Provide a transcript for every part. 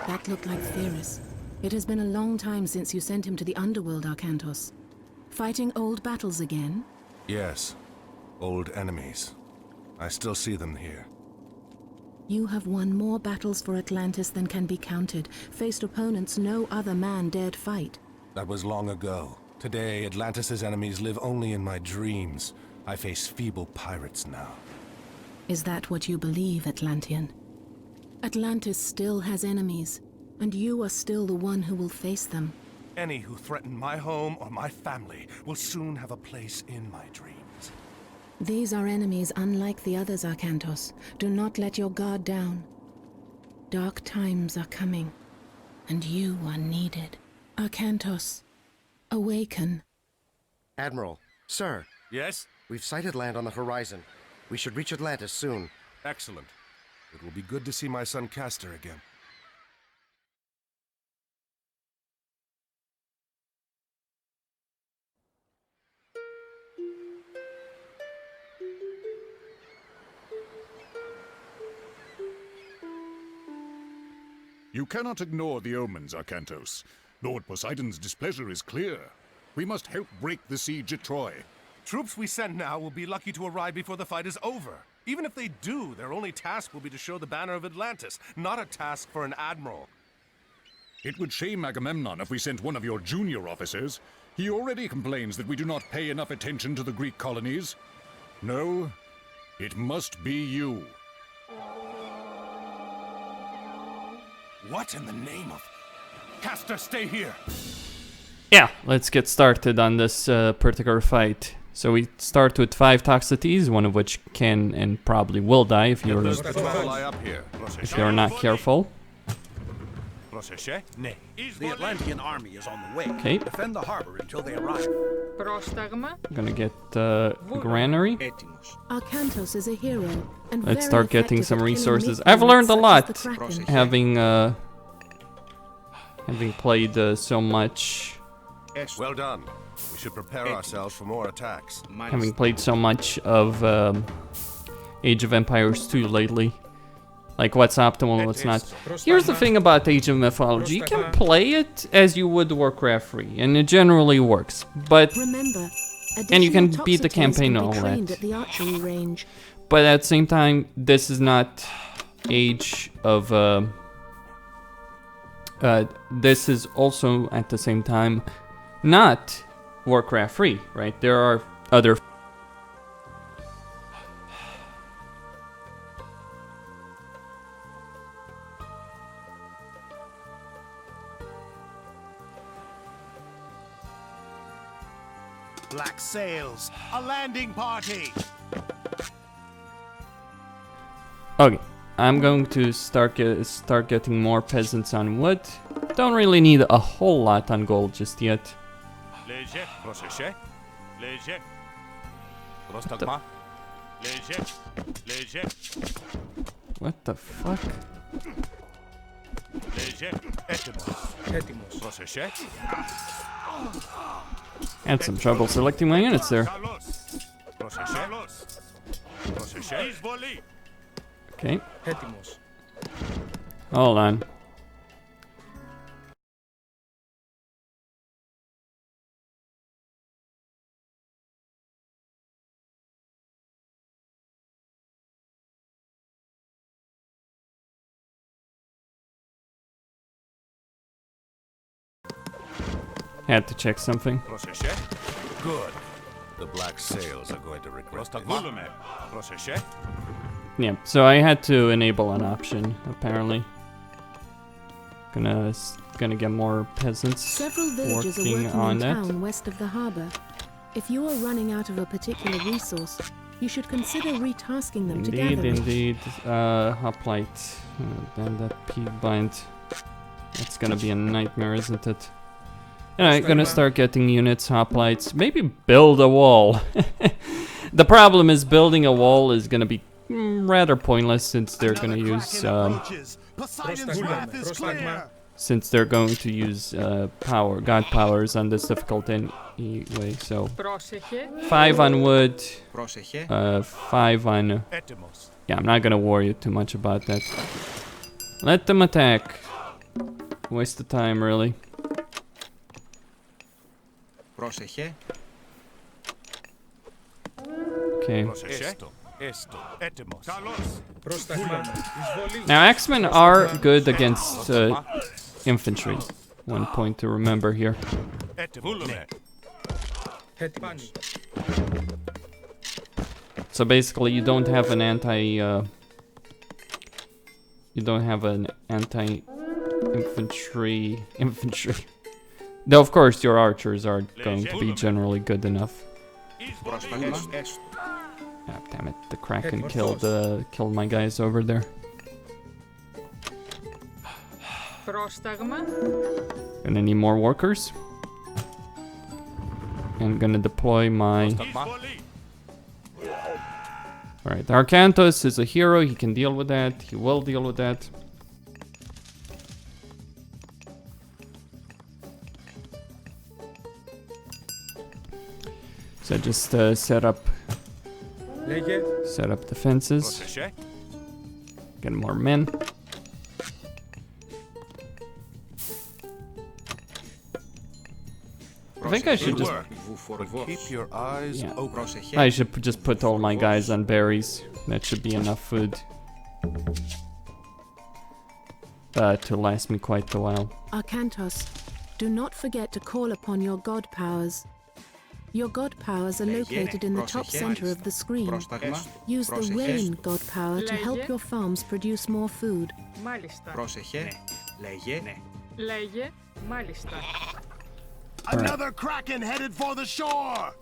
That looked like Theris. It has been a long time since you sent him to the underworld, Arkantos. Fighting old battles again? Yes. Old enemies. I still see them here. You have won more battles for Atlantis than can be counted, faced opponents no other man dared fight. That was long ago. Today, Atlantis' enemies live only in my dreams. I face feeble pirates now. Is that what you believe, Atlantean? Atlantis still has enemies, and you are still the one who will face them. Any who threaten my home or my family will soon have a place in my dreams. These are enemies unlike the others, Arkantos. Do not let your guard down. Dark times are coming, and you are needed. Arkantos, awaken. Admiral, sir. Yes? We've sighted land on the horizon. We should reach Atlantis soon. Excellent. It will be good to see my son Castor again. You cannot ignore the omens, Arkantos. Lord Poseidon's displeasure is clear. We must help break the siege at Troy. Troops we send now will be lucky to arrive before the fight is over. Even if they do, their only task will be to show the banner of Atlantis, not a task for an admiral. It would shame Agamemnon if we sent one of your junior officers. He already complains that we do not pay enough attention to the Greek colonies. No, it must be you. What in the name of... Castor, stay here! Yeah, let's get started on this particular fight. So we start with 5 Toxotes, one of which can and probably will die if you're not careful. The Atlantean army is on the way. Okay. Defend the harbor until they arrive. I'm gonna get granary. Arkantos is a hero, and Let's very start getting effective some at killing resources. meat I've learned a monsters lot such as the Kraken. having played so much. Well done. We should prepare ourselves for more attacks. Having played so much of Age of Empires 2 lately. Like what's optimal and what's not. Here's the thing about Age of Mythology. You can play it as you would Warcraft 3, and it generally works. But Remember, and you can additional beat the Toxotes campaign can and be all trained that. at the archery range. But at the same time, this is not Age of... this is also, at the same time, not Warcraft 3, right? There are other... Black sails, a landing party. Okay, I'm going to start getting more peasants on wood. Don't really need a whole lot on gold just yet. What the fuck? Had some trouble selecting my units there. Okay. Hold on. Had to check something. Good. The black sails are going to regret this. Yeah, so I had to enable an option, apparently. Gonna get more peasants Several villages are working working on in that. town west of the harbor. If you are running out of a particular resource, you should consider retasking them together. Indeed. Hoplite. Then that P-bind. That's gonna be a nightmare, isn't it? Alright, gonna start getting units, hoplites. Maybe build a wall. The problem is building a wall is gonna be rather pointless since they're gonna use power, god powers on this difficult anyway. So 5 on wood, 5 on. Yeah, I'm not gonna worry too much about that. Let them attack. Waste of time, really. Πρόσεχε. Okay. Esto. Esto. Έτοιμος. Now, X-Men are good against infantry. One point to remember here. Έτοιμος. So basically, you don't have an infantry. Though of course your archers are going to be generally good enough. Ah, damn it! The Kraken killed my guys over there. Gonna need more workers. And gonna deploy my. Alright, Arkantos is a hero, he can deal with that, he will deal with that. So just set up defenses, get more men. I think I should just... Keep your eyes open. I should just put all my guys on berries. That should be enough food. To last me quite a while. Arkantos, do not forget to call upon your god powers. Your god powers are located in the top center of the screen. Use the rain god power to help your farms produce more food. Πρόσεχε. Λέγε, μάλιστα. Another Kraken headed for the shore!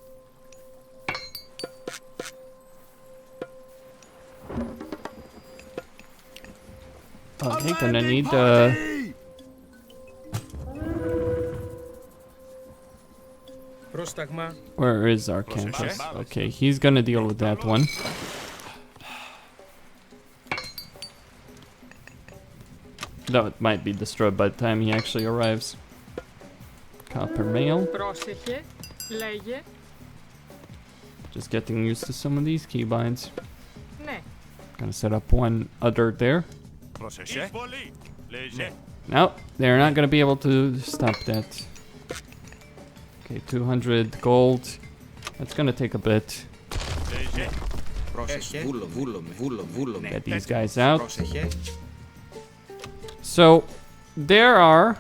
Okay, gonna need where is Arkantos? Okay, he's gonna deal with that one. Though it might be destroyed by the time he actually arrives. Copper mail. Πρόσεχε, λέγε. Just getting used to some of these keybinds. Ναι. Gonna set up one other there. Πρόσεχε. No, they're not gonna be able to stop that. Okay, 200 gold. That's gonna take a bit. Πρόσεχε. Βούλομαι. Get these guys out. Πρόσεχε. So, there are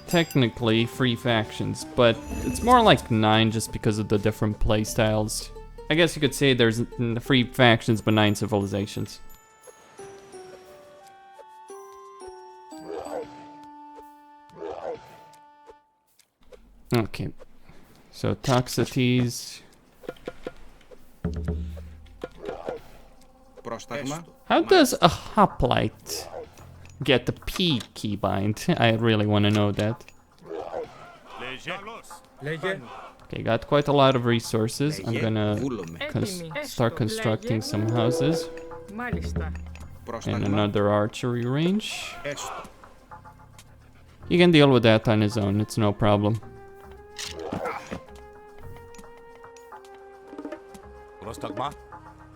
technically 3 factions, but it's more like 9 just because of the different playstyles. I guess you could say there's 3 factions but 9 civilizations. Okay, so Toxotes. How does a hoplite get the P keybind? I really want to know that. Okay, got quite a lot of resources. I'm gonna start constructing some houses. And another archery range. He can deal with that on his own, it's no problem.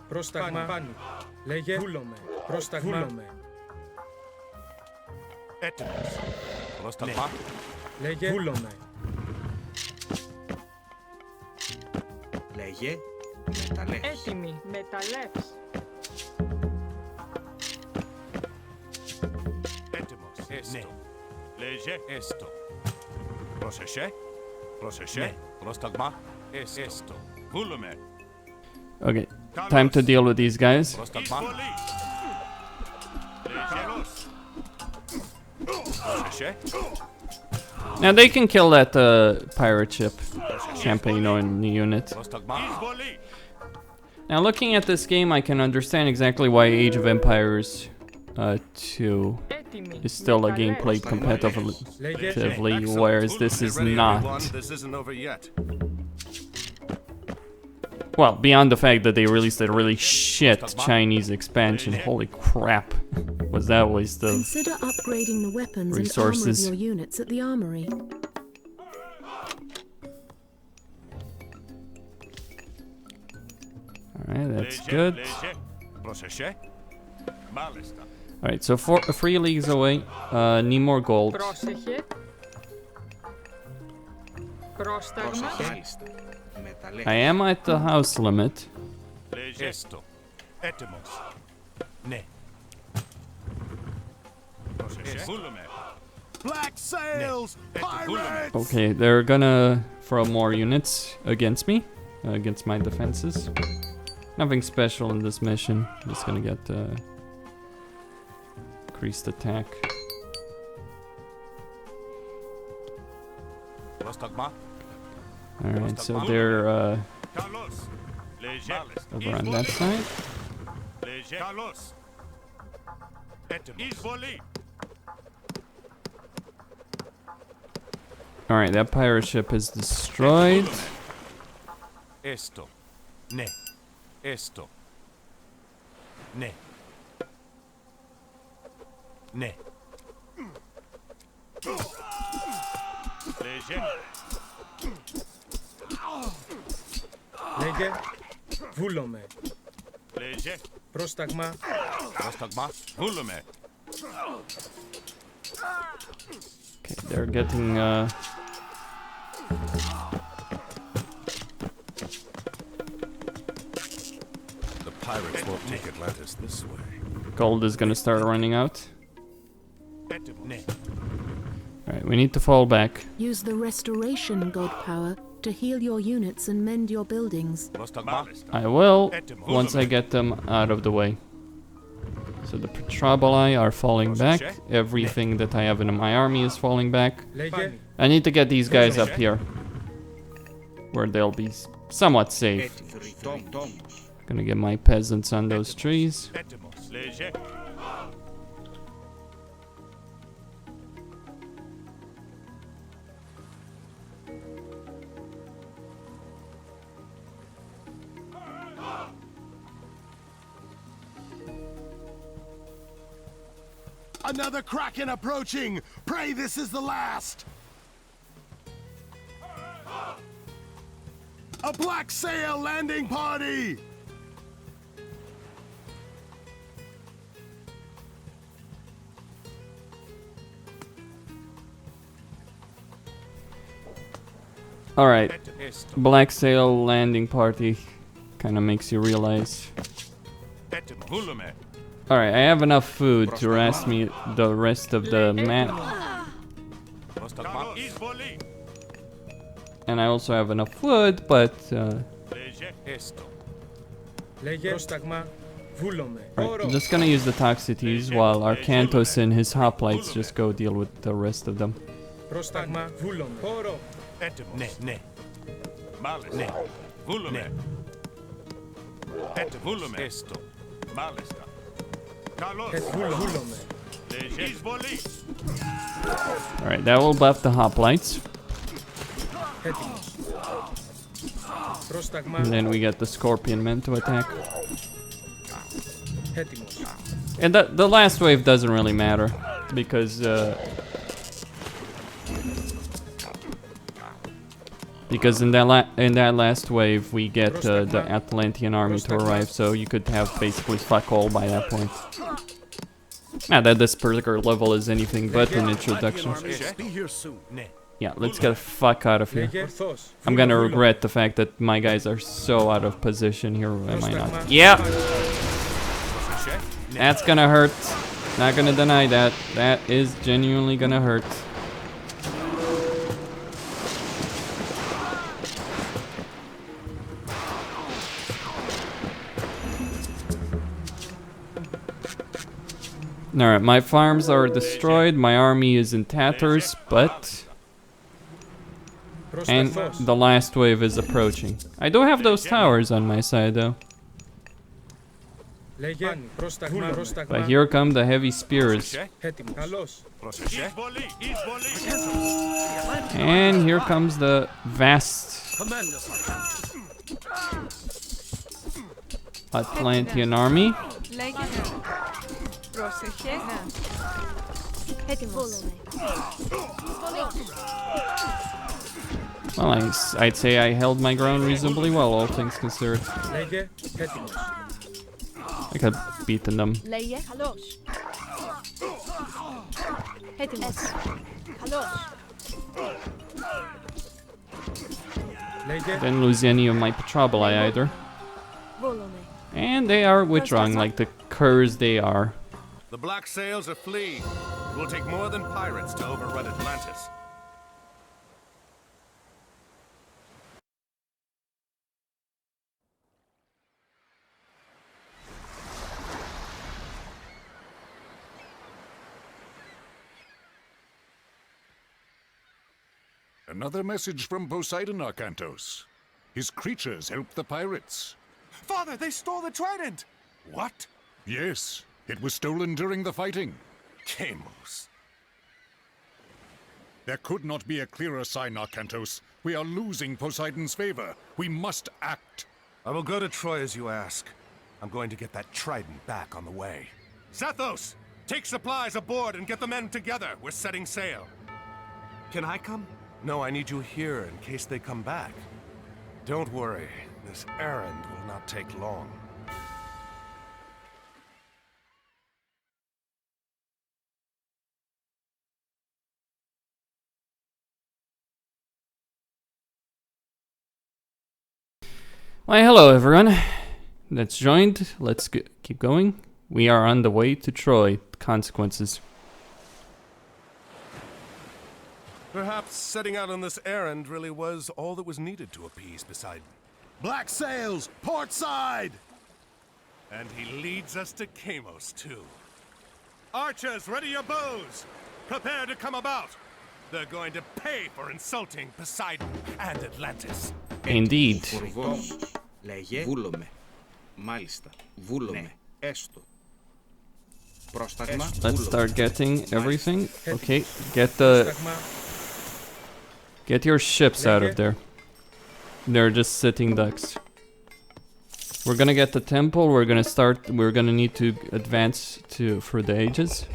Πρόσταγμα. Λέγε. Πρόσταγμα. Έτοιμος. Πρόσταγμα. Λέγε. Βούλομαι. Λέγε. Μεταλλεύς. Έτοιμοι, μεταλλεύς. Έτοιμος. Έστω. Λέγε. Έστω. Πρόσεχε. Πρόσεχε. Πρόσταγμα. Έστω. Βούλομαι. Okay, time to deal with these guys. Πρόσταγμα. Now they can kill that pirate ship, Champaigno in the unit. Now looking at this game, I can understand exactly why Age of Empires 2 is still a game played competitively, whereas this is not. This isn't over yet. Well, beyond the fact that they released a really shit Chinese expansion, holy crap, was that waste of Consider upgrading the weapons resources. and armor of your units at the armory. Alright, that's good. Alright, so 3 leagues away. Need more gold. Πρόσεχε. Πρόσταγμα. I am at the house limit. Esto. Έτοιμος. Ναι. Βούλουμε. Black sails! Pirates! Okay, they're gonna throw more units against me, against my defenses. Nothing special in this mission. Just gonna get increased attack. Πρόσταγμα. Alright, so they're Καλώς. over on that side. Καλώς. Έτοιμος. Εισβολή. Alright, that pirate ship is destroyed. Esto. Ναι. Esto. Ναι. Ναι. Λέγε. Βούλομαι. Λέγε. Πρόσταγμα. Πρόσταγμα. Βούλουμε. Okay, they're getting The pirates won't take Atlantis this way. gold is gonna start running out. Ναι. Alright, we need to fall back. Use the restoration god power to heal your units and mend your buildings. Πρόσταγμα. I will once I get them out of the way. So the Petroboli are falling back. Everything that I have in my army is falling back. Λέγε. I need to get these guys up here, where they'll be somewhat safe. Gonna get my peasants on those trees. Έτοιμος. Λέγε. Another kraken approaching! Pray this is the last! A black sail landing party! Alright, Esto. Black Sail landing party. Kinda makes you realize. Έτοιμος. Βούλουμε. Alright, I have enough food to last me the rest of the map. Πρόσταγμα. Εισβολή. And I also have enough wood, but Λέγε. Esto. Λέγε. Πρόσταγμα. Βούλομαι. right, I'm just gonna use the toxicities while Arkantos and his hoplites just go deal with the rest of them. Πρόσταγμα. Βούλομαι. Χώρο. Έτοιμος. Ναι, ναι. Μάλιστα. Ναι. Βούλουμε. Έτοιμος. Βούλουμε. Esto. Μάλιστα. Καλώς. Βούλομαι. Λέγε. Εισβολή. Alright, that will buff the hoplites. Έτοιμος. Πρόσταγμα. And then we get the scorpion men to attack. Έτοιμος. And the last wave doesn't really matter because in that last wave we get the Atlantean army to arrive, so you could have basically fuck all by that point. Not that this particular level is anything but an introduction. Be here soon. Ναι. Yeah, let's get the fuck out of here. Λέγε. Ορθός. I'm gonna regret the fact that my guys are so out of position here, am I not? Yeah! That's gonna hurt. Not gonna deny that. That is genuinely gonna hurt. Alright, my farms are destroyed, my army is in tatters, but... And Πρόσταγμα. the last wave is approaching. I do have those towers on my side though. Λέγε. Πρόσταγμα. Πρόσταγμα. But here come the heavy spears. Έτοιμος. Καλώς. Πρόσεχε. Εισβολή. Εισβολή. And here comes the vast Atlantean army. Λέγε. Πρόσεχε. Έτοιμος. Well, I'd say I held my ground reasonably well, all things considered. Λέγε. Έτοιμος. I could have beaten them. Λέγε. Καλώς. Έτοιμος. Καλώς. Λέγε. Didn't lose any of my patroboli either. Βόλομαι. And they are withdrawing like the curs they are. The black sails are fleeing. It will take more than pirates to overrun Atlantis. Another message from Poseidon, Arkantos. His creatures helped the pirates. Father, they stole the trident! What? Yes, it was stolen during the fighting. Chamos. There could not be a clearer sign, Arkantos. We are losing Poseidon's favor. We must act. I will go to Troy as you ask. I'm going to get that trident back on the way. Zethos! Take supplies aboard and get the men together. We're setting sail. Can I come? No, I need you here in case they come back. Don't worry. This errand will not take long. Why, hello everyone. That's joined. Let's keep going. We are on the way to Troy. Consequences. Perhaps setting out on this errand really was all that was needed to appease Poseidon. Black sails, port side! And he leads us to Chamos, too. Archers, ready your bows! Prepare to come about! They're going to pay for insulting Poseidon and Atlantis. Indeed. Χορηγός. Λέγε. Βούλομαι. Μάλιστα. Βούλομαι. Έστω. Πρόσταγμα. Let's start getting everything. Okay, get your ships out of there. They're just sitting ducks. We're gonna get the temple. We're gonna need to advance for the ages.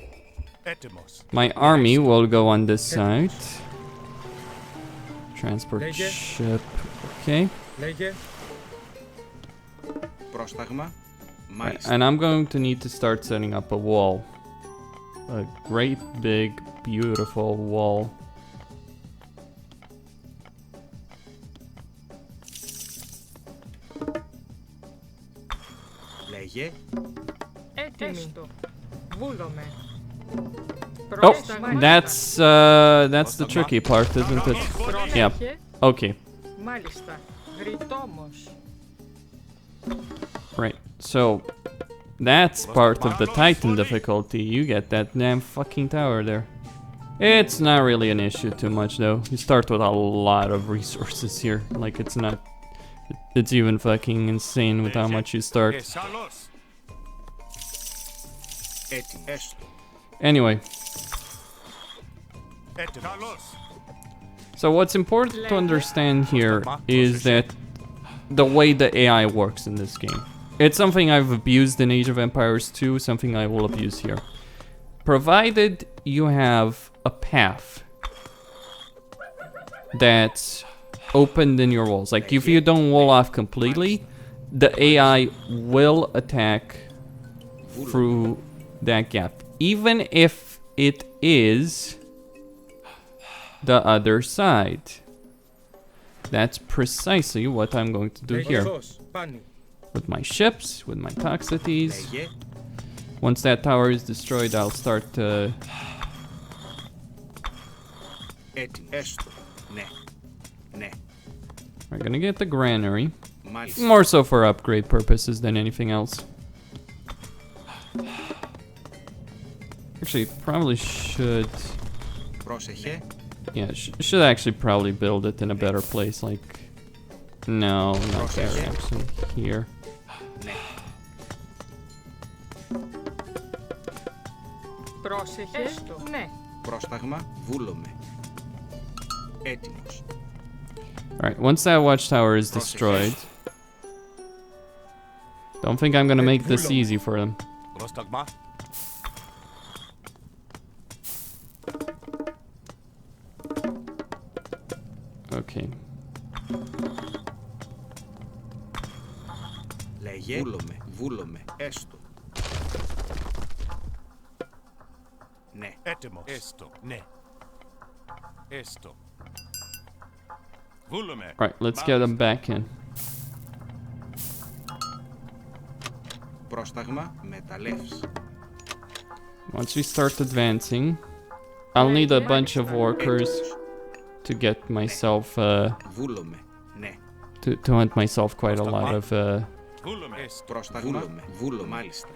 My army will go on this side. Transport ship. Okay. Λέγε. Πρόσταγμα. Right, and I'm going to need to start setting up a wall. A great big beautiful wall. Λέγε. Έτοιμη. Βούλομαι. Oh, that's the tricky part, isn't it? Yep. Okay. Μάλιστα. Γρητόμος. Right. So that's part of the Titan difficulty. You get that damn fucking tower there. It's not really an issue too much though. You start with a lot of resources here. Like it's not. It's even fucking insane with how much you start. Anyway. So what's important to understand here is that the way the AI works in this game. It's something I've abused in Age of Empires 2, something I will abuse here. Provided you have a path that's opened in your walls. Like if you don't wall off completely, the AI will attack through that gap. Even if it is the other side. That's precisely what I'm going to do here. With my ships, with my Toxotes. Once that tower is destroyed, I'll start to... We're gonna get the granary. More so for upgrade purposes than anything else. Actually, probably should... Yeah, should actually probably build it in a better place, like... No, not there, actually. Here. Πρόσεχε. Ναι. Πρόσταγμα. Βούλομαι. Έτοιμος. Alright, once that watchtower is destroyed... Don't think I'm gonna make this easy for them. Okay. Λέγε. Βούλομαι. Βούλομαι. Έστω. Έτοιμος. Έστω. Ναι. Έστω. Βούλουμε. Alright, let's get them back in. Πρόσταγμα μεταλλεύς. Once we start advancing, I'll need a bunch of workers to get myself, Βούλομαι. Ναι. to hunt myself quite a lot of, Βούλουμε. Έστω. Πρόσταγμα. Βούλομαι. Μάλιστα.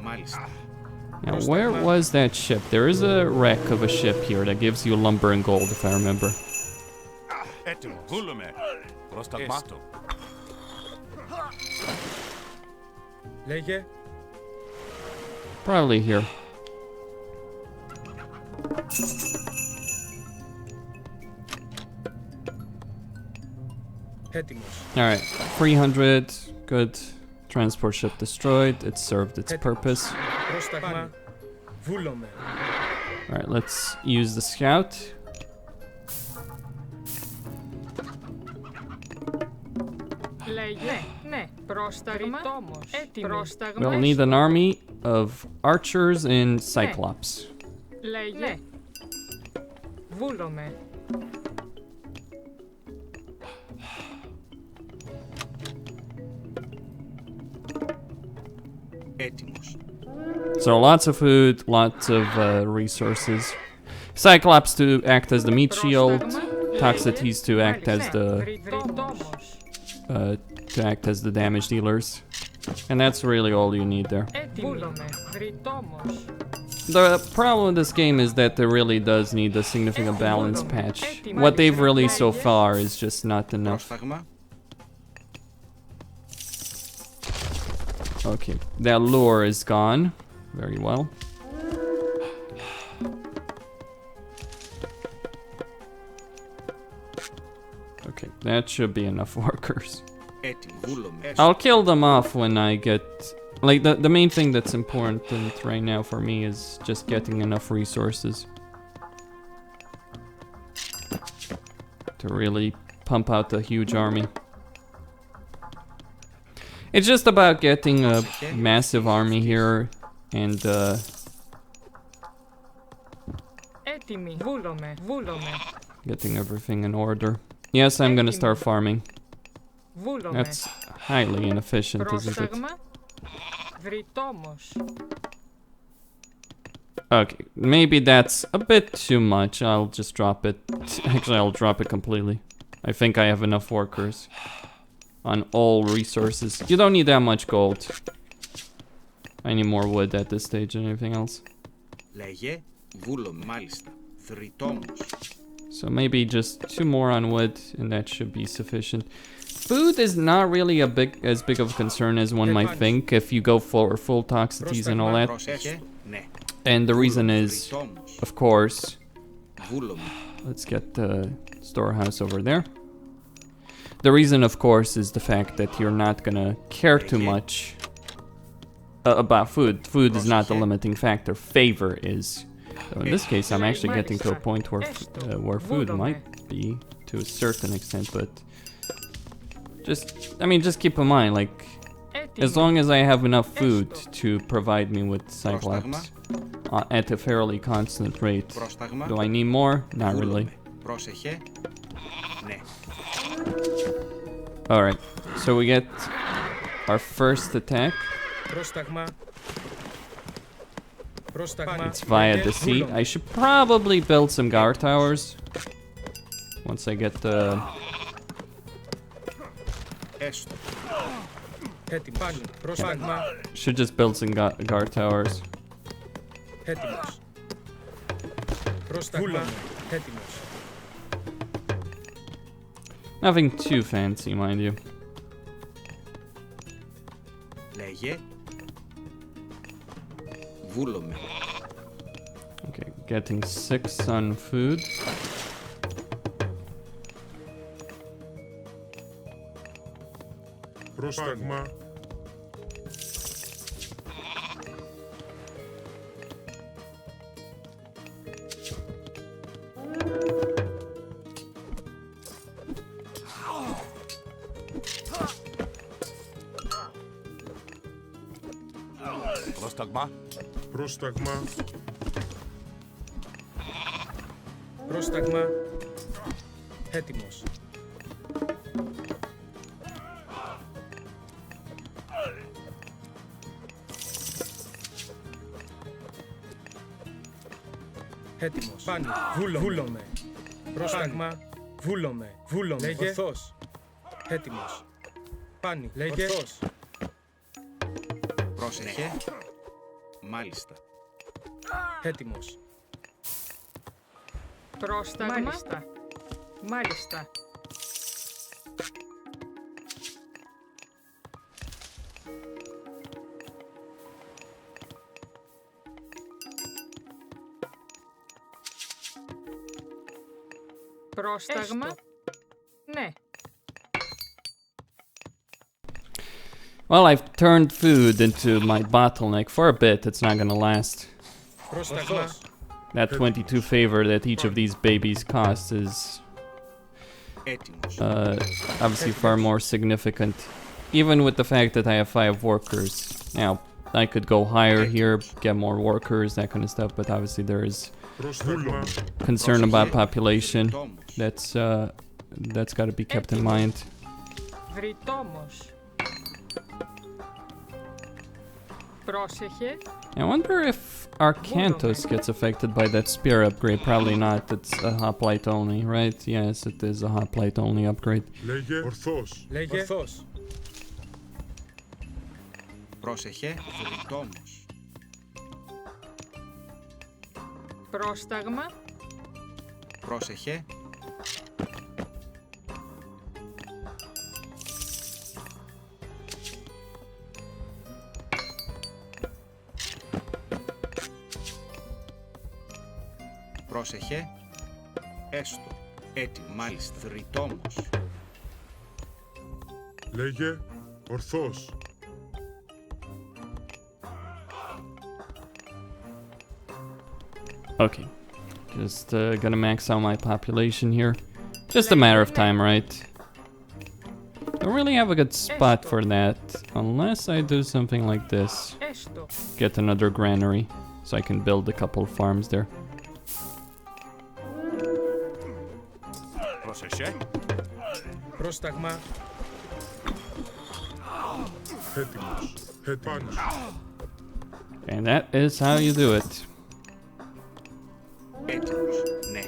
Μάλιστα. Now, where was that ship? There is a wreck of a ship here that gives you lumber and gold, if I remember. Έτοιμος. Βούλουμε. Πρόσταγμα. Έστω. Λέγε. Probably here. Έτοιμος. Alright, 300, good. Transport ship destroyed, it served its purpose. Πρόσταγμα. Βούλομαι. Alright, let's use the scout. Λέγε. Ναι. Πρόσταγμα. Έτοιμη. Πρόσταγμα. We'll need an army of archers and cyclops. Λέγε. Βούλομαι. Έτοιμος. So lots of food, lots of resources. Cyclops to act as the meat shield, Toxotes to act as the the damage dealers, and that's really all you need there. Βούλομαι. Γριτόμος. The problem with this game is that there really does need a significant balance patch. What they've released so far is just not enough. Πρόσταγμα. Okay, that lure is gone. Very well. Okay, that should be enough workers. Έτοιμος. Βούλομαι. I'll kill them off when I get... Like, the main thing that's important right now for me is just getting enough resources to really pump out the huge army. It's just about getting a massive army here and Έτοιμη. Βούλομαι. Βούλομαι. getting everything in order. Yes, I'm gonna start farming. Βούλομαι. That's highly inefficient, isn't it? Πρόσταγμα. Γριτόμος. Okay, maybe that's a bit too much. I'll just drop it. Actually, I'll drop it completely. I think I have enough workers on all resources. You don't need that much gold. I need more wood at this stage than anything else. Λέγε. Βούλομαι. Μάλιστα. Θρητόμος. So maybe just 2 more on wood, and that should be sufficient. Food is not really as big of a concern as one might think if you go for full toxicities and all that. Πρόσεχε. Ναι. And the reason is, Θρητόμος. of course, Βούλομαι. let's get the storehouse over there. The reason, of course, is the fact that you're not gonna care too much about food. Food is not the limiting factor. Favor is. So in this case, I'm actually getting to a point where food might be to a certain extent, but just keep in mind, like, as long as I have enough food to provide me with Cyclops at a fairly constant rate. Πρόσταγμα. Do I need more? Not really. Πρόσεχε. Ναι. Alright, so we get our first attack. Πρόσταγμα. Πρόσταγμα. It's via the sea. I should probably build some guard towers once I get the... Έστω. Έτοιμος. Πάλι. Πρόσταγμα. Should just build some guard towers. Έτοιμος. Πρόσταγμα. Έτοιμος. Nothing too fancy, mind you. Λέγε. Βούλομαι. Okay, getting 6 on food. Πρόσταγμα. Πρόσταγμα. Πρόσταγμα. Πρόσταγμα. Έτοιμος. Έτοιμος. Πάνι. Βούλομαι. Πρόσταγμα. Βούλομαι. Λέγε. Ορθός. Έτοιμος. Πάνι. Λέγε. Ορθός. Πρόσεχε. Μάλιστα. Έτοιμος. Πρόσταγμα. Μάλιστα. Μάλιστα. Πρόσταγμα. Ναι. Well, I've turned food into my bottleneck for a bit. It's not gonna last. Πρόσταγμα. That 22 favor that each of these babies costs is Έτοιμος. obviously far more significant. Even with the fact that I have 5 workers. Now, I could go higher here, get more workers, that kind of stuff, but obviously there is concern about population. That's got to be kept in mind. Βρυτόμος. Πρόσεχε. I wonder if Arkantos gets affected by that spear upgrade. Probably not. It's a hoplite only, right? Yes, it is a hoplite only upgrade. Λέγε. Ορθός. Λέγε. Ορθός. Πρόσεχε. Βρυτόμος. Πρόσταγμα. Πρόσεχε. Πρόσεχε. Έστω. Έτοιμο. Μάλιστα. Θρητόμος. Λέγε. Ορθός. Okay. Just gonna max out my population here. Just a matter of time, right? Don't really have a good spot for that. Unless I do something like this. Έστω. Get another granary. So I can build a couple of farms there. Πρόσεχε. Πρόσταγμα. Έτοιμος. Έτοιμος. And that is how you do it. Έτοιμος. Ναι.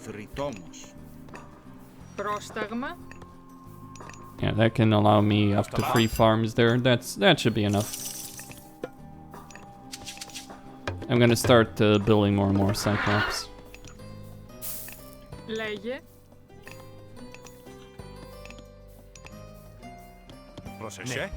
Θρητόμος. Πρόσταγμα. Yeah, that can allow me up to 3 farms there. That should be enough. I'm gonna start building more and more Cyclops. Λέγε. Πρόσεχε.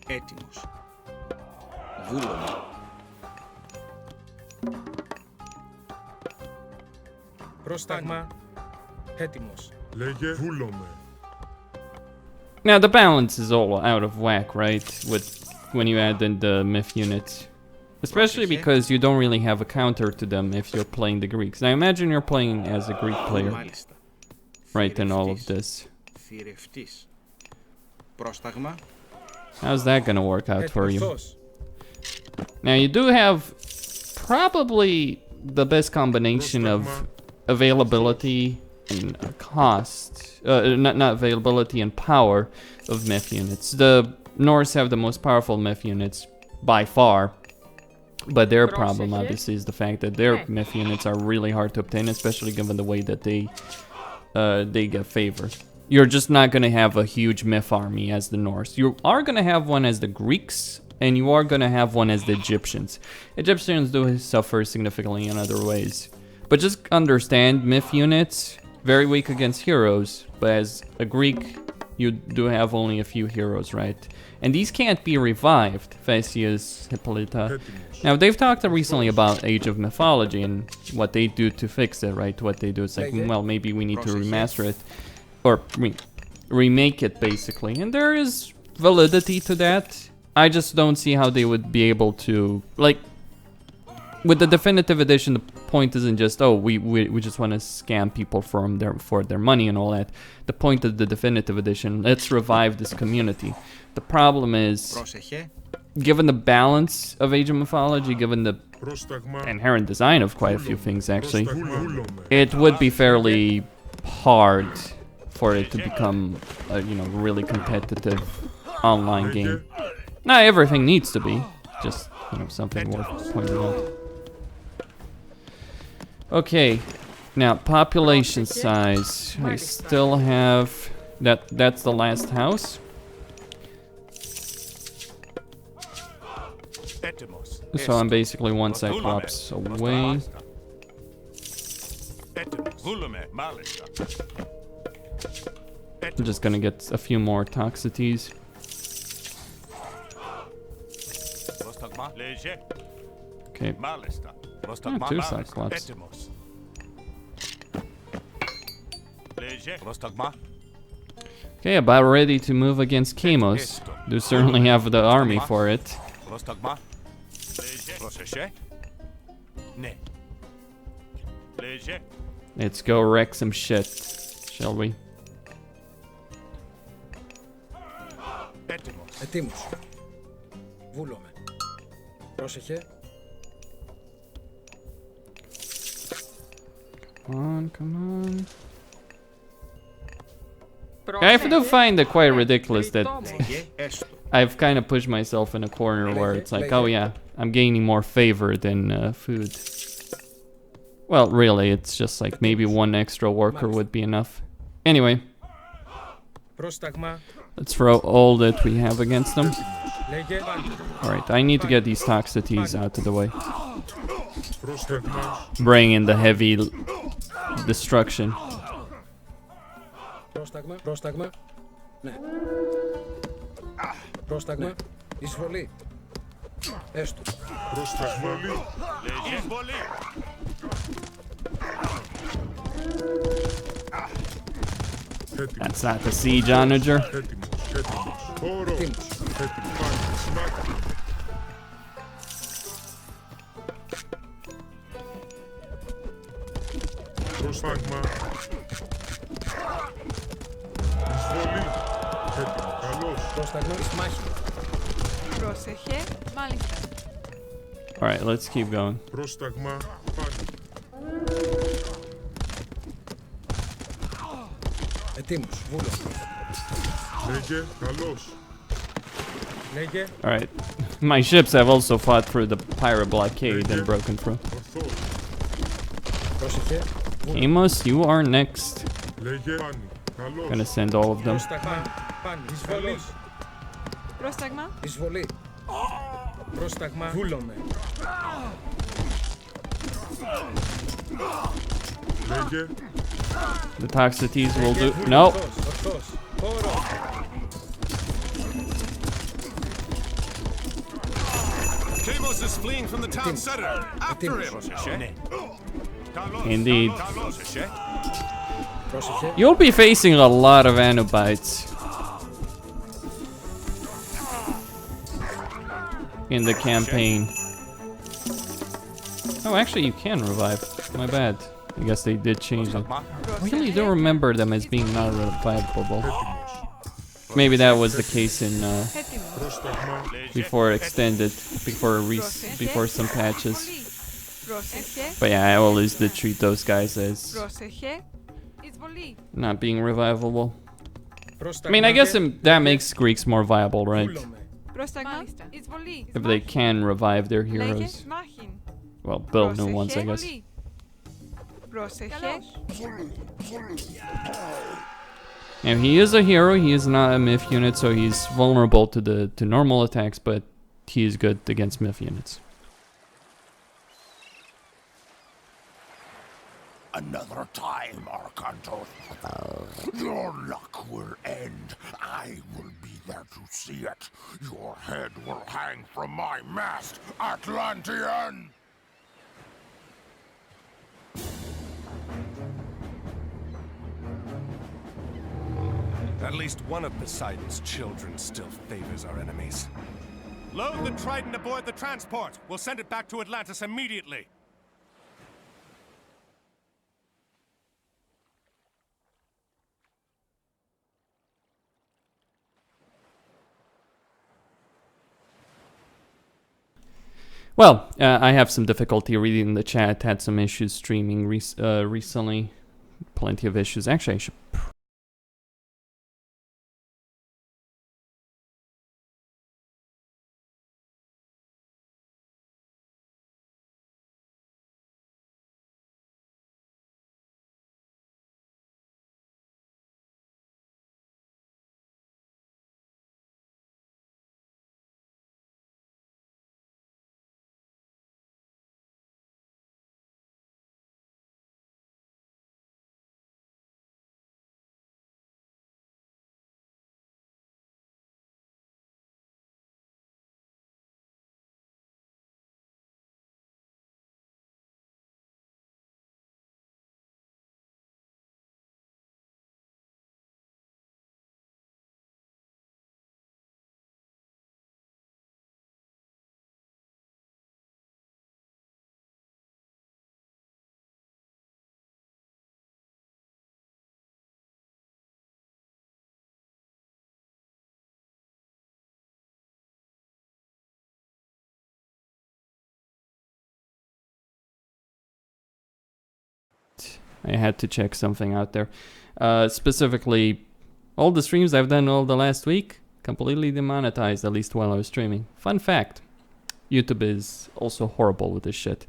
Έτοιμος. Βούλομαι. Πρόσταγμα. Έτοιμος. Λέγε. Βούλομαι. Now the balance is all out of whack, right? With when you add in the myth units. Especially because you don't really have a counter to them if you're playing the Greeks. Now imagine you're playing as a Greek player. Μάλιστα. Right in all of this. Θηρευτής. Πρόσταγμα. How's that gonna work out for you? Ορθός. Now you do have probably the best combination of availability and cost. Not availability and power of myth units. The Norse have the most powerful myth units by far. But their problem obviously is the fact that their myth units are really hard to obtain, especially given the way that they get favor. You're just not going to have a huge myth army as the Norse. You are going to have one as the Greeks, and you are going to have one as the Egyptians. Egyptians do suffer significantly in other ways. But just understand, myth units, very weak against heroes, but as a Greek, you do have only a few heroes, right? And these can't be revived, Theseus, Hippolyta. Now, they've talked recently about Age of Mythology and what they do to fix it, right? What they do is like, well, maybe we need to remaster it. Or remake it, basically. And there is validity to that. I just don't see how they would be able to, like, with the definitive edition, the point isn't just, oh, we just want to scam people for their money and all that. The point of the definitive edition, let's revive this community. The problem is, given the balance of Age of Mythology, given the inherent design of quite a few things actually, it would be fairly hard for it to become a really competitive online game. Not everything needs to be, just something worth pointing out. Okay, now population size. I still have that's the last house. So I'm basically one Cyclops away. I'm just gonna get a few more Toxicities. Okay. Oh, 2 Cyclops. Okay, about ready to move against Chemos. Do certainly have the army for it. Let's go wreck some shit, shall we? Ετοίμος. Βούλομαι. Πρόσεχε. Come on. I do find it quite ridiculous that I've kind of pushed myself in a corner where it's like, oh yeah, I'm gaining more favor than food. Well, really, it's just like maybe one extra worker would be enough. Anyway, let's throw all that we have against them. Alright, I need to get these Toxicities out of the way. Bring in the heavy destruction. Πρόσταγμα. Ναι. Πρόσταγμα. Εισβολή. Έστω. Πρόσταγμα. Εισβολή. That's not the siege onager. Πρόσταγμα. Εισβολή. Έτοιμο. Καλώς. Πρόσταγμα. Εις μάχη. Πρόσεχε. Μάλιστα. Alright, let's keep going. Πρόσταγμα. Πάλι. Ετοίμος. Βούλο. Λέγε. Καλώς. Λέγε. Alright. My ships have also fought through the pirate blockade and broken through. Πρόσεχε. Amos, you are next. Λέγε. Πάνι. Καλώς. Gonna send all of them. Πρόσταγμα. Πάνι. Εισβολή. Πρόσταγμα. Εισβολή. Πρόσταγμα. Βούλομαι. Λέγε. The Toxicities will do. No. Ορθός. Χώρο. Chemos is fleeing from the town center. After him. Indeed. Πρόσεχε. You'll be facing a lot of Anobites in the campaign. Oh, actually, you can revive. My bad. I guess they did change it. I really don't remember them as being not revivable. Maybe that was the case in before extended, before some patches. But yeah, I always did treat those guys as not being revivable. I mean, I guess that makes Greeks more viable, right? If they can revive their heroes. Well, build new ones, I guess. And he is a hero, he is not a myth unit, so he's vulnerable to normal attacks, but he is good against myth units. Another time, Arkantos. Your luck will end. I will be there to see it. Your head will hang from my mast, Atlantean! At least one of Poseidon's children still favors our enemies. Load the Trident aboard the transport. We'll send it back to Atlantis immediately. Well, I have some difficulty reading the chat. Had some issues streaming recently. Plenty of issues. Actually, I should. I had to check something out there. Specifically, all the streams I've done all the last week, completely demonetized, at least while I was streaming. Fun fact. YouTube is also horrible with this shit.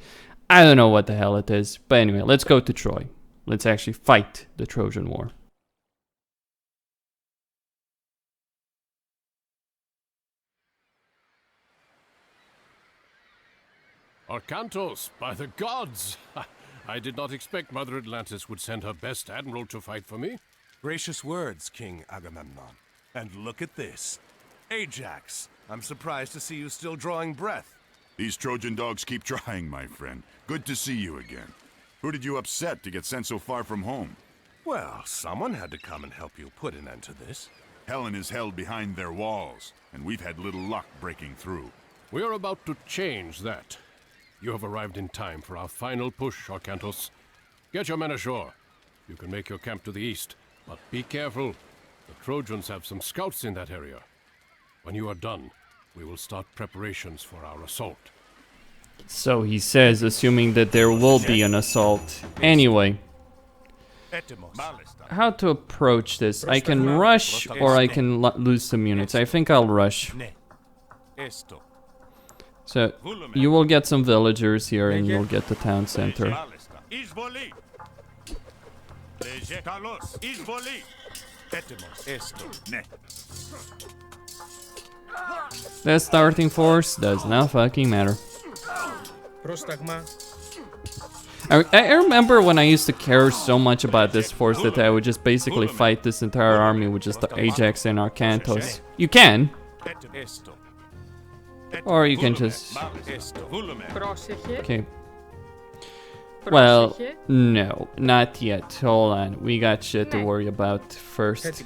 I don't know what the hell it is. But anyway, let's go to Troy. Let's actually fight the Trojan War. Arkantos, by the gods! I did not expect Mother Atlantis would send her best admiral to fight for me. Gracious words, King Agamemnon. And look at this. Ajax, I'm surprised to see you still drawing breath. These Trojan dogs keep trying, my friend. Good to see you again. Who did you upset to get sent so far from home? Well, someone had to come and help you put an end to this. Helen is held behind their walls, and we've had little luck breaking through. We are about to change that. You have arrived in time for our final push, Arkantos. Get your men ashore. You can make your camp to the east, but be careful. The Trojans have some scouts in that area. When you are done, we will start preparations for our assault. So he says, assuming that there will be an assault. Anyway, how to approach this? I can rush or I can lose some units. I think I'll rush. So you will get some villagers here and you'll get the town center. The starting force does not fucking matter. I remember when I used to care so much about this force that I would just basically fight this entire army with just the Ajax and Arkantos. You can. Or you can just... Okay. Well, no, not yet. Hold on. We got shit to worry about first.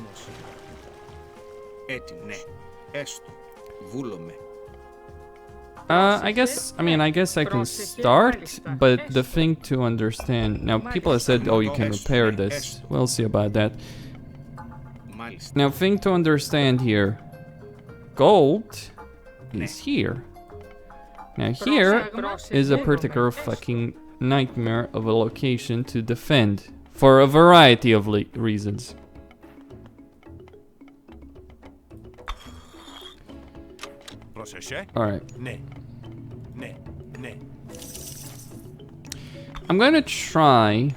I guess I can start, but the thing to understand... Now, people have said, oh, you can repair this. We'll see about that. Now, thing to understand here. Gold is here. Now, here is a particular fucking nightmare of a location to defend. For a variety of reasons. Alright. I'm gonna try.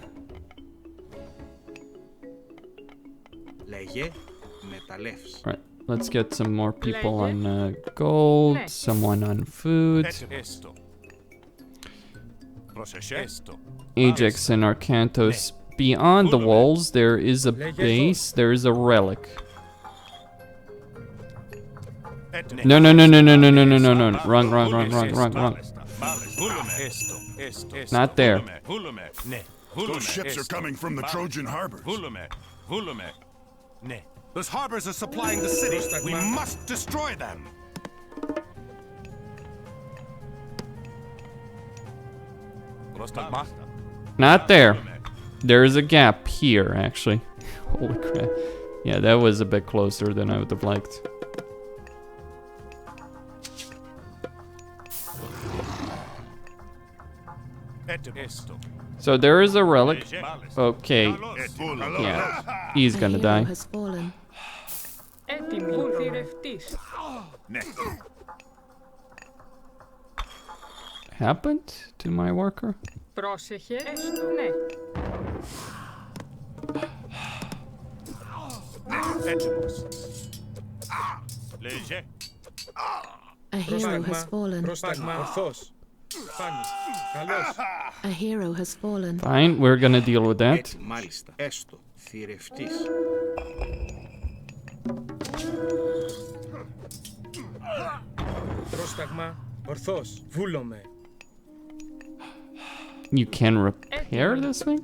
Alright, let's get some more people on gold, someone on food. Ajax and Arkantos. Beyond the walls, there is a base, there is a relic. No. Wrong. Not there. Those ships are coming from the Trojan harbors. Those harbors are supplying the city. We must destroy them. Πρόσταγμα. Not there. There is a gap here, actually. Holy crap. Yeah, that was a bit closer than I would have liked. So there is a relic. Okay. Yeah, he's gonna die. Has fallen. Έτοιμη. Θηρευτής. Happened to my worker? Πρόσεχε. Έστω. Ναι. Έτοιμος. Λέγε. A hero has fallen. Πρόσταγμα. Ορθός. Πάνι. Καλώς. A hero has fallen. Fine, we're gonna deal with that. Μάλιστα. Έστω. Θηρευτής. Πρόσταγμα. Ορθός. Βούλομαι. You can repair this thing?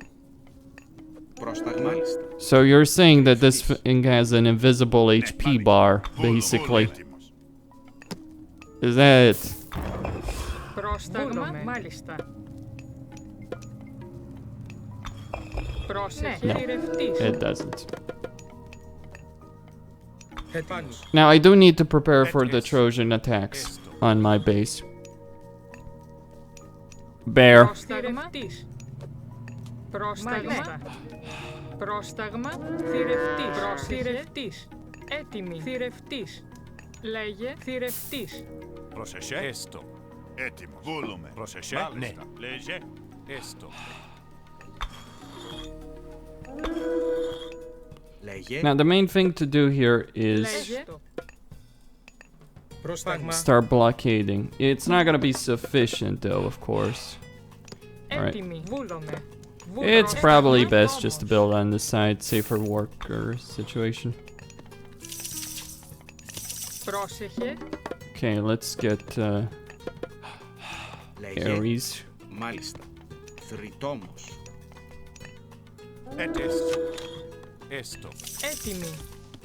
Πρόσταγμα. Μάλιστα. So you're saying that this thing has an invisible HP bar, basically. Is that it? Πρόσταγμα. Μάλιστα. Πρόσεχε. Θηρευτής. It doesn't. Έτοιμος. Now I do need to prepare for the Trojan attacks on my base. Bear. Θηρευτής. Πρόσταγμα. Πρόσταγμα. Θηρευτής. Θηρευτής. Έτοιμη. Θηρευτής. Λέγε. Θηρευτής. Πρόσεχε. Έστω. Έτοιμος. Βούλουμε. Πρόσεχε. Ναι. Λέγε. Έστω. Λέγε. Now the main thing to do here is Λέγε. Πρόσταγμα. start blockading. It's not gonna be sufficient though, of course. Έτοιμη. Βούλομαι. It's probably best just to build on this side, safer worker situation. Πρόσεχε. Okay, let's get Λέγε. Ares. Μάλιστα. Θρητόμος. Έτεστο. Έστω. Έτοιμη.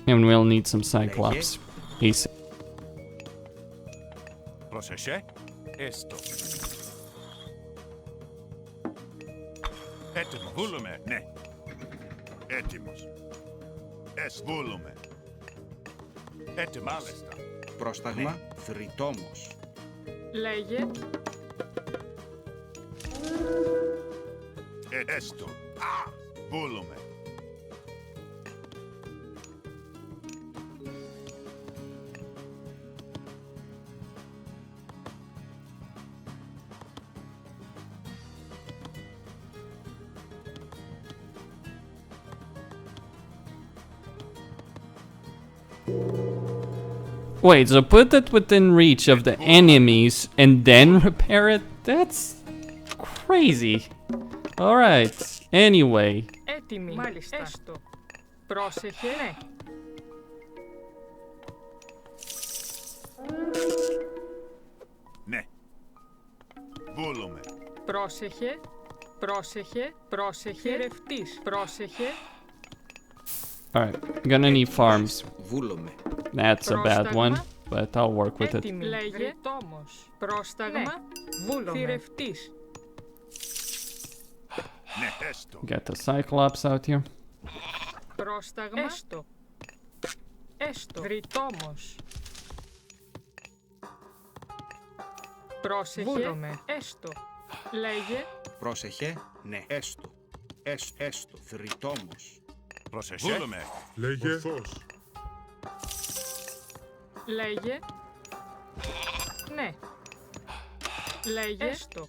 And we'll need some Cyclops. Ace. Πρόσεχε. Έστω. Έτοιμος. Βούλουμε. Ναι. Έτοιμος. Βούλουμε. Έτοιμος. Μάλιστα. Πρόσταγμα. Θρητόμος. Λέγε. Έστω. Βούλουμε. Wait, so put it within reach of the enemies and then repair it? That's crazy. Alright, anyway. Έτοιμη. Μάλιστα. Έστω. Πρόσεχε. Ναι. Ναι. Βούλουμε. Πρόσεχε. Πρόσεχε. Πρόσεχε. Θηρευτής. Πρόσεχε. Alright, gonna need farms. Βούλομαι. That's a bad one, but I'll work with it. Έτοιμη. Λέγε. Τόμος. Πρόσταγμα. Βούλομαι. Θηρευτής. Ναι. Έστω. Get the Cyclops out here. Πρόσταγμα. Έστω. Έστω. Βρυτόμος. Πρόσεχε. Βούλομαι. Έστω. Λέγε. Πρόσεχε. Ναι. Έστω. Έστω. Θρητόμος. Πρόσεχε. Βούλουμε. Λέγε. Ορθός. Λέγε. Ναι. Λέγε. Έστω.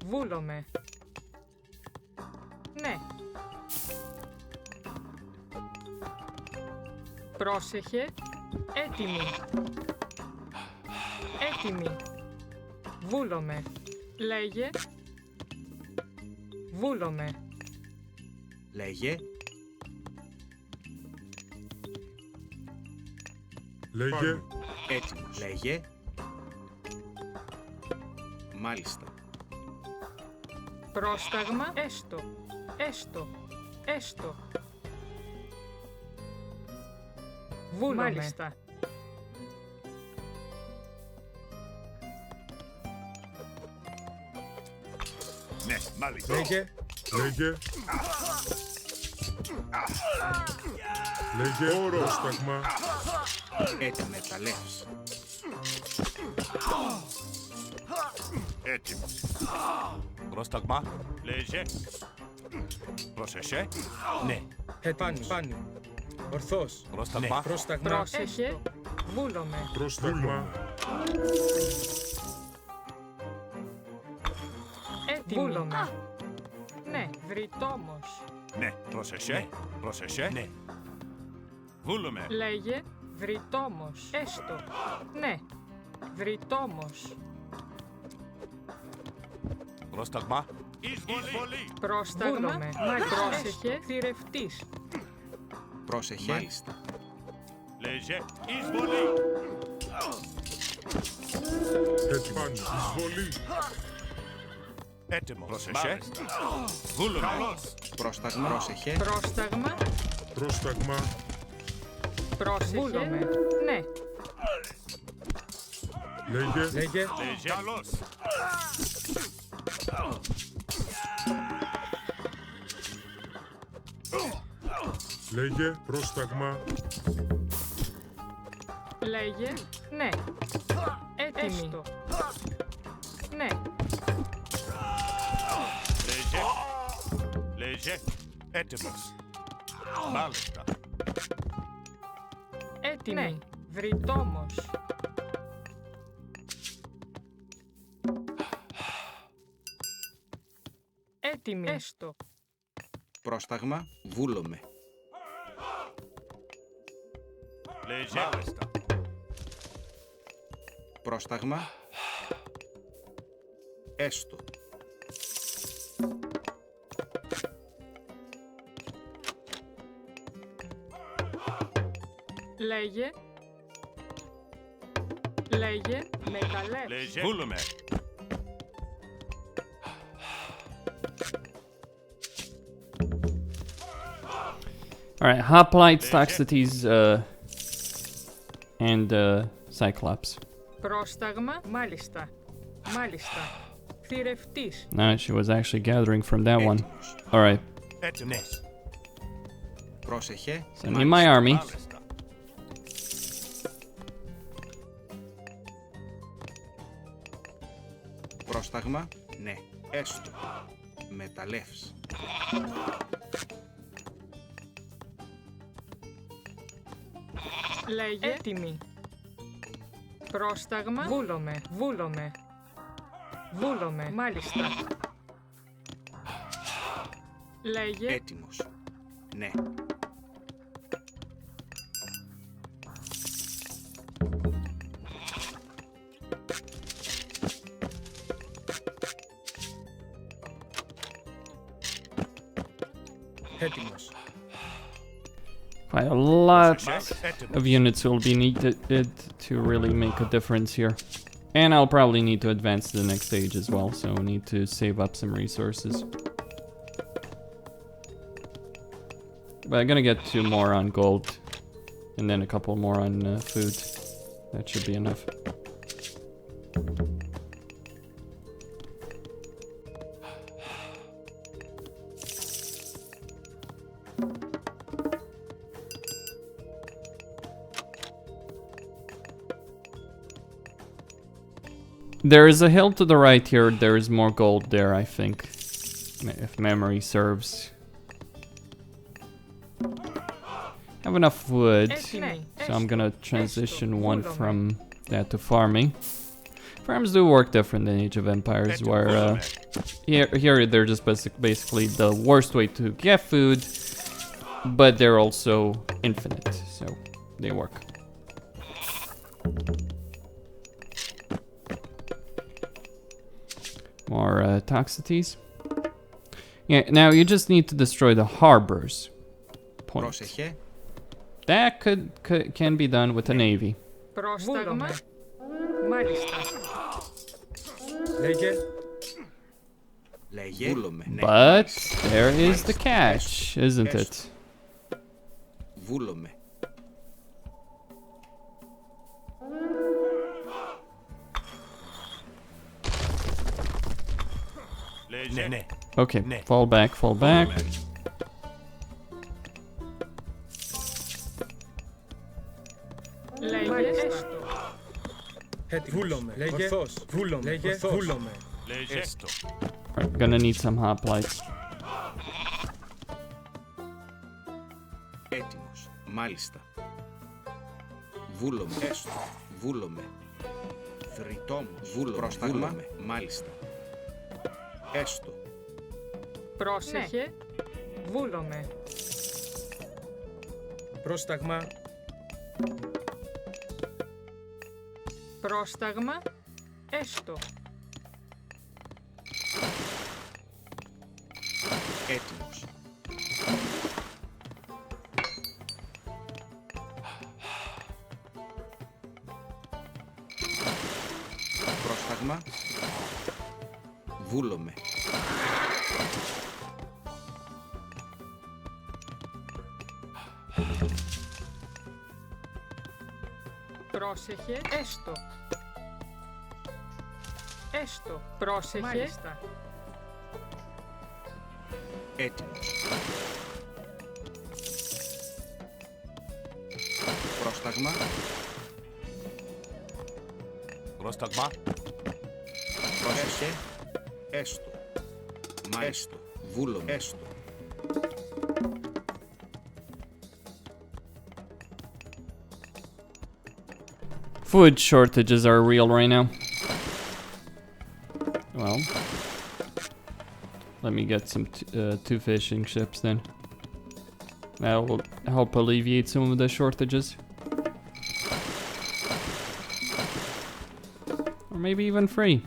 Βούλομαι. Ναι. Πρόσεχε. Έτοιμη. Έτοιμη. Βούλομαι. Λέγε. Βούλομαι. Λέγε. Λέγε. Έτοιμος. Λέγε. Μάλιστα. Πρόσταγμα. Έστω. Έστω. Έστω. Βούλομαι. Μάλιστα. Ναι, μάλιστα. Λέγε. Λέγε. Λέγε. Πρόσταγμα. Εκμεταλλεύς. Έτοιμος. Πρόσταγμα. Λέγε. Πρόσεχε. Ναι. Πάνω. Πάνω. Ορθός. Πρόσταγμα. Πρόσταγμα. Πρόσεχε. Βούλομαι. Πρόσταγμα. Έτοιμη. Βούλομαι. Ναι, βρυτόμος. Ναι, πρόσεχε. Πρόσεχε. Ναι. Βούλουμε. Λέγε, βρυτόμος. Έστω. Ναι, βρυτόμος. Πρόσταγμα. Εισβολή. Πρόσταγμα. Πρόσεχε, θηρευτής. Πρόσεχε. Μάλιστα. Λέγε. Εισβολή. Έτοιμο. Εισβολή. Έτοιμο. Πρόσεχε. Βούλουμε. Πρόσταγμα. Πρόσεχε. Πρόσταγμα. Πρόσταγμα. Πρόσεχε. Βούλομαι. Ναι. Λέγε. Λέγε. Καλώς. Λέγε. Πρόσταγμα. Λέγε, ναι. Έτοιμη. Έστω. Ναι. Λέγε. Λέγε. Έτοιμος. Μάλιστα. Έτοιμη. Ναι. Βρυτόμος. Έτοιμη. Έστω. Πρόσταγμα. Βούλομαι. Λέγε. Μάλιστα. Πρόσταγμα. Έστω. Λέγε. Λέγε. Μεταλλεύς. Λέγε. Βούλουμε. Alright, hoplites, Toxicities, and Cyclops. Πρόσταγμα. Μάλιστα. Μάλιστα. Θηρευτής. No, she was actually gathering from that one. Alright, Έτοιμος. Πρόσεχε. send me my army. Μάλιστα. Πρόσταγμα. Ναι. Έστω. Μεταλλεύς. Λέγε. Έτοιμη. Πρόσταγμα. Βούλομαι. Βούλομαι. Βούλομαι. Μάλιστα. Λέγε. Έτοιμος. Ναι. Έτοιμος. Quite a lot of units will be needed to really make a difference here. And I'll probably need to advance to the next stage as well, so I need to save up some resources. But I'm gonna get 2 more on gold, and then a couple more on food. That should be enough. There is a hill to the right here. There is more gold there, I think, if memory serves. Have enough wood, so I'm gonna transition one from that to farming. Farms do work different in Age of Empires, where here they're just basically the worst way to get food, but they're also infinite, so they work. More toxicities. Yeah, now you just need to destroy the harbors. Point. Πρόσεχε. That can be done with a navy. Πρόσταγμα. Μάλιστα. Λέγε. Λέγε. Βούλομαι. Ναι. But there is the catch, isn't it? Βούλομαι. Okay, fall back, fall back. Λέγε έστω. Βούλομαι. Λέγε. Βούλομαι. Λέγε. Βούλομαι. Alright, gonna need some hoplites. Έτοιμος. Μάλιστα. Βούλομαι. Έστω. Βούλομαι. Θρητόμος. Βούλομαι. Πρόσταγμα. Μάλιστα. Έστω. Πρόσεχε. Βούλομαι. Πρόσταγμα. Πρόσταγμα. Έστω. Έτοιμος. Πρόσταγμα. Βούλομαι. Πρόσεχε. Έστω. Έστω. Πρόσεχε. Μάλιστα. Έτοιμος. Πρόσταγμα. Πρόσταγμα. Πρόσεχε. Έστω. Έστω. Βούλομαι. Έστω. Food shortages are real right now. Well, let me get some two fishing ships then. That will help alleviate some of the shortages. Or maybe even free.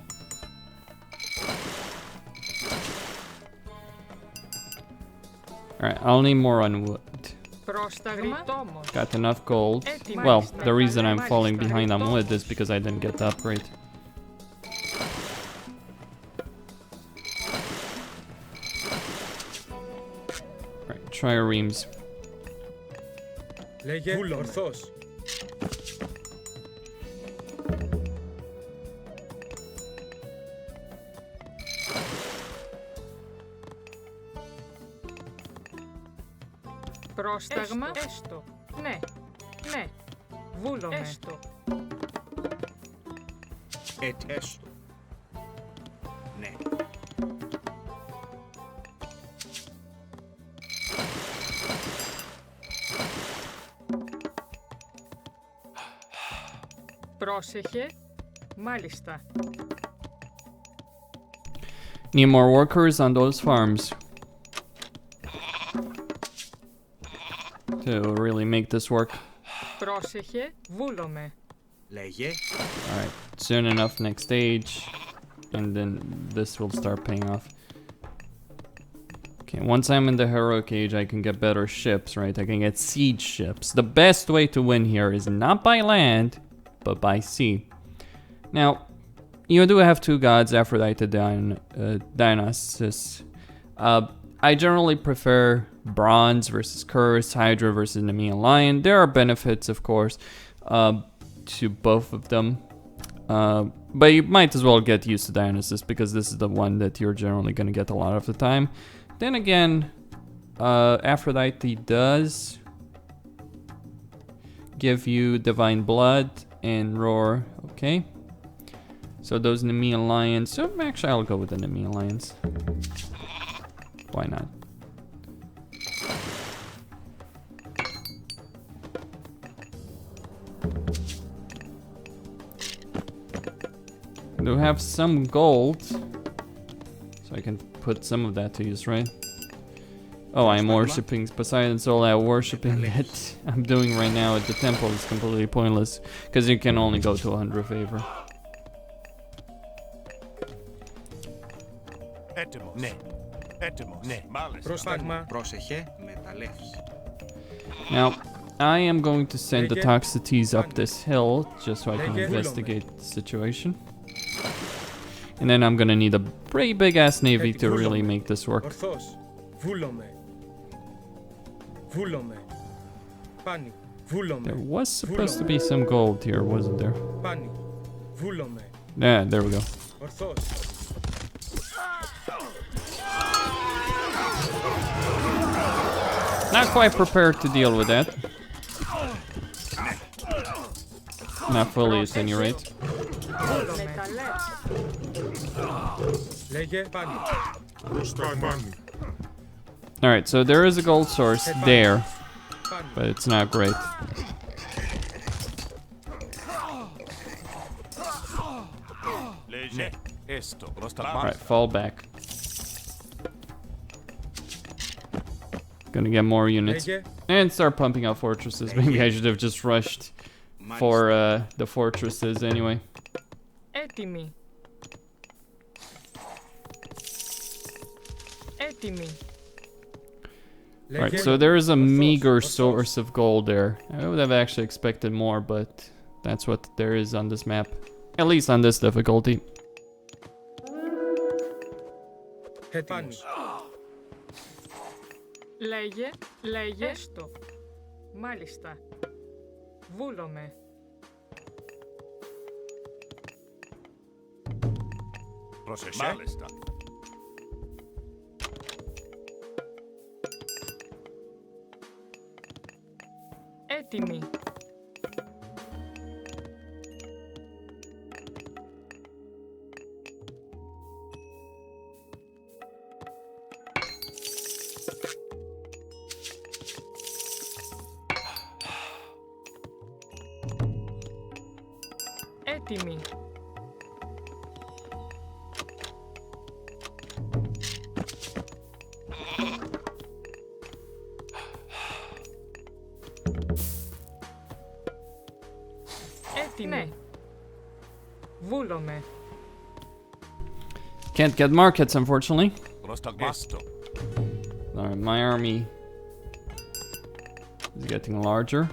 Alright, I'll need more on wood. Got enough gold. Well, the reason I'm falling behind on wood is because I didn't get the upgrade. Right, triremes. Λέγε. Ορθός. Πρόσταγμα. Έστω. Ναι. Ναι. Βούλομαι. Έστω. Έστω. Ναι. Πρόσεχε. Μάλιστα. Need more workers on those farms to really make this work. Πρόσεχε. Βούλομαι. Λέγε. Alright, soon enough next stage, and then this will start paying off. Okay, once I'm in the heroic age, I can get better ships, right? I can get siege ships. The best way to win here is not by land, but by sea. Now, you do have two gods, Aphrodite and Dionysus. I generally prefer bronze versus curse, Hydra versus Nemean lion. There are benefits, of course, to both of them. But you might as well get used to Dionysus because this is the one that you're generally going to get a lot of the time. Then again, Aphrodite does give you divine blood and roar. Okay. So those Nemean lions. So actually, I'll go with the Nemean lions. Why not? Do have some gold, so I can put some of that to use, right? Oh, I'm worshipping Poseidon, so all that worshipping that I'm doing right now at the temple is completely pointless, because you can only go to 100 favor. Now, I am going to send the Toxotes up this hill, just so I can investigate the situation. And then I'm gonna need a pretty big ass navy to really make this work. There was supposed to be some gold here, wasn't there? Yeah, there we go. Not quite prepared to deal with that. Not fully at any rate. Λέγε πάνω. Alright, so there is a gold source there, but it's not great. Alright, fall back. Gonna get more units. And start pumping out fortresses. Maybe I should have just rushed for the fortresses anyway. Έτοιμοι. Έτοιμοι. Alright, so there is a meager source of gold there. I would have actually expected more, but that's what there is on this map. At least on this difficulty. Λέγε, λέγε. Έστω. Μάλιστα. Βούλομαι. Πρόσεχε. Μάλιστα. Έτοιμοι. Έτοιμοι. Έτοιμοι. Βούλομαι. Can't get markets, unfortunately. Alright, my army is getting larger.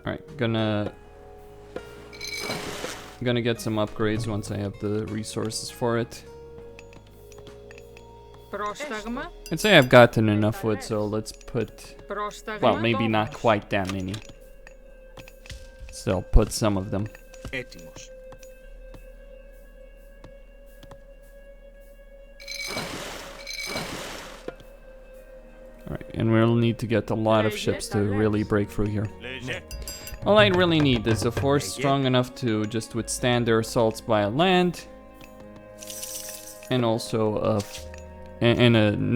Alright, gonna get some upgrades once I have the resources for it. Πρόσταγμα. I'd say I've gotten enough wood, so let's put... Well, maybe not quite that many. Still, put some of them. Έτοιμος. Alright, and we'll need to get a lot of ships to really break through here. All I really need is a force strong enough to just withstand their assaults by land, and also a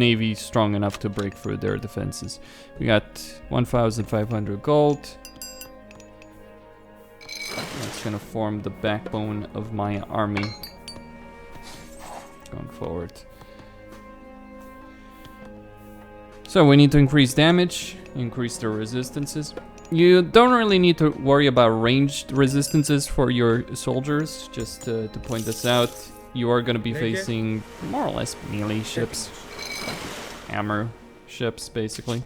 navy strong enough to break through their defenses. We got 1,500 gold. That's gonna form the backbone of my army going forward. So we need to increase damage, increase their resistances. You don't really need to worry about ranged resistances for your soldiers. Just to point this out, you are going to be facing more or less melee ships. Hammer ships, basically.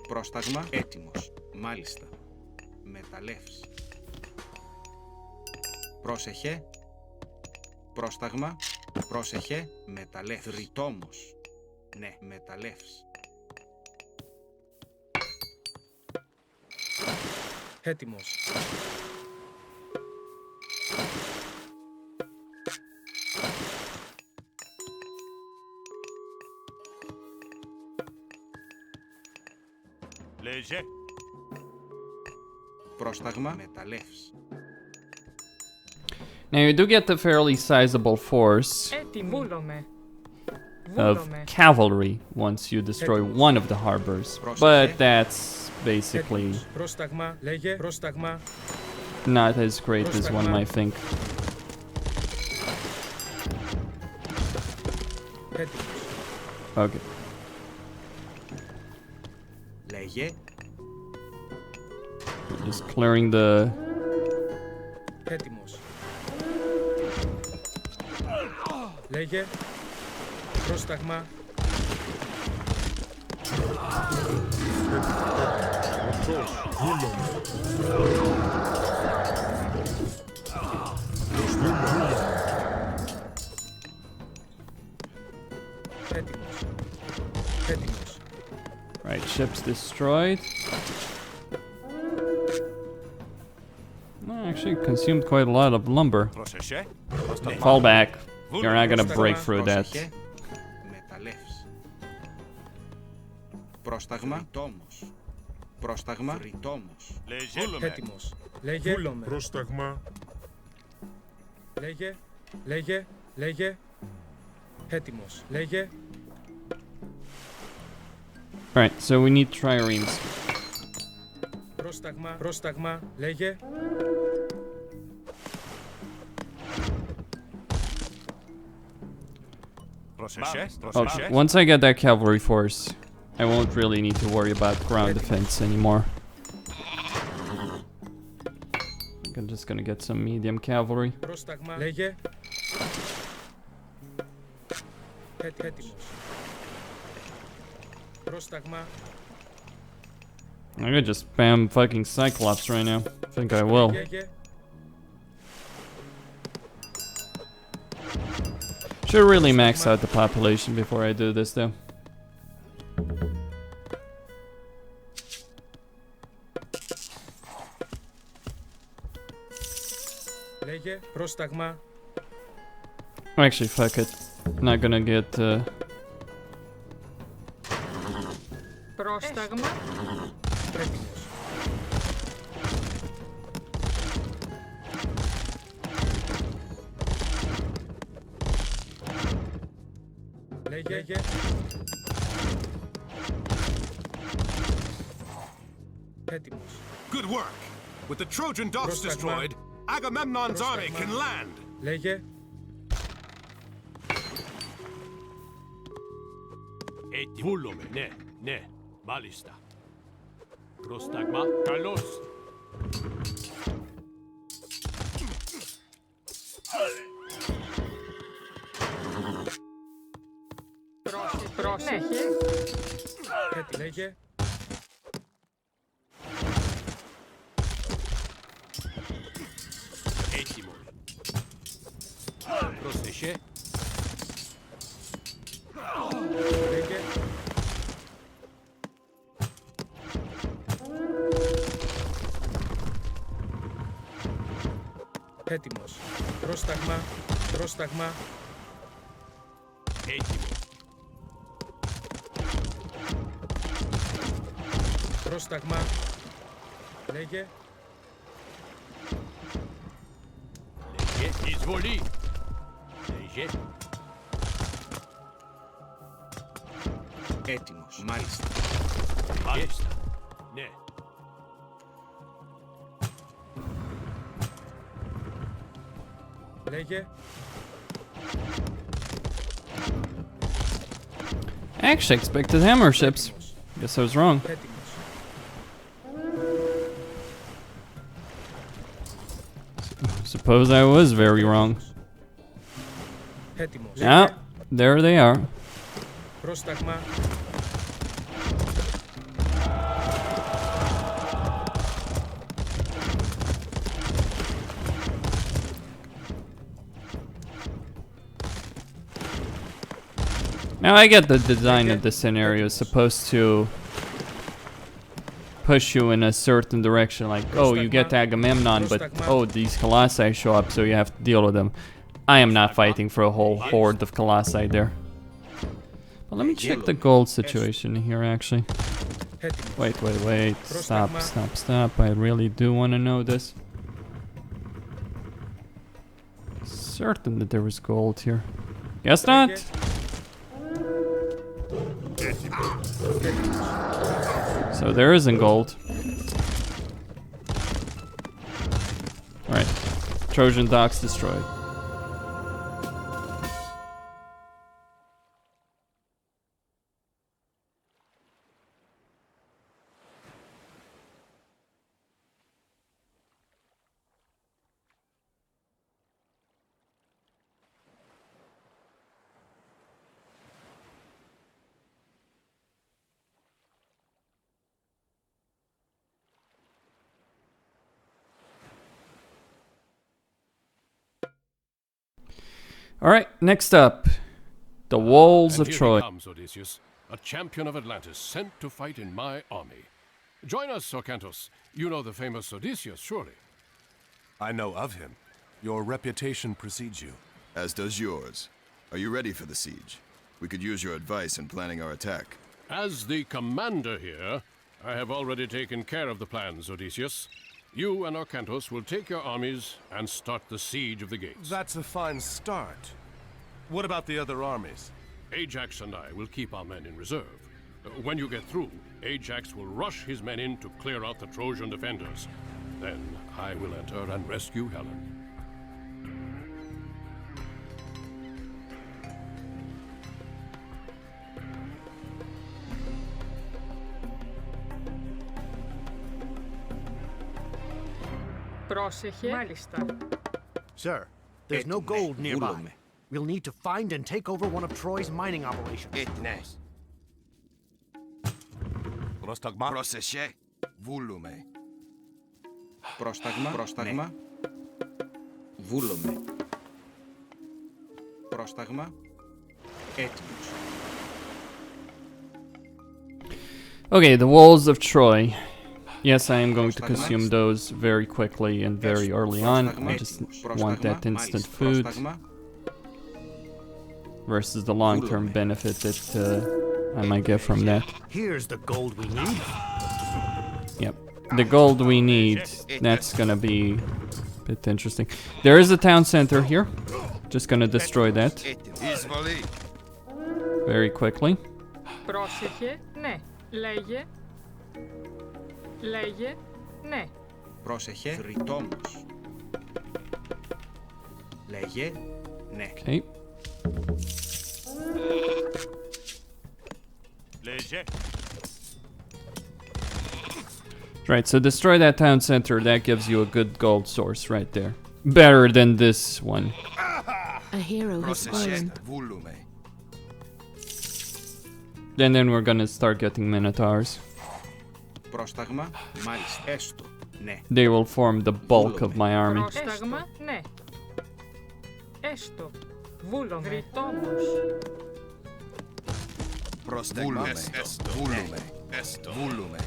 Πρόσταγμα έτοιμος. Μάλιστα. Μεταλλεύς. Πρόσεχε. Πρόσταγμα. Πρόσεχε. Μεταλλεύς. Ρητόμος. Ναι, μεταλλεύς. Έτοιμος. Λέγε. Πρόσταγμα. Μεταλλεύς. Now you do get a fairly sizable force of cavalry once you destroy one of the harbors, but that's basically not as great as one might think. Okay. Just clearing the... Λέγε. Πρόσταγμα. Right, ships destroyed. Actually consumed quite a lot of lumber. Fall back. You're not gonna break through that. Πρόσταγμα. Ρητόμος. Πρόσταγμα. Ρητόμος. Έτοιμος. Λέγε. Βούλομαι. Πρόσταγμα. Λέγε. Λέγε. Λέγε. Έτοιμος. Λέγε. Alright, so we need triremes. Πρόσταγμα. Πρόσταγμα. Λέγε. Oh, once I get that cavalry force, I won't really need to worry about ground defense anymore. I'm just gonna get some medium cavalry. Λέγε. Πρόσταγμα. I could just spam fucking Cyclops right now. I think I will. Should really max out the population before I do this though. Λέγε. Πρόσταγμα. Actually, fuck it. I'm not gonna get Πρόσταγμα. Λέγε. Έτοιμος. Good work. With the Trojan docks destroyed, Agamemnon's army can land. Λέγε. Βούλομαι, ναι, ναι, μάλιστα. Πρόσταγμα, καλώς. Πρόσεχε. Λέγε. Έτοιμος. Πρόσεχε. Λέγε. Έτοιμος. Πρόσταγμα. Πρόσταγμα. Έτοιμος. Πρόσταγμα. Λέγε. Λέγε. Εισβολή. Λέγε. Έτοιμος. Μάλιστα. Μάλιστα. Ναι. Λέγε. I actually expected hammer ships. Guess I was wrong. Suppose I was very wrong. Yeah, there they are. Πρόσταγμα. Now I get the design of the scenario is supposed to push you in a certain direction, like, oh, you get Agamemnon, but oh, these colossi show up, so you have to deal with them. I am not fighting for a whole horde of colossi there. But let me check the gold situation here, actually. Wait. Stop. I really do want to know this. Certain that there was gold here. Guess not. So there isn't gold. Alright. Trojan docks destroyed. Alright, next up. The walls of Troy. Comes, Odysseus. a champion of Atlantis sent to fight in my army. Join us, Arkantos. You know the famous Odysseus, surely. I know of him. Your reputation precedes you. As does yours. Are you ready for the siege? We could use your advice in planning our attack. As the commander here, I have already taken care of the plans, Odysseus. You and Arkantos will take your armies and start the siege of the gates. That's a fine start. What about the other armies? Ajax and I will keep our men in reserve. When you get through, Ajax will rush his men in to clear out the Trojan defenders. Then I will enter and rescue Helen. Πρόσεχε. Μάλιστα. Sir, there's no gold nearby. We'll need to find and take over one of Troy's mining operations. Πρόσταγμα. Πρόσεχε. Βούλουμε. Πρόσταγμα. Πρόσταγμα. Βούλομαι. Πρόσταγμα. Έτοιμος. Okay, the walls of Troy. Yes, I am going to consume those very quickly and very early on. I just want that instant food versus the long-term benefit that I might get from that. Here's the gold we need. Yep, the gold we need, that's gonna be a bit interesting. There is a town center here. Just gonna destroy that very quickly. Πρόσεχε. Ναι. Λέγε. Λέγε. Ναι. Πρόσεχε. Θρητόμος. Λέγε. Ναι. Okay. Λέγε. Right, so destroy that town center. That gives you a good gold source right there. Better than this one. A hero has fallen. Βούλουμε. And then we're gonna start getting minotaurs. Πρόσταγμα. Μάλιστα. Έστω. Ναι. They will form the bulk of my army. Πρόσταγμα. Ναι. Έστω. Βούλομαι. Θρητόμος. Πρόσταγμα. Βούλουμε. Βούλουμε.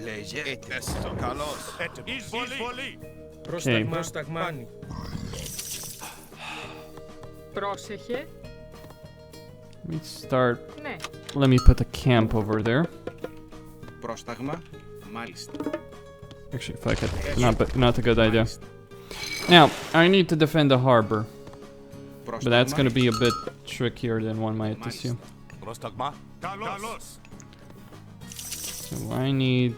Λέγε. Καλώς. Εισβολή. Πρόσταγμα. Πρόσταγμα. Πρόσεχε. Let me start. Ναι. Let me put a camp over there. Πρόσταγμα. Μάλιστα. Actually, fuck it. Not a good idea. Now, I need to defend the harbor. But that's gonna be a bit trickier than one might assume. Πρόσταγμα. Καλώς. So I need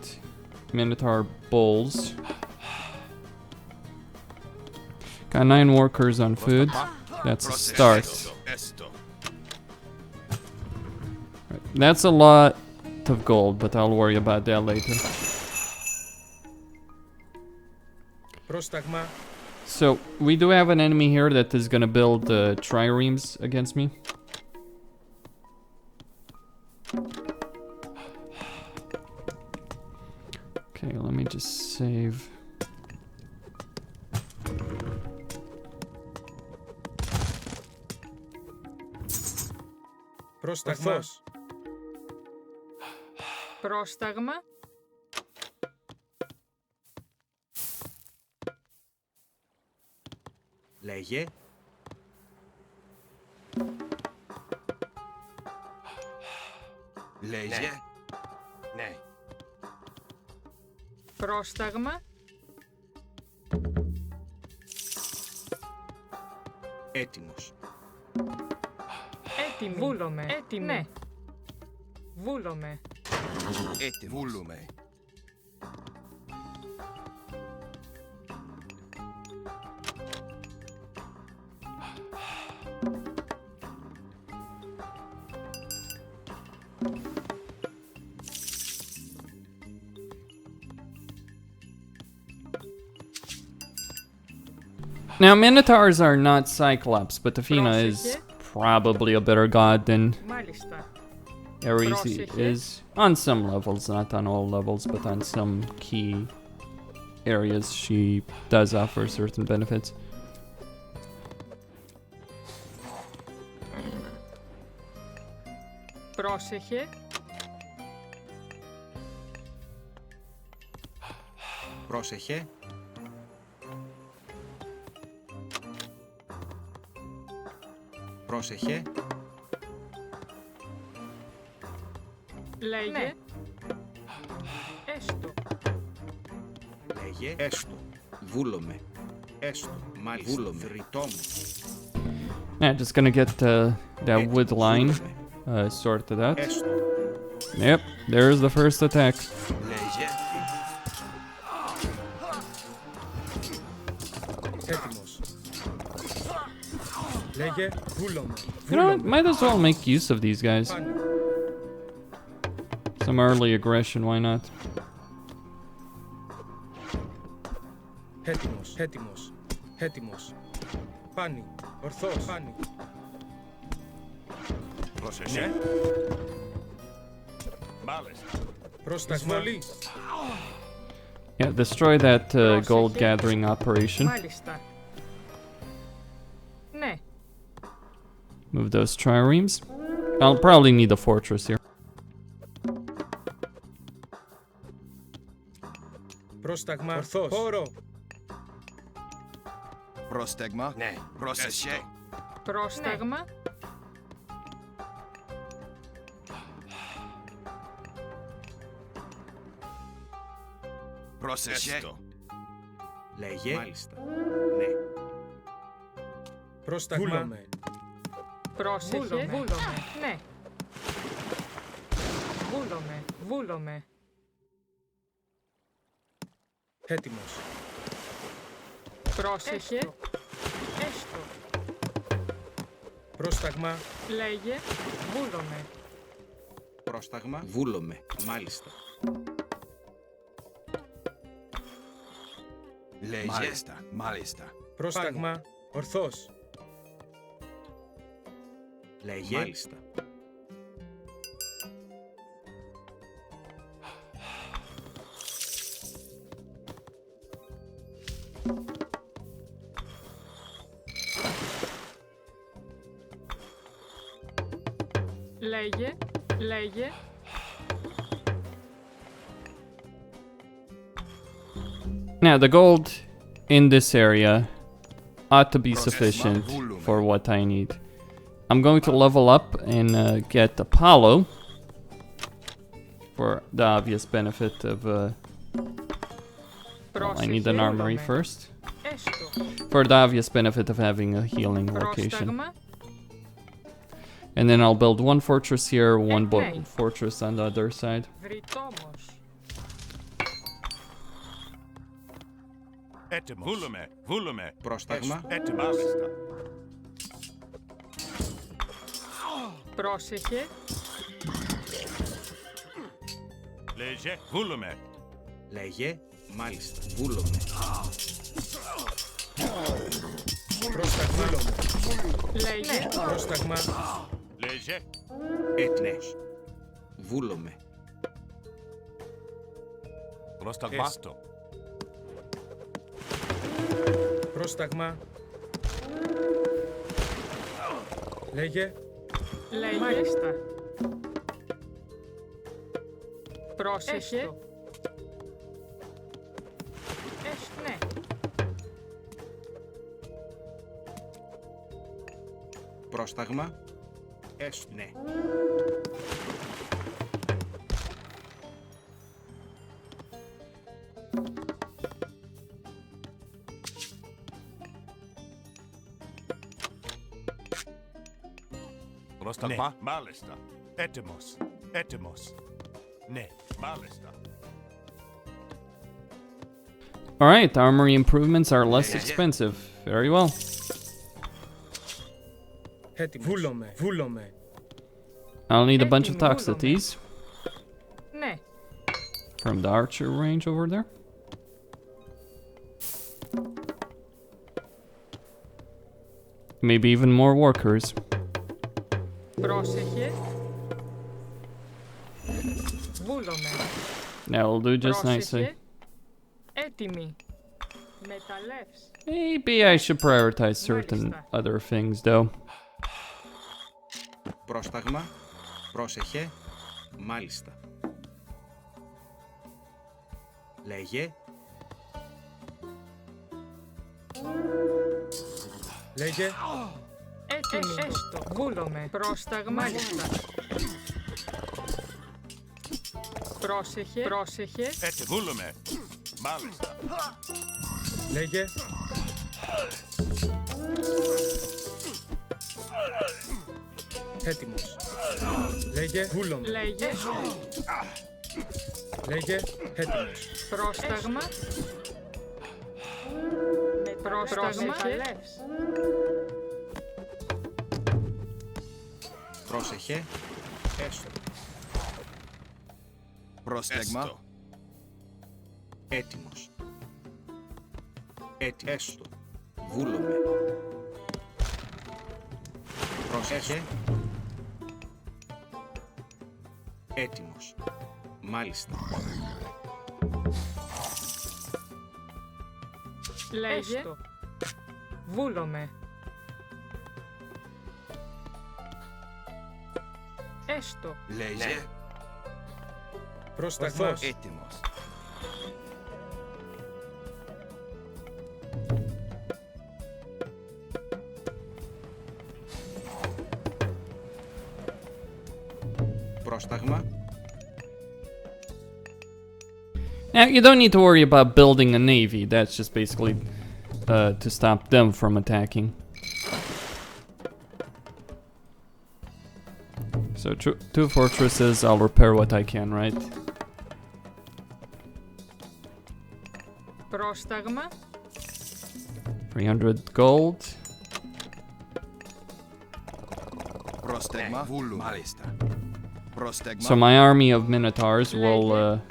Minotaur bulls. Got 9 workers on food. That's a start. Right. That's a lot of gold, but I'll worry about that later. Πρόσταγμα. So we do have an enemy here that is gonna build triremes against me. Okay, let me just save. Πρόσταγμα. Πρόσταγμα. Λέγε. Λέγε. Ναι. Πρόσταγμα. Έτοιμος. Έτοιμη. Βούλομαι. Έτοιμη. Ναι. Βούλομαι. Βούλουμε. Now, Minotaurs are not Cyclops, but Athena is probably a better god than Μάλιστα. Ares is. On some levels, not on all levels, but on some key areas she does offer certain benefits. Πρόσεχε. Πρόσεχε. Πρόσεχε. Λέγε. Ναι. Έστω. Λέγε. Έστω. Βούλομαι. Έστω. Μάλιστα. Βούλομαι. Δρυτόμος. Yeah, just gonna get that wood line sorted out. Έστω. Yep, there's the first attack. Λέγε. Έτοιμος. Λέγε. Βούλομαι. You know what? Might as well make use of these guys. Some early aggression, why not? Έτοιμος. Έτοιμος. Έτοιμος. Πάνι. Ορθός. Πάνι. Πρόσεχε. Μάλιστα. Πρόσταγμα. Εισβολή. Yeah, destroy that gold gathering operation. Μάλιστα. Ναι. Move those triremes. I'll probably need a fortress here. Πρόσταγμα. Ορθός. Χώρο. Πρόσταγμα. Ναι. Πρόσεχε. Πρόσταγμα. Πρόσεχε. Λέγε. Μάλιστα. Ναι. Πρόσταγμα. Βούλομαι. Πρόσεχε. Βούλομαι. Ναι. Βούλομαι. Βούλομαι. Έτοιμος. Πρόσεχε. Έστω. Πρόσταγμα. Λέγε. Βούλομαι. Πρόσταγμα. Βούλομαι. Μάλιστα. Λέγε. Μάλιστα. Μάλιστα. Πρόσταγμα. Ορθός. Λέγε. Μάλιστα. Λέγε. Λέγε. Now, the gold in this area ought to be sufficient for what I need. I'm going to level up and get Apollo for the obvious benefit of... well, I need an armory first. For the obvious benefit of having a healing location. And then I'll build one fortress here, one fortress on the other side. Έτοιμος. Βούλομαι. Βούλομαι. Πρόσταγμα. Έτοιμος. Μάλιστα. Πρόσεχε. Λέγε. Βούλομαι. Λέγε. Μάλιστα. Βούλομαι. Πρόσταγμα. Λέγε. Πρόσταγμα. Λέγε. Έτοιμος. Βούλομαι. Πρόσταγμα. Έστω. Πρόσταγμα. Λέγε. Λέγε. Μάλιστα. Πρόσεχε. Έστω. Ναι. Πρόσταγμα. Έστω. Ναι. Πρόσταγμα. Ναι. Μάλιστα. Έτοιμος. Έτοιμος. Ναι. Μάλιστα. Alright, armory improvements are less expensive. Very well. Έτοιμος. Βούλομαι. Βούλομαι. I'll need a bunch of toxicities. Ναι. From the archer range over there. Maybe even more workers. Πρόσεχε. Βούλομαι. That will do just nicely. Έτοιμη. Μεταλλεύς. Maybe I should prioritize certain other things though. Πρόσταγμα. Πρόσεχε. Μάλιστα. Λέγε. Λέγε. Έτοιμη. Έστω. Βούλομαι. Πρόσταγμα. Μάλιστα. Πρόσεχε. Πρόσεχε. Έτσι, βούλουμε. Μάλιστα. Λέγε. Έτοιμος. Λέγε. Βούλομαι. Λέγε. Λέγε. Έτοιμος. Πρόσταγμα. Πρόσταγμα. Πρόσεχε. Έστω. Πρόσταγμα. Έτοιμος. Έστω. Βούλομαι. Πρόσεχε. Έτοιμος. Μάλιστα. Λέγε. Βούλομαι. Έστω. Λέγε. Πρόσταγμα. Έτοιμος. Πρόσταγμα. Now, you don't need to worry about building a navy. That's just basically to stop them from attacking. So, two fortresses, I'll repair what I can, right? Πρόσταγμα. 300 gold. Πρόσταγμα. Βούλουμε. Μάλιστα. So my army of minotaurs will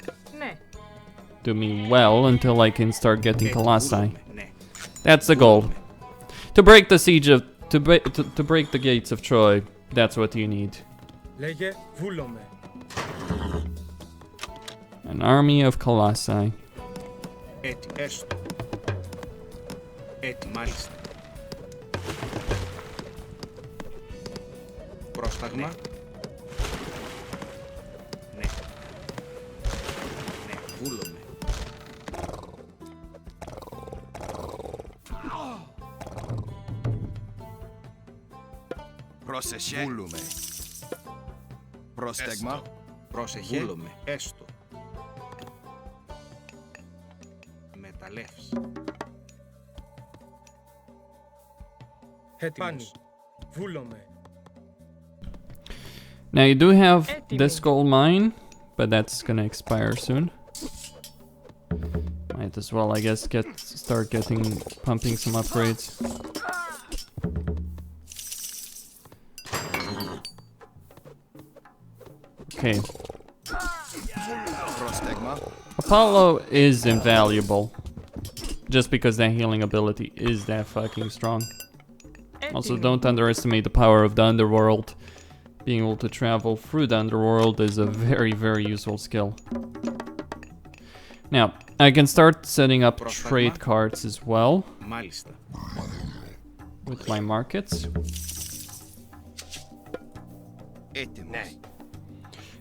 do me well until I can start getting colossi. That's the goal. To break the siege of to break the gates of Troy. That's what you need. Λέγε. Βούλομαι. An army of colossi. Έστω. Μάλιστα. Πρόσταγμα. Ναι. Βούλομαι. Πρόσεχε. Βούλουμε. Πρόσταγμα. Πρόσεχε. Βούλομαι. Έστω. Μεταλλεύς. Έτοιμος. Βούλομαι. Now you do have this gold mine, but that's gonna expire soon. Might as well, I guess, start pumping some upgrades. Okay. Apollo is invaluable, just because that healing ability is that fucking strong. Also, don't underestimate the power of the underworld. Being able to travel through the underworld is a very, very useful skill. Now, I can start setting up trade carts as well with my markets.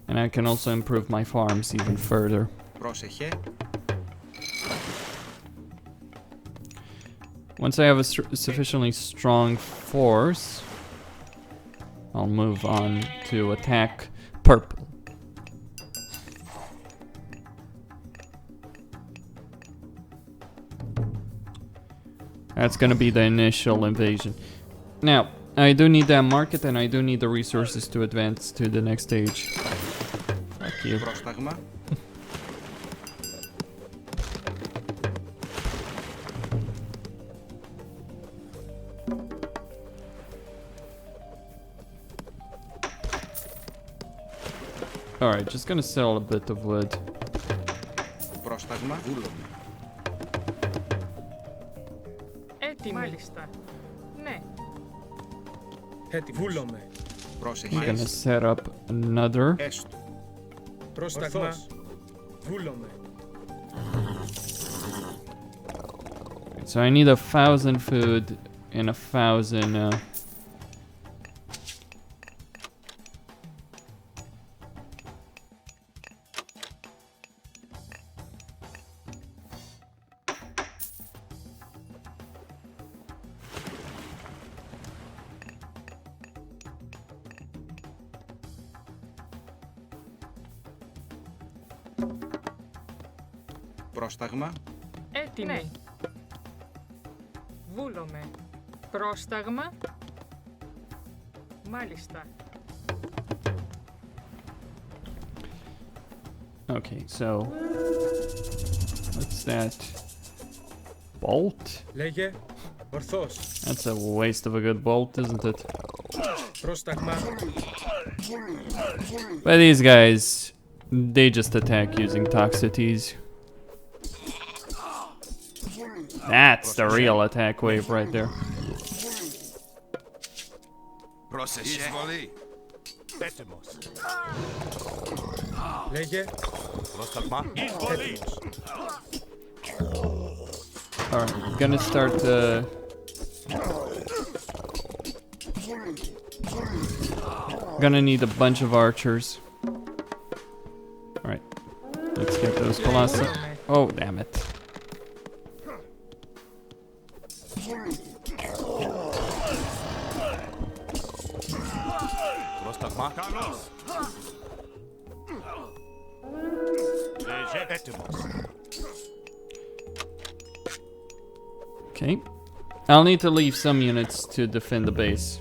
And I can also improve my farms even further. Once I have a sufficiently strong force, I'll move on to attack purple. That's gonna be the initial invasion. Now, I do need that market and I do need the resources to advance to the next stage. Fuck you. Alright, just gonna sell a bit of wood. Πρόσταγμα. Έτοιμη. Μάλιστα. Ναι. Έτοιμος. Βούλομαι. I'm gonna set up another. Έστω. Πρόσταγμα. Βούλομαι. So I need 1,000 food and 1,000 Πρόσταγμα. Έτοιμη. Ναι. Βούλομαι. Πρόσταγμα. Μάλιστα. Okay, so what's that? Bolt? Λέγε, ορθώς. That's a waste of a good bolt, isn't it? Πρόσταγμα. But these guys, they just attack using toxicities. That's the real attack wave right there. Εισβολή. Έτοιμος. Λέγε, Πρόσταγμα. Εισβολή. Alright, gonna start gonna need a bunch of archers. Alright, let's get those colossi. Oh, damn it. Πρόσταγμα. Καλώς. Έτοιμος. Okay. I'll need to leave some units to defend the base.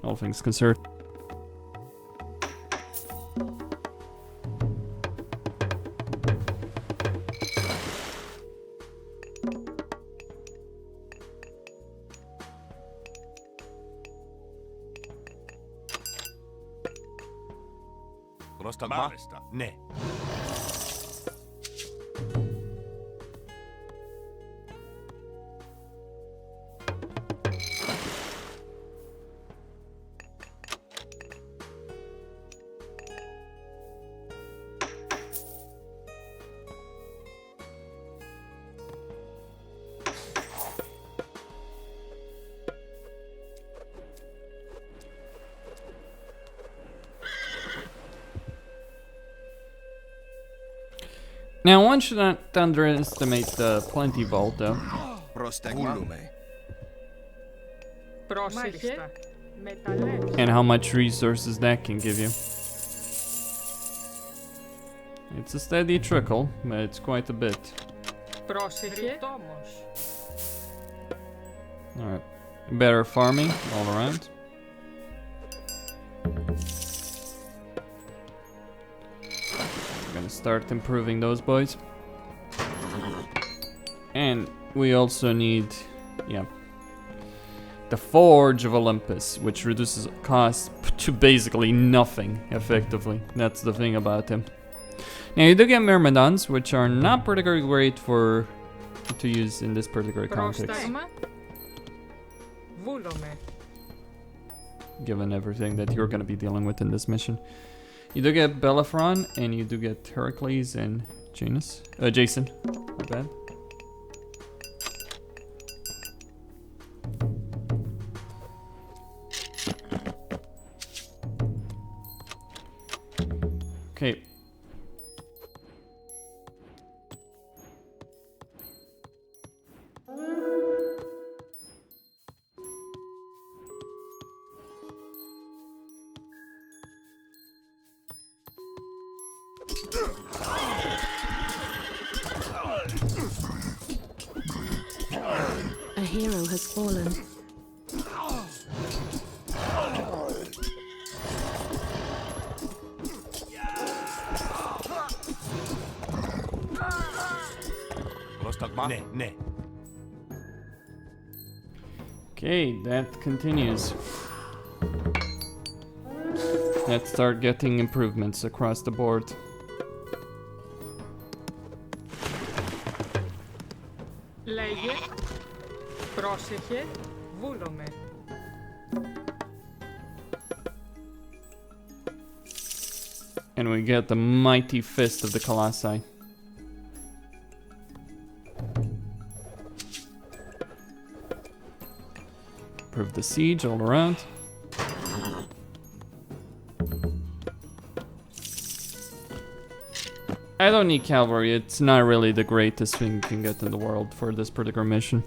All things considered. Πρόσταγμα. Μάλιστα. Ναι. Now, one should not underestimate the plenty vault, though. Πρόσταγμα. Πρόσεχε. Μεταλλεύς. And how much resources that can give you. It's a steady trickle, but it's quite a bit. Πρόσεχε. Ρητόμος. Alright. Better farming all around. We're gonna start improving those boys. And we also need, yeah, the Forge of Olympus, which reduces cost to basically nothing, effectively. That's the thing about him. Now you do get Myrmidons, which are not particularly great for to use in this particular context, Πρόσταγμα. Βούλομαι. given everything that you're gonna be dealing with in this mission. You do get Bellerophon, and you do get Heracles and Jason. My bad. Okay. A hero has fallen. Πρόσταγμα. Ναι, ναι. Okay, that continues. Let's start getting improvements across the board. Λέγε. Πρόσεχε. Βούλομαι. And we get the mighty fist of the Colossi. Improve the siege all around. I don't need cavalry, it's not really the greatest thing you can get in the world for this particular mission.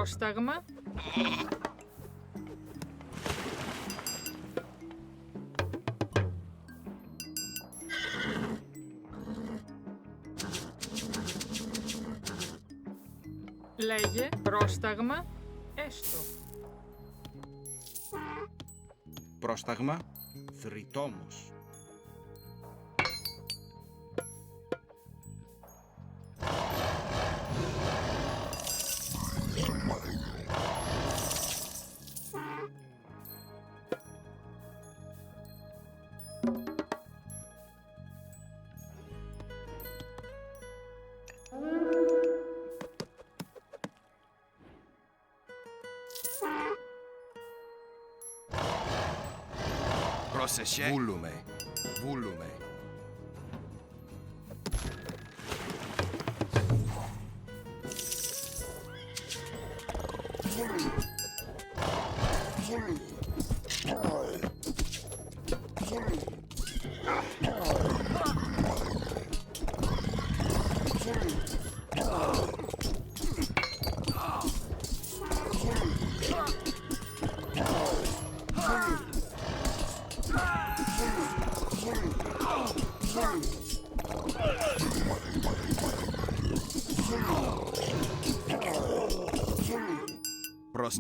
Πρόσταγμα. Λέγε πρόσταγμα, έστω. Πρόσταγμα, θρητόμος. Πρόσεχε. Βούλουμε. Βούλουμε.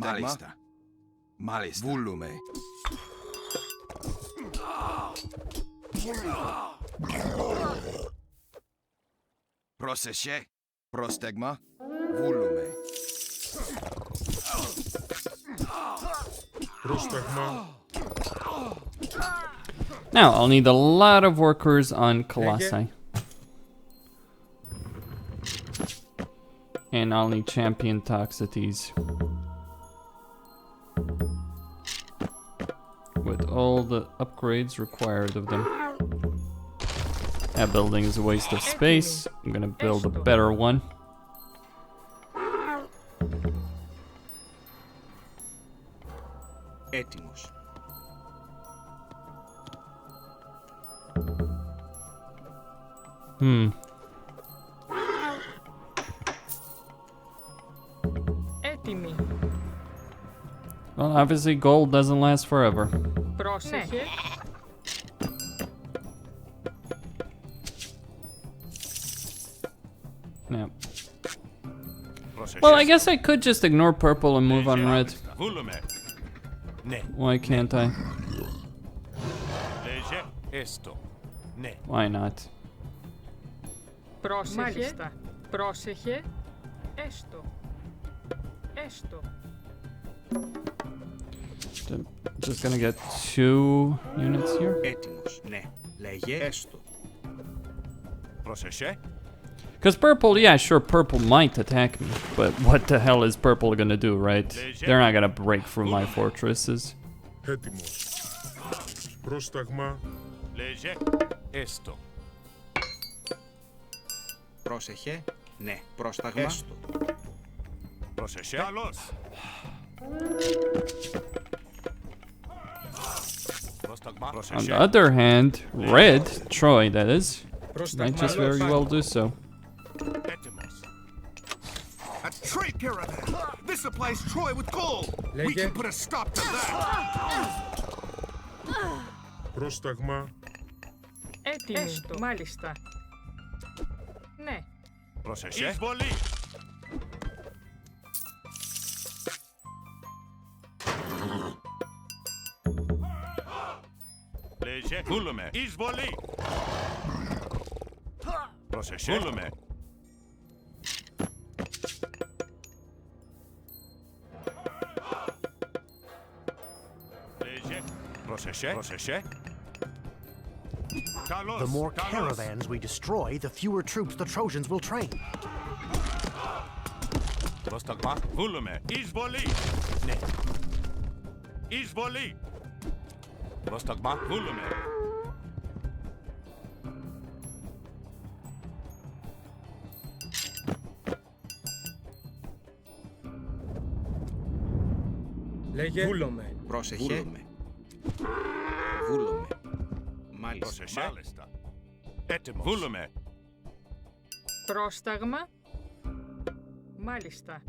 Μάλιστα. Μάλιστα. Βούλουμε. Πρόσεχε. Πρόσταγμα. Βούλουμε. Πρόσταγμα. Now, I'll need a lot of workers on Colossi. And I'll need champion Toxotes. With all the upgrades required of them. That building is a waste of space. I'm gonna build a better one. Έτοιμος. Έτοιμη. Well, obviously gold doesn't last forever. Πρόσεχε. Yeah. Well, I guess I could just ignore purple and move on red. Βούλουμε. Ναι. Why can't I? Λέγε έστω. Ναι. Why not? Πρόσεχε. Μάλιστα. Πρόσεχε. Έστω. Έστω. Just gonna get 2 units here. Έτοιμος. Ναι. Λέγε έστω. Πρόσεχε. Because purple, yeah, sure, purple might attack me, but what the hell is purple gonna do, right? They're not gonna break through my fortresses. Έτοιμος. Πρόσταγμα. Λέγε έστω. Πρόσεχε. Ναι. Πρόσταγμα. Έστω. Πρόσεχε. Καλώς. Πρόσταγμα. On the other hand, red, Troy, that is, might just very well do so. Έτοιμος. A trade caravan! This supplies Troy with gold! We can put a stop to that! Πρόσταγμα. Έτοιμη. Έστω. Μάλιστα. Ναι. Πρόσεχε. Εισβολή. Λέγε βούλουμε. Εισβολή. Πρόσεχε. Βούλουμε. Λέγε. Πρόσεχε. Πρόσεχε. The more caravans we destroy, the fewer troops the Trojans will train. Πρόσταγμα. Βούλουμε. Εισβολή. Ναι. Εισβολή. Πρόσταγμα. Βούλουμε. Λέγε. Βούλομαι. Πρόσεχε. Βούλομαι. Βούλομαι. Μάλιστα. Πρόσεχε. Μάλιστα. Έτοιμος. Βούλουμε. Πρόσταγμα. Μάλιστα.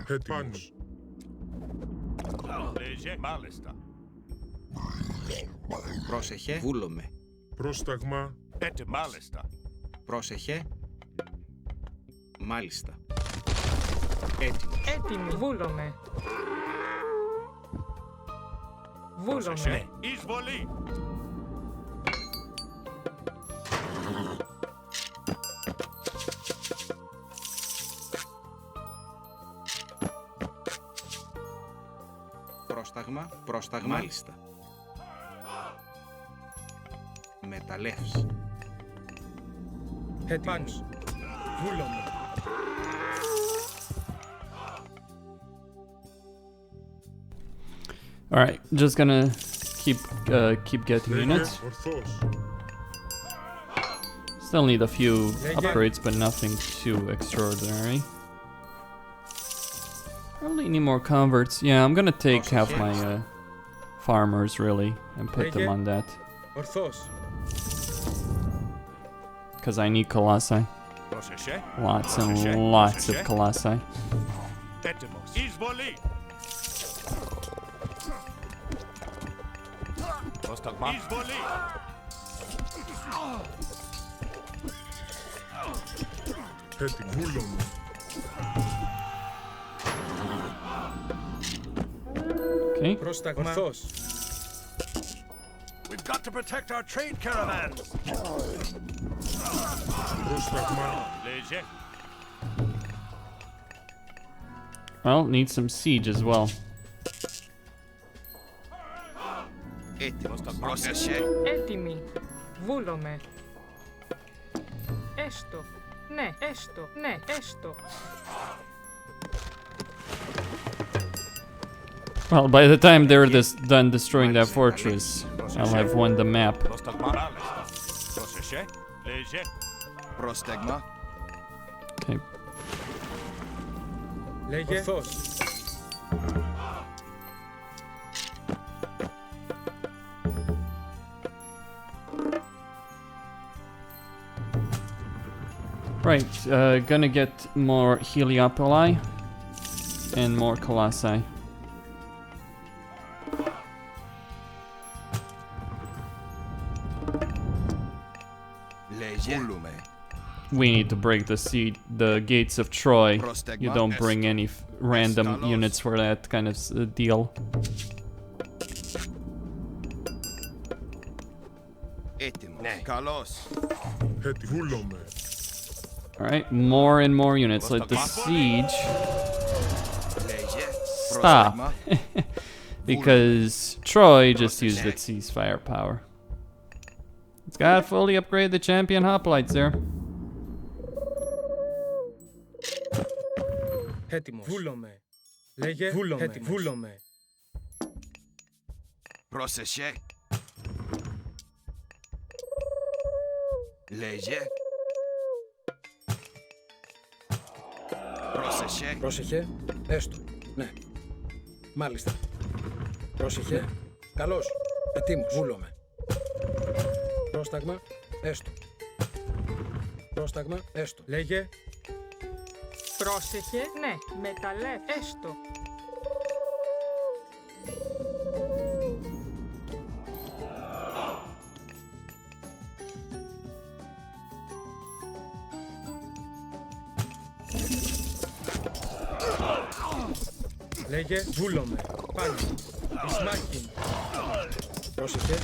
Έτοιμος. Μάλιστα. Πρόσεχε. Βούλομαι. Πρόσταγμα. Μάλιστα. Πρόσεχε. Μάλιστα. Έτοιμος. Έτοιμη. Βούλομαι. Βούλομαι. Εισβολή. Πρόσταγμα. Πρόσταγμα. Μάλιστα. Μεταλλεύς. Έτοιμος. Βούλομαι. All right, just gonna keep getting units. Ορθός. Still need a few upgrades, but nothing too extraordinary. Probably need more converts. Yeah, I'm gonna take half my farmers really and put them on that. Ορθός. Because I need colossi. Lots and lots of colossi. Έτοιμος. Εισβολή. Πρόσταγμα. Εισβολή. Έτοιμο. Βούλομαι. Okay. Πρόσταγμα. Ορθός. We've got to protect our trade caravans. Πρόσταγμα. Léger. Well, need some siege as well. Έτοιμος. Πρόσεχε. Έτοιμη. Βούλομαι. Έστω. Ναι, έστω. Ναι, έστω. Well, by the time they're done destroying that fortress, I'll have won the map. Πρόσεχε. Léger. Πρόσταγμα. Okay. Λέγε. Ορθός. Right, gonna get more Heliopoli and more Colossi. We need to break the gates of Troy. You don't bring any random units for that kind of deal. Βούλομαι. Alright, more and more units. Let the siege stop. Because Troy just used its ceasefire power. It's gotta fully upgrade the champion hoplites there. Έτοιμος. Βούλομαι. Λέγε. Βούλομαι. Βούλομαι. Πρόσεχε. Λέγε. Πρόσεχε. Πρόσεχε. Έστω. Ναι. Μάλιστα. Πρόσεχε. Καλώς. Ετοίμος. Βούλομαι. Πρόσταγμα. Έστω. Πρόσταγμα. Έστω. Λέγε. Πρόσεχε. Ναι. Μεταλλεύ. Έστω. Λέγε. Βούλομαι. Πάνω. Ισμάχιν. Πρόσεχε.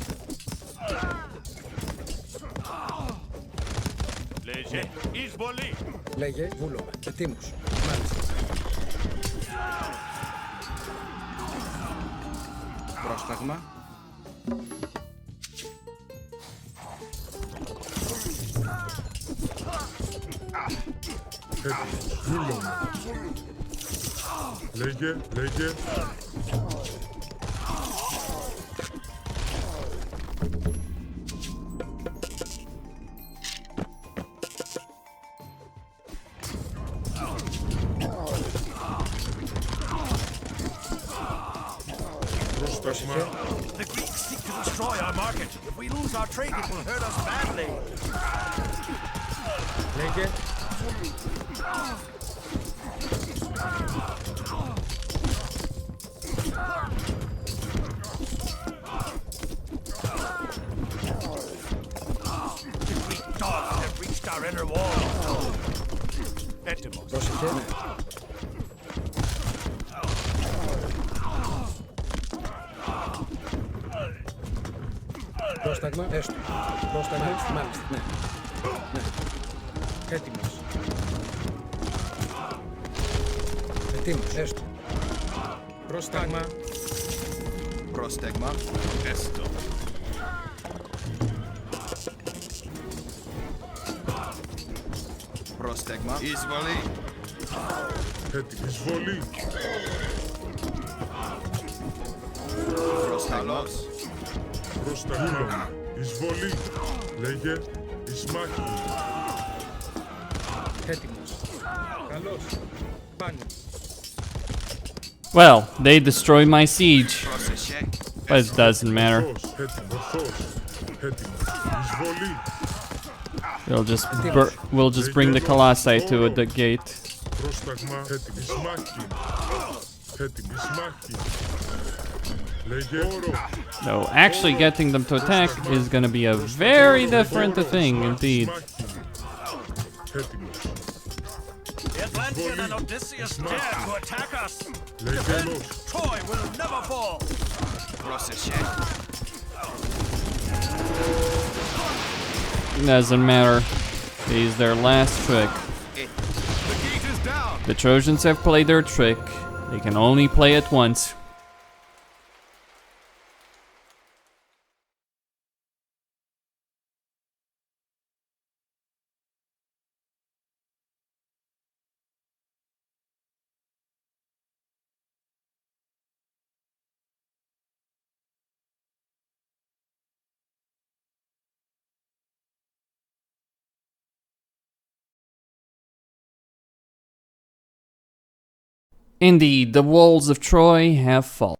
Léger. Εισβολή. Λέγε. Βούλομαι. Ετοίμος. Μάλιστα. Πρόσταγμα. Έτοιμος. Βούλομαι. Λέγε. Λέγε. The Greeks seek to destroy our market. If we lose our trade, it will hurt us badly. Λέγε. Dogs have reached our inner wall. Έτοιμος. Πρόσεχε. Πρόσταγμα, έστω. Πρόσταγμα, μάλιστα, ναι. Ναι. Έτοιμος. Έτοιμος, έστω. Πρόσταγμα. Πρόσταγμα, έστω. Πρόσταγμα, εισβολή. Έτοιμη εισβολή. Πρόσταγμα. Πρόσταγμα, εισβολή. Λέγε, εις μάχη. Έτοιμος. Καλώς. Πάνω. Well, they destroyed my siege. But it doesn't matter. We'll just bring the Colossi to the gate. No, actually getting them to attack is gonna be a very different thing indeed. The Atlantean and Odysseus dare to attack us. Defend Troy will never fall. Doesn't matter. He's their last trick. The gate is down. The Trojans have played their trick. They can only play it once. Indeed, the walls of Troy have fallen.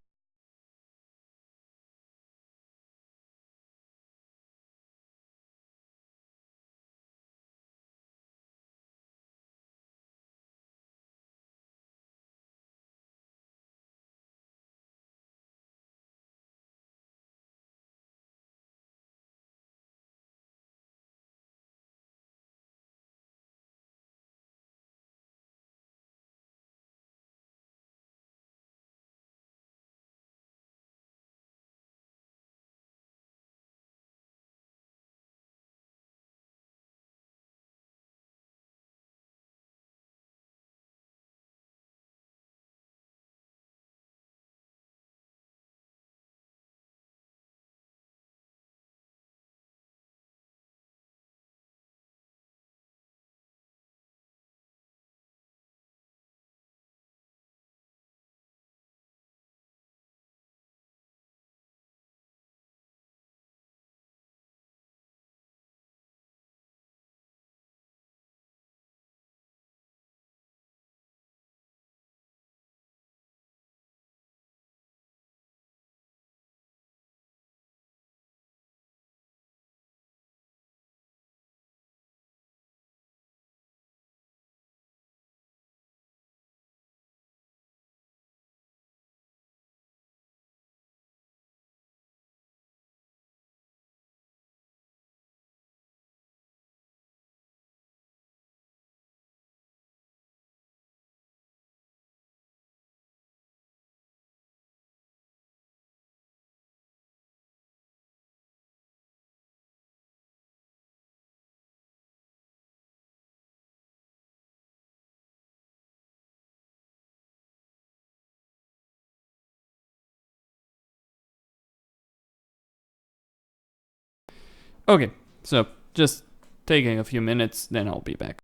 Okay, so just taking a few minutes, then I'll be back.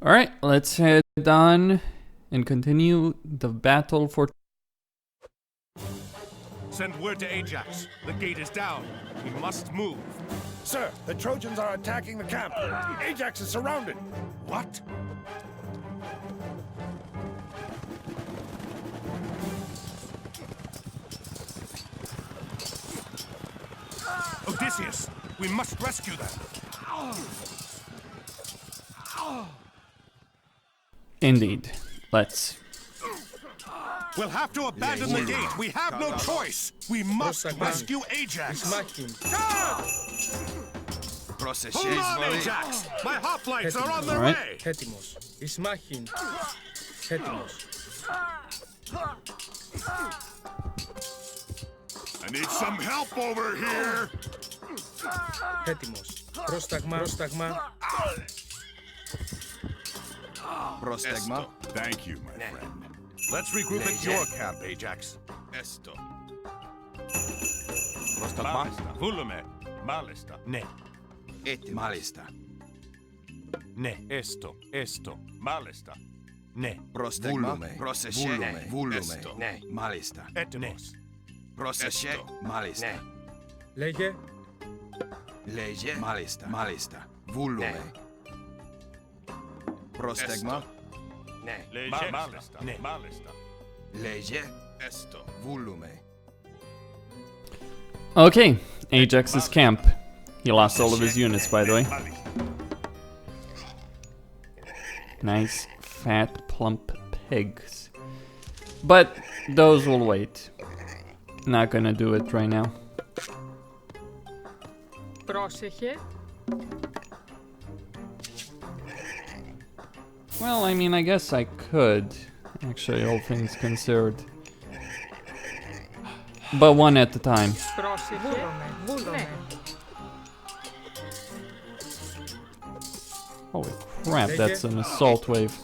Alright, let's head on and continue the battle for... Send word to Ajax. The gate is down. We must move. Sir, the Trojans are attacking the camp. Ajax is surrounded. What? Odysseus, we must rescue them. Indeed. Let's... We'll have to abandon the gate. We have no choice. We must rescue Ajax. Hold on, Ajax! My hoplites are on their way. Έτοιμος. Εις μάχην. Έτοιμος. I need some help over here. Έτοιμος. Πρόσταγμα. Πρόσταγμα. Πρόσταγμα. Thank you, my friend. Let's regroup at your camp, Ajax. Esto. Πρόσταγμα. Βούλουμε. Μάλιστα. Ναι. Έτοιμος. Μάλιστα. Ναι. Έστω. Μάλιστα. Ναι. Πρόσταγμα. Πρόσεχε. Βούλουμε. Ναι. Μάλιστα. Έτοιμος. Πρόσεχε. Μάλιστα. Ναι. Λέγε. Λέγε. Μάλιστα. Βούλουμε. Πρόσταγμα. Ναι. Μάλιστα. Ναι. Μάλιστα. Λέγε. Esto. Βούλουμε. Okay, Ajax's camp. He lost all of his units, by the way. Nice, fat, plump pigs. But those will wait. Not gonna do it right now. Πρόσεχε. Well, I mean, I guess I could, actually, all things considered. But one at a time. Πρόσεχε. Βούλομαι. Holy crap, that's an assault wave.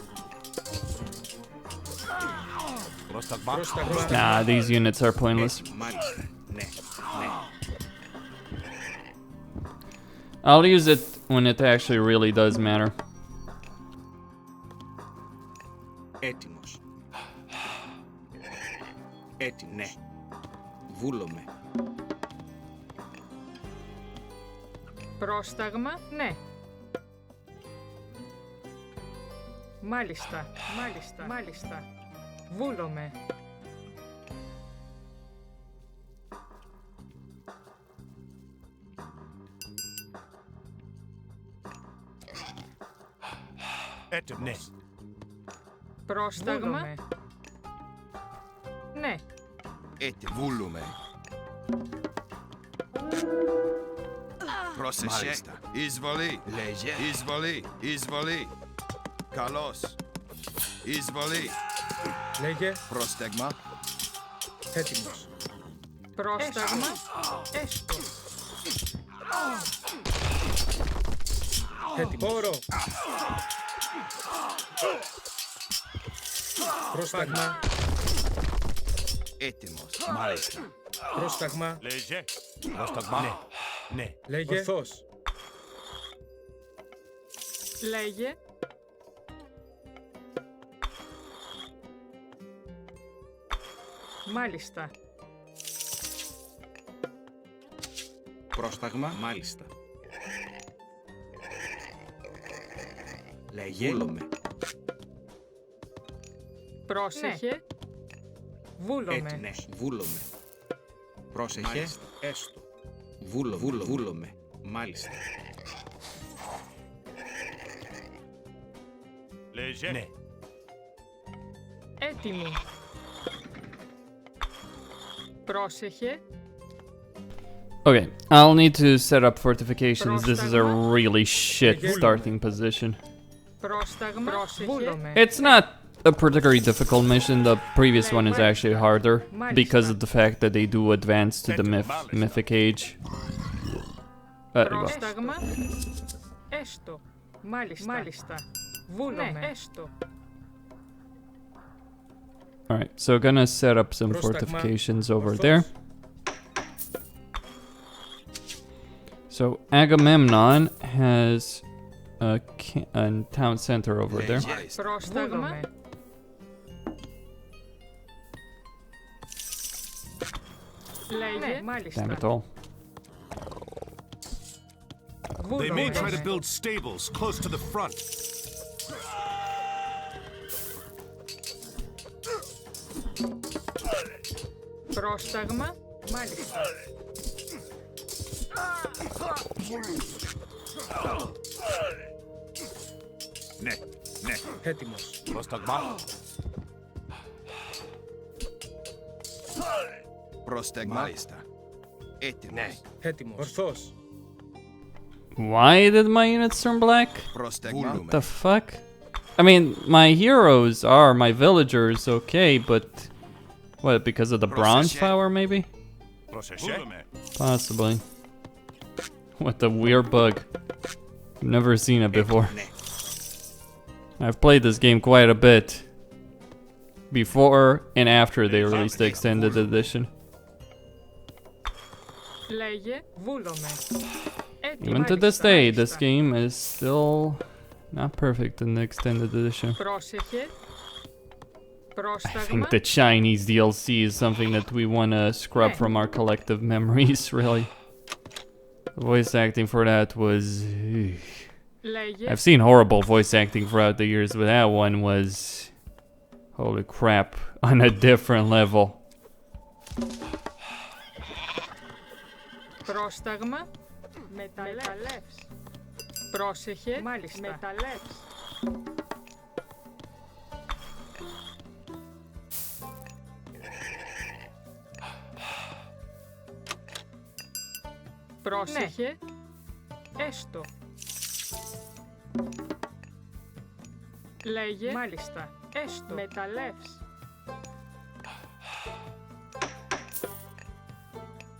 Nah, these units are pointless. Μάλιστα. Ναι. I'll use it when it actually really does matter. Έτοιμος. Έτοιμος. Ναι. Βούλομαι. Πρόσταγμα. Ναι. Μάλιστα. Βούλομαι. Έτοιμος. Πρόσταγμα. Ναι. Βούλουμε. Πρόσεχε. Εισβολή. Λέγε. Εισβολή. Καλώς. Εισβολή. Λέγε. Πρόσταγμα. Έτοιμος. Πρόσταγμα. Έστω. Έτοιμος. Όρο. Πρόσταγμα. Έτοιμος. Μάλιστα. Πρόσταγμα. Λέγε. Πρόσταγμα. Ναι. Λέγε. Ορθός. Λέγε. Μάλιστα. Πρόσταγμα. Μάλιστα. Λέγε. Βούλομαι. Πρόσεχε. Βούλομαι. Έτοιμος. Βούλομαι. Πρόσεχε. Μάλιστα. Έστω. Βούλομαι. Μάλιστα. Λέγε. Ναι. Έτοιμοι. Πρόσεχε. Okay, I'll need to set up fortifications. This is a really shit starting position. Πρόσταγμα. Βούλομαι. It's not a particularly difficult mission. The previous one is actually harder because of the fact that they do advance to the mythic age. Πρόσταγμα. Έστω. Μάλιστα. Βούλομαι. Έστω. Alright, so gonna set up some fortifications over there. So Agamemnon has town center over there. Πρόσταγμα. Λέγε. Μάλιστα. Damn it all. They may try to build stables close to the front. Πρόσταγμα. Μάλιστα. Ναι, ναι. Έτοιμος. Πρόσταγμα. Πρόσταγμα. Μάλιστα. Έτοιμος. Ναι. Έτοιμος. Ορθός. Why did my units turn black? Πρόσταγμα. What the fuck? I mean, my heroes are my villagers, okay, but what, because of the bronze power, maybe? Possibly. What the weird bug. I've never seen it before. I've played this game quite a bit. Before and after they released the extended edition. Λέγε. Βούλομαι. Even to this day, this game is still not perfect in the extended edition. Πρόσεχε. I Πρόσταγμα. think the Chinese DLC is something that we want to scrub from our collective memories, really. The voice acting for that was... Λέγε. I've seen horrible voice acting throughout the years, but that one was... Holy crap, on a different level. Πρόσταγμα. Μεταλλεύς. Πρόσεχε. Μάλιστα. Μεταλλεύς. Πρόσεχε. Έστω. Λέγε. Μάλιστα. Έστω. Μεταλλεύς.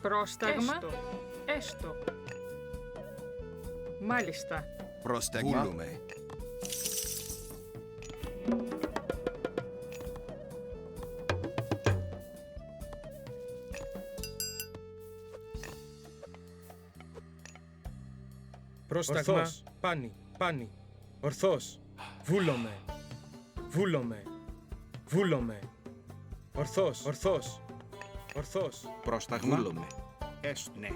Πρόσταγμα. Έστω. Μάλιστα. Πρόσταγμα. Πρόσταγμα. Πάνι. Πάνι. Ορθός. Βούλομαι. Βούλομαι. Βούλομαι. Ορθός. Ορθός. Ορθός. Πρόσταγμα. Βούλομαι. Έστω. Ναι.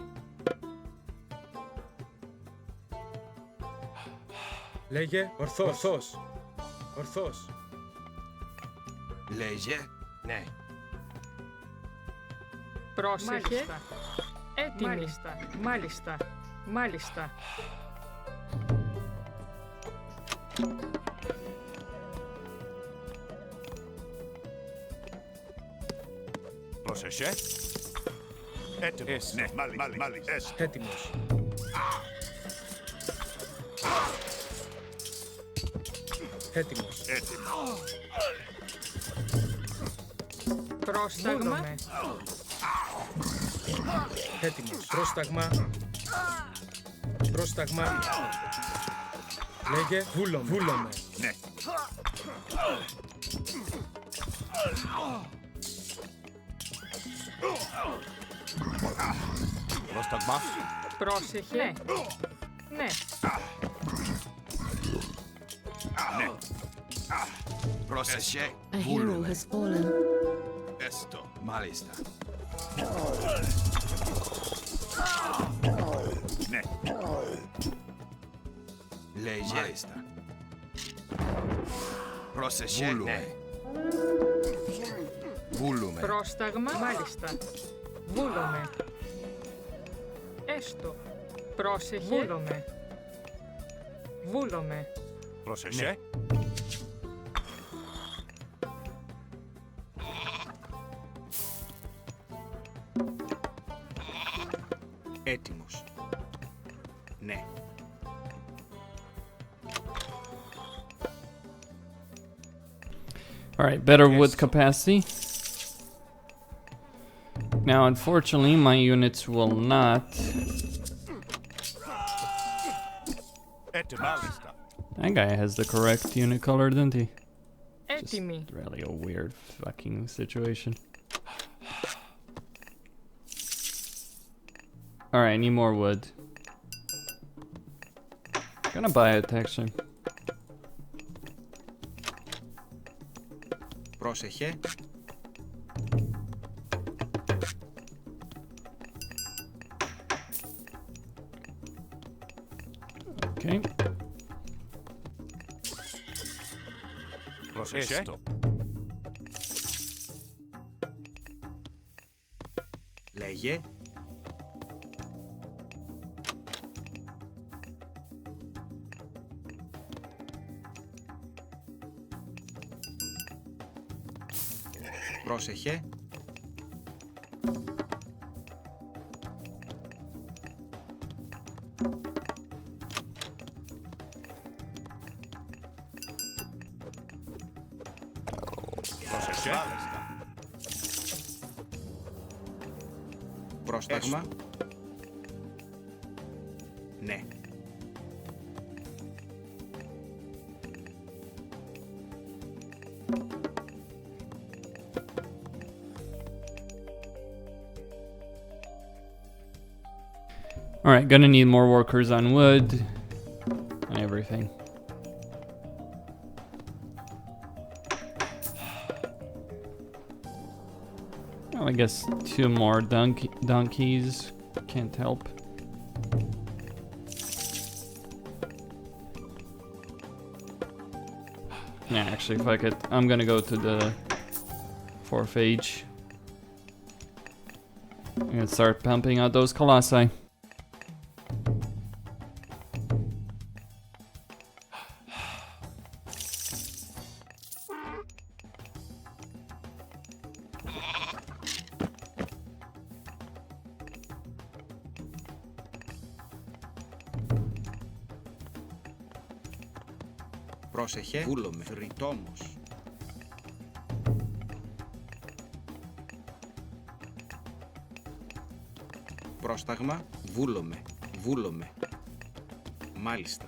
Λέγε. Ορθός. Ορθός. Ορθός. Λέγε. Ναι. Πρόσεχε. Έτοιμη. Μάλιστα. Μάλιστα. Μάλιστα. Πρόσεχε. Έτοιμος. Ναι, μάλιστα. Έτοιμος. Έτοιμος. Πρόσταγμα. Έτοιμος. Πρόσταγμα. Πρόσταγμα. Λέγε. Βούλομαι. Βούλομαι. Ναι. Πρόσταγμα. Πρόσεχε. Ναι. Ναι. Ναι. Πρόσεχε. A hero has fallen. Έστω. Μάλιστα. Ναι. Λέγε. Μάλιστα. Πρόσεχε. Ναι. Βούλουμε. Πρόσταγμα. Μάλιστα. Βούλομαι. Έστω. Πρόσεχε. Βούλομαι. Βούλομαι. Πρόσεχε. Έτοιμος. Ναι. Alright, better wood capacity. Now, unfortunately, my units will not. That guy has the correct unit color, didn't he? Έτοιμη. Just really a weird fucking situation. Alright, I need more wood. Gonna buy it actually. Πρόσεχε. Okay. Πρόσεχε. Λέγε. Πρόσεχε. Πρόσεχε. Πρόσταγμα. Ναι. Alright, gonna need more workers on wood and everything. Well, I guess 2 more donkeys can't help. Yeah, actually, fuck it. I'm gonna go to the 4th age and start pumping out those colossi. Πρόσεχε. Βούλομαι. Θρητόμος. Πρόσταγμα. Βούλομαι. Βούλομαι. Μάλιστα.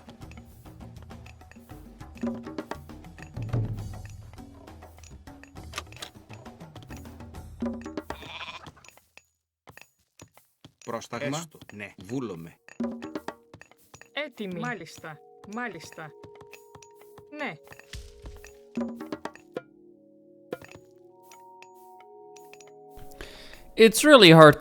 Πρόσταγμα. Έστω. Ναι. Βούλομαι. Έτοιμη. Μάλιστα. Μάλιστα. Ναι. It's really hard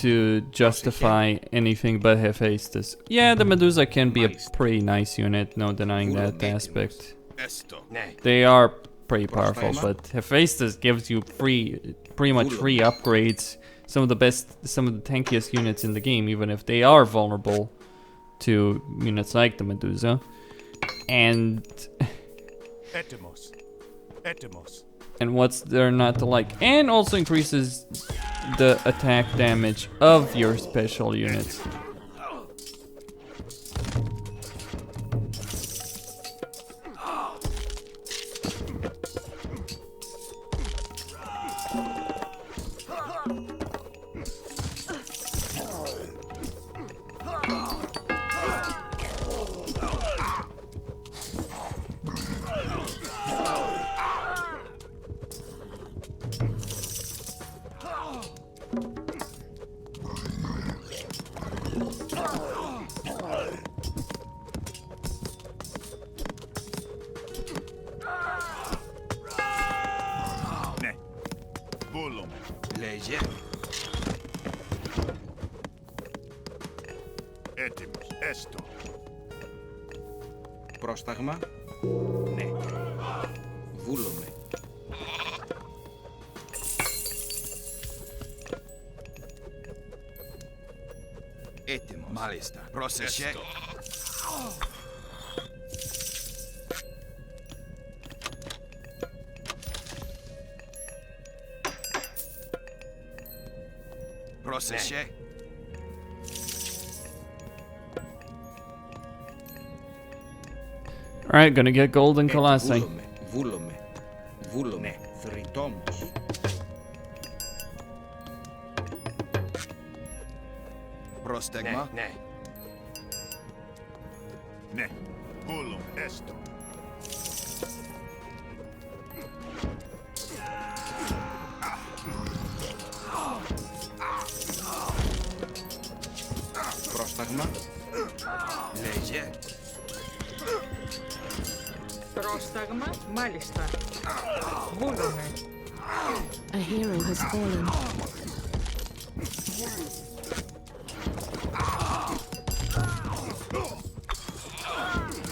to justify anything but Hephaestus. Yeah, the Medusa can be a pretty nice unit, no denying that aspect. They are pretty powerful, but Hephaestus gives you pretty much free upgrades. Some of the tankiest units in the game, even if they are vulnerable to units like the Medusa. And and what's there not to like? And also increases the attack damage of your special units. Λέγε. Έτοιμος. Έστω. Πρόσταγμα. Ναι. Βούλομαι. Έτοιμος. Μάλιστα. Πρόσεχε. Πρόσεχε. Alright, gonna get golden colossi. Βούλομαι. Βούλομαι. Θρητόμος. Πρόσταγμα. Ναι. Ναι. Βούλομαι. Έστω. Πρόσταγμα. Λέγε. Πρόσταγμα, μάλιστα. Βούλομαι. A hero has fallen.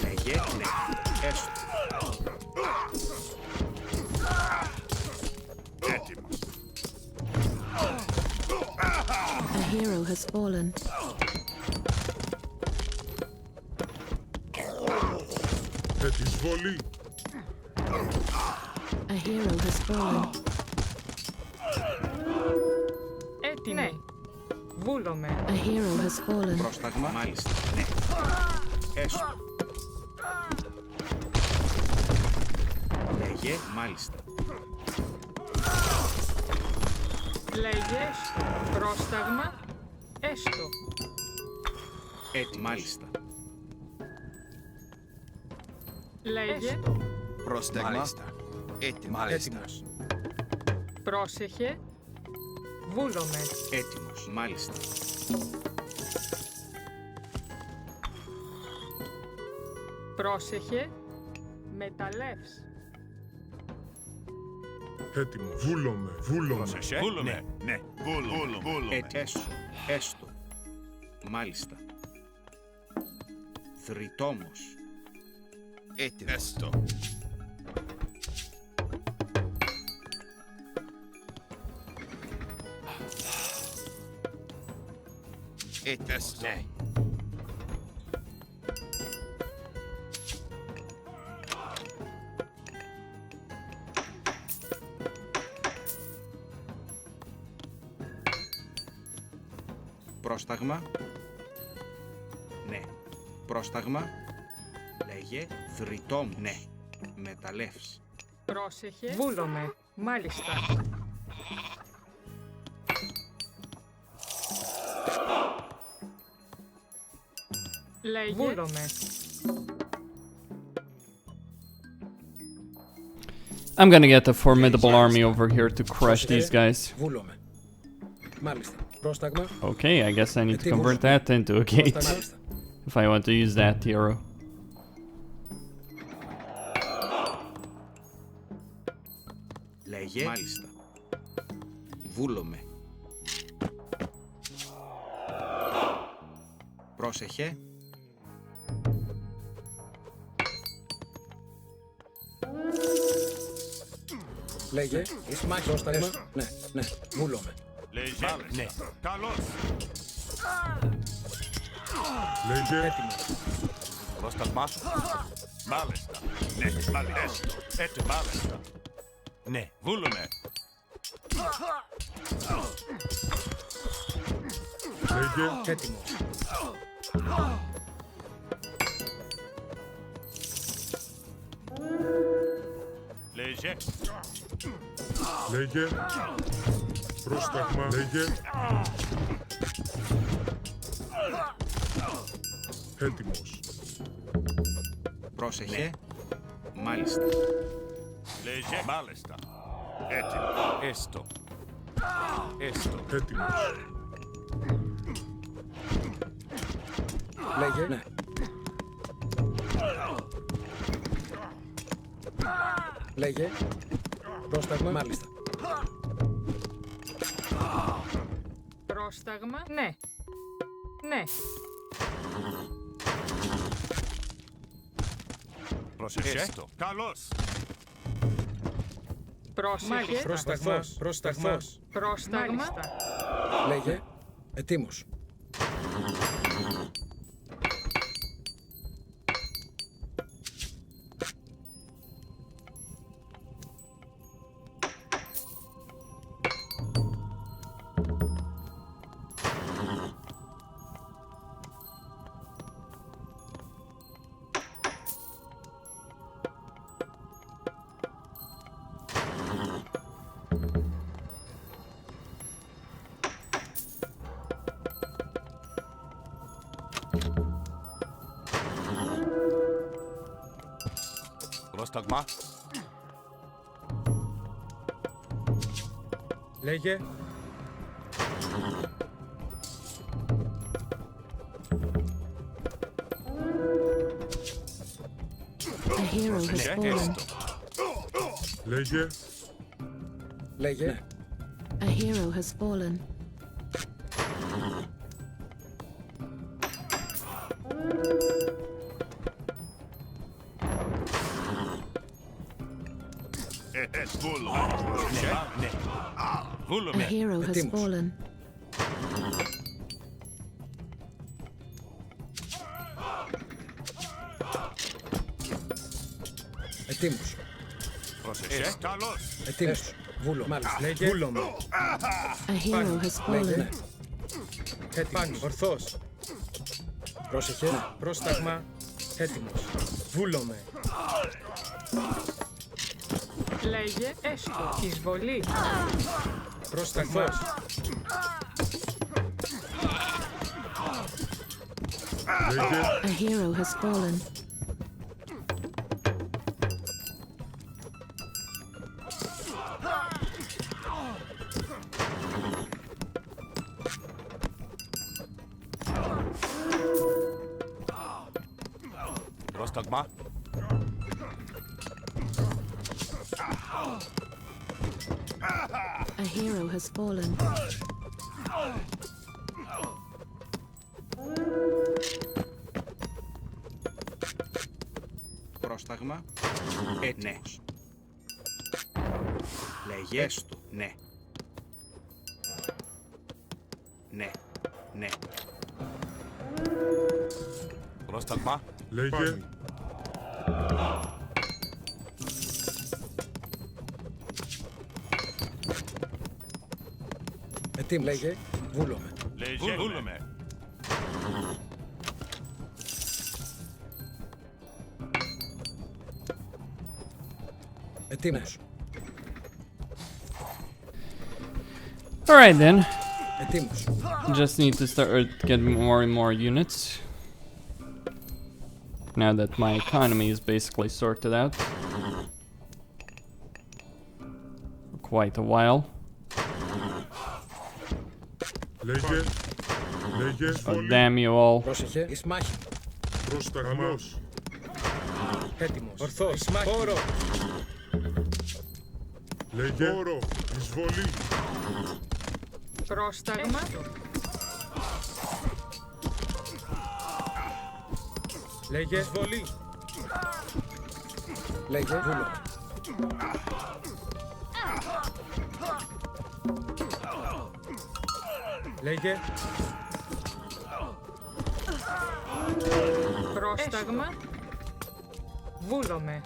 Λέγε, ναι. Έστω. Έτοιμος. A hero has fallen. Εισβολή. A hero has fallen. Έτοιμη. Ναι. Βούλομαι. A hero has fallen. Πρόσταγμα, μάλιστα. Ναι. Έστω. Λέγε, μάλιστα. Λέγε. Πρόσταγμα. Έστω. Μάλιστα. Λέγε. Πρόσταγμα. Μάλιστα. Έτοιμος. Πρόσεχε. Βούλομαι. Έτοιμος. Μάλιστα. Πρόσεχε. Μεταλλεύς. Έτοιμο. Βούλομαι. Βούλομαι. Πρόσεχε. Βούλομαι. Ναι. Βούλομαι. Έστω. Μάλιστα. Θρητόμος. Έστω. Έστω. Πρόσταγμα. Ναι. Πρόσταγμα. Λέγε. Θρητόμ. Ναι. Μεταλλεύς. Πρόσεχε. Βούλομαι. Μάλιστα. Λέγε. Βούλομαι. I'm gonna get a formidable army over here to crush these guys. Βούλομαι. Μάλιστα. Πρόσταγμα. Okay, I guess I need to convert that into a gate if I want to use that hero. Λέγε. Μάλιστα. Βούλομαι. Πρόσεχε. Λέγε. Ισμάχη. Πρόσταγμα. Ναι, ναι. Βούλομαι. Λέγε. Ναι. Καλώς. Λέγε. Έτοιμο. Πρόσταγμα. Μάλιστα. Ναι. Μάλιστα. Έτοιμο. Μάλιστα. Ναι. Βούλομαι. Λέγε. Έτοιμο. Λέγε. Λέγε. Πρόσταγμα. Λέγε. Έτοιμος. Πρόσεχε. Μάλιστα. Λέγε. Μάλιστα. Έτοιμο. Έστω. Έτοιμος. Λέγε. Ναι. Λέγε. Πρόσταγμα. Μάλιστα. Πρόσταγμα. Ναι. Ναι. Πρόσεχε. Καλώς. Πρόσεχε. Πρόσταγμα. Πρόσταγμα. Πρόσταγμα. Λέγε. Ετοίμος. Πρόσταγμα. Λέγε. hero has fallen. Λέγε. Λέγε. A hero has fallen. A hero has fallen. Ετοίμος. Ετοίμος. Βούλο. Μάλιστα. Λέγε. Βούλομαι. A hero has fallen. Έτοιμος. Ορθός. Πρόσεχε. Ναι. Πρόσταγμα. Έτοιμος. Βούλομαι. Λέγε έστω. Εισβολή. Πρόσταγμα. A hero has fallen. Πρόσταγμα. A hero has fallen. Πρόσταγμα. Ναι. Λέγε έστω. Ναι. Ναι. Ναι. Πρόσταγμα. Λέγε. Ετοίμος. Λέγε. Βούλομαι. Λέγε. Βούλομαι. Ετοίμος. Alright then. Ετοίμος. Just need to start getting more and more units. Now that my economy is basically sorted out. For quite a while. Λέγε. Λέγε. Oh, damn you all. Πρόσεχε. Εις μάχη. Πρόσταγμος. Έτοιμος. Ορθός. Χώρο. Λέγε. Χώρο. Εισβολή. Πρόσταγμα. Λέγε. Εισβολή. Λέγε. Βούλο. Λέγε. Πρόσταγμα. Βούλομαι.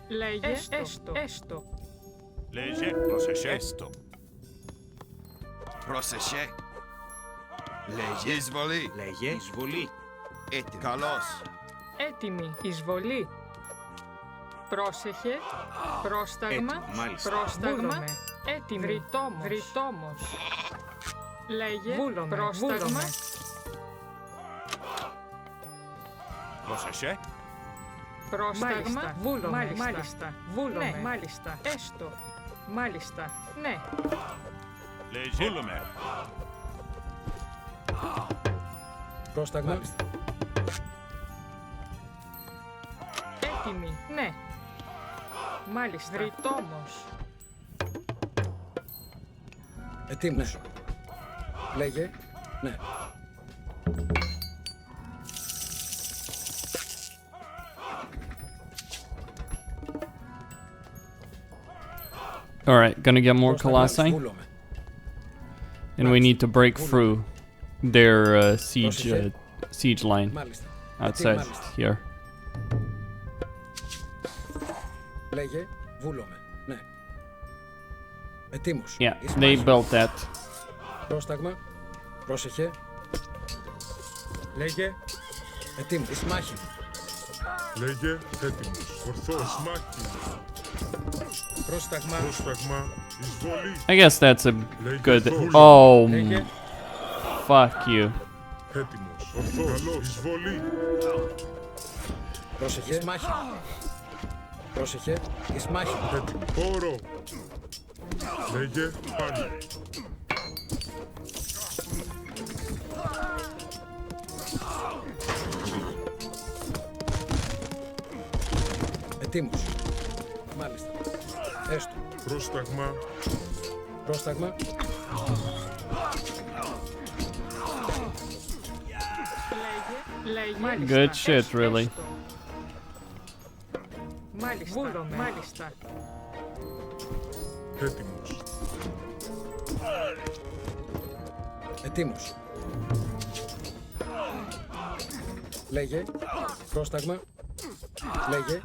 Λέγε έστω. Έστω. Λέγε. Πρόσεχε. Έστω. Πρόσεχε. Λέγε. Εισβολή. Λέγε. Εισβολή. Έτοιμη. Καλώς. Έτοιμη. Εισβολή. Πρόσεχε. Πρόσταγμα. Έτοιμο, μάλιστα. Πρόσταγμα. Έτοιμη. Βρυτόμος. Βρυτόμος. Λέγε. Βούλομαι. Πρόσταγμα. Πρόσεχε. Πρόσταγμα. Βούλομαι. Μάλιστα. Βούλομαι. Ναι. Μάλιστα. Έστω. Μάλιστα. Ναι. Λέγε. Βούλομαι. Πρόσταγμα. Μάλιστα. Έτοιμη. Ναι. Μάλιστα. Βρυτόμος. Ετοίμος. Ναι. Λέγε. Ναι. Alright, gonna get more colossi. And we need to break through their siege line outside here. Λέγε. Βούλομαι. Ναι. Ετοίμος. Yeah, they built that. Πρόσταγμα. Πρόσεχε. Λέγε. Ετοίμος. Εις μάχη. Λέγε. Έτοιμος. Ορθός. Μάχη. Πρόσταγμα. Πρόσταγμα. Εισβολή. I guess that's a good... Oh, fuck you. Έτοιμος. Ορθός. Εισβολή. Πρόσεχε. Εις μάχη. Πρόσεχε. Εις μάχη. Έτοιμο. Χώρο. Λέγε. Πάνω. Ετοίμος. Μάλιστα. Έστω. Πρόσταγμα. Πρόσταγμα. Good shit, really. Μάλιστα. Βούλομαι. Μάλιστα. Έτοιμος. Ετοίμος. Λέγε. Πρόσταγμα. Λέγε.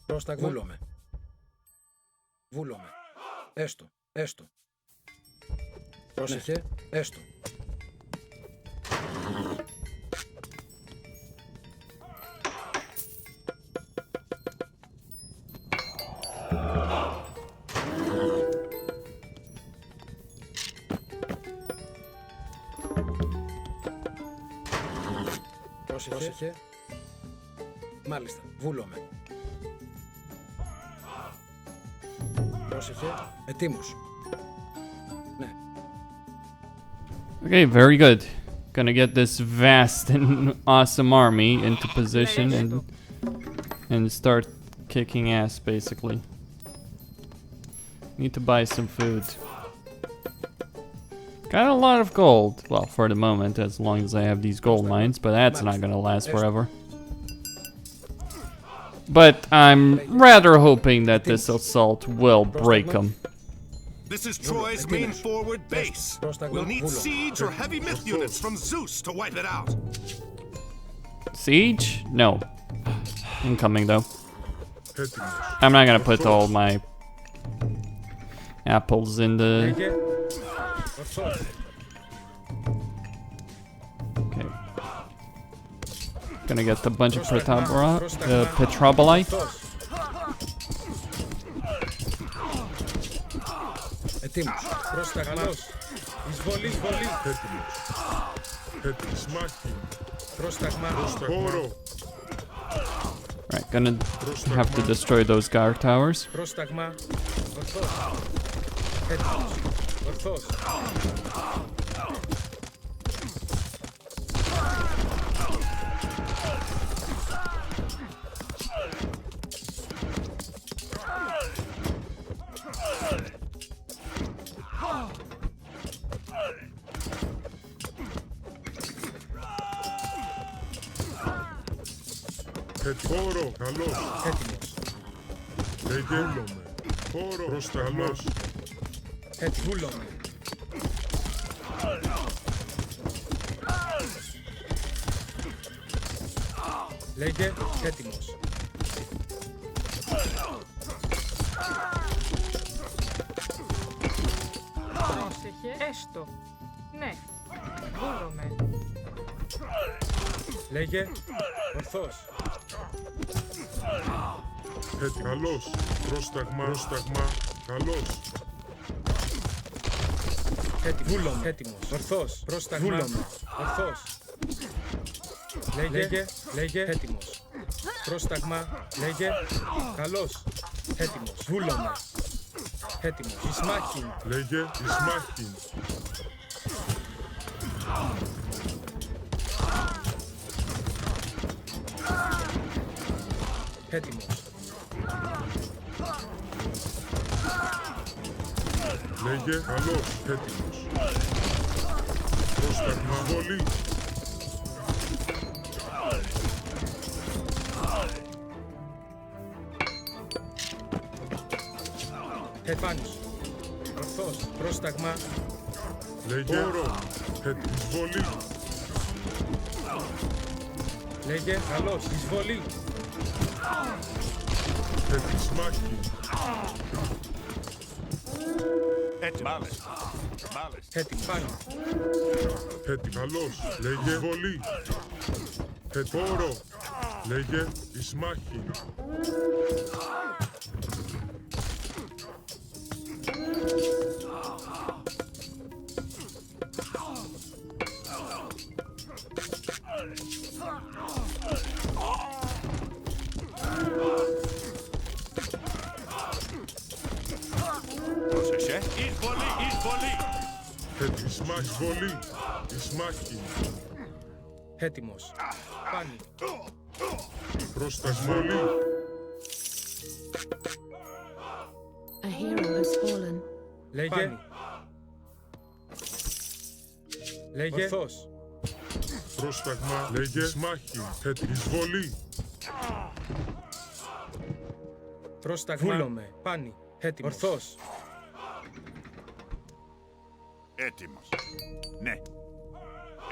Πρόσταγμα. Βούλομαι. Βούλομαι. Έστω. Έστω. Πρόσεχε. Έστω. Πρόσεχε. Μάλιστα. Βούλομαι. Πρόσεχε. Ετοίμος. Ναι. Okay, very good. Gonna get this vast and awesome army into position and start kicking ass, basically. Need to buy some food. Got a lot of gold. Well, for the moment, as long as I have these gold mines, but that's not gonna last forever. But I'm rather hoping that this assault will break them. This is Troy's main forward base. We'll need siege or heavy myth units from Zeus to wipe it out. Siege? No. Incoming, though. I'm not gonna put all my apples in the... Okay. Gonna get a bunch of Petrobolite. Ετοίμος. Πρόσταγμος. Εισβολή, εισβολή. Έτοιμος. Έτοιμος. Μάχη. Πρόσταγμα. Χώρο. Right, gonna have to destroy those guard towers. Πρόσταγμα. Ορθός. Έτοιμος. Ορθός. Χώρο, καλώς. Έτοιμος. Βούλομαι. Χώρο, προσταγμός. Βούλομαι. Λέγε, έτοιμος. Πρόσεχε. Έστω. Ναι. Βούλομαι. Λέγε, ορθός. Καλώς. Πρόσταγμα. Πρόσταγμα. Καλώς. Βούλομαι. Έτοιμος. Ορθός. Πρόσταγμα. Βούλομαι. Ορθός. Λέγε, λέγε, έτοιμος. Πρόσταγμα. Λέγε, καλώς. Έτοιμος. Βούλομαι. Έτοιμος. Ισμάχιν. Λέγε, Ισμάχιν. Έτοιμος. Λέγε, καλώς. Έτοιμος. Πρόσταγμα. Βολή. Επάνους. Ορθός. Πρόσταγμα. Λέγε, χώρο. Εισβολή. Λέγε, καλώς. Εισβολή. Ισμάχιν. Έτοιμος. Έτοιμο. Πάνω. Καλώς. Λέγε, βολή. Χώρο. Λέγε, Ισμάχιν. Πρόσεχε. Εισβολή, εισβολή. Εισβολή. Ισμάχιν. Έτοιμος. Πάνω. Προστασμολή. A hero has fallen. Λέγε. Λέγε. Ορθός. Πρόσταγμα. Λέγε. Εισμάχη. Εισβολή. Πρόσταγμα. Βούλομαι. Πάνι. Έτοιμος. Ορθός. Έτοιμος. Ναι.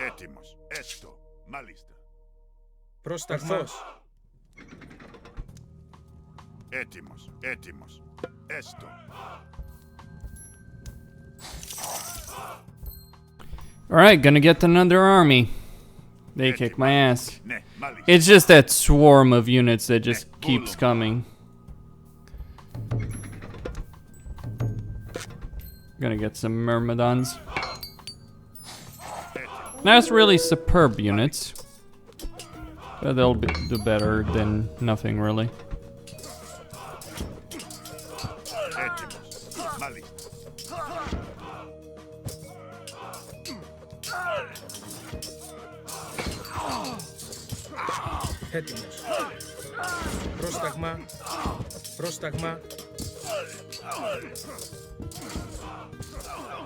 Έτοιμος. Έστω. Μάλιστα. Πρόσταγμα. Ορθός. Έτοιμος. Έτοιμος. Έστω. Alright, gonna get another army. They kick my ass. It's just that swarm of units that just keeps coming. Gonna get some Myrmidons. That's really superb units. But they'll do better than nothing, really. Έτοιμος. Πρόσταγμα. Πρόσταγμα.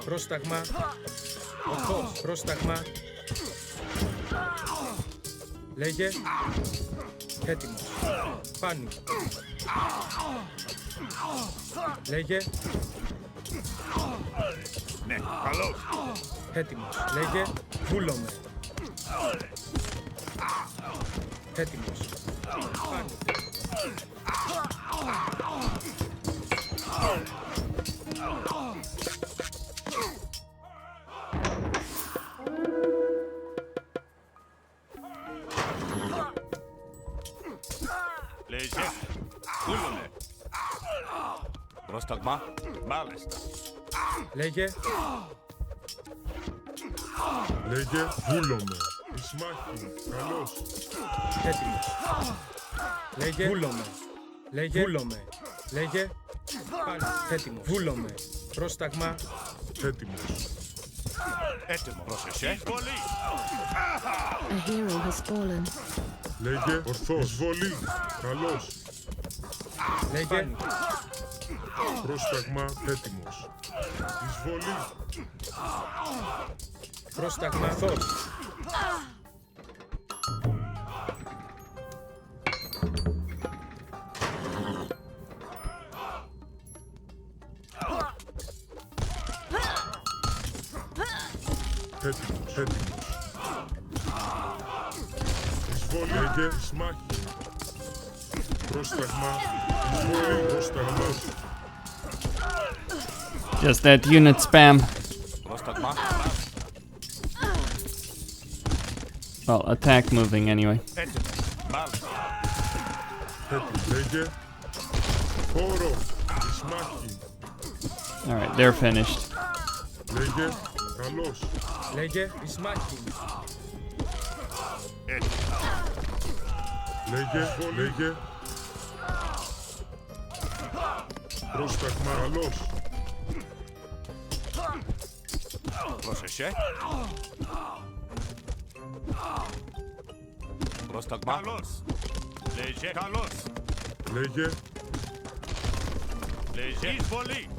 Πρόσταγμα. Ορθός. Πρόσταγμα. Λέγε. Έτοιμος. Πάνι. Λέγε. Ναι, καλώς. Έτοιμος. Λέγε. Βούλομαι. Έτοιμος. Πάνι. Λέγε. Βούλομαι. Πρόσταγμα. Μάλιστα. Λέγε. Λέγε. Βούλομαι. Εισμάχη. Καλώς. Έτοιμος. Λέγε. Βούλομαι. Λέγε. Βούλομαι. Λέγε. Πάνι. Έτοιμος. Βούλομαι. Πρόσταγμα. Έτοιμος. Έτοιμο. Πρόσεχε. A hero has fallen. Λέγε. Ορθός. Εισβολή. Καλώς. Λέγε. Πρόσταγμα. Έτοιμος. Εισβολή. Πρόσταγμα. Ορθός. Έτοιμος. Έτοιμος. Εισβολή. Λέγε. Εισμάχη. Πρόσταγμα. Εισβολή. Πρόσταγμος. Just that unit spam. Πρόσταγμα. Well, attack moving anyway. Έτοιμος. Μάλιστα. Έτοιμος. Λέγε. Χώρο. Εισμάχη. Alright, they're finished. Λέγε. Καλώς. Λέγε. Εισμάχη. Λέγε. Λέγε. Πρόσταγμα. Καλώς. Πρόσεχε. Πρόσταγμα. Καλώς. Λέγε. Καλώς. Λέγε. Λέγε. Εισβολή.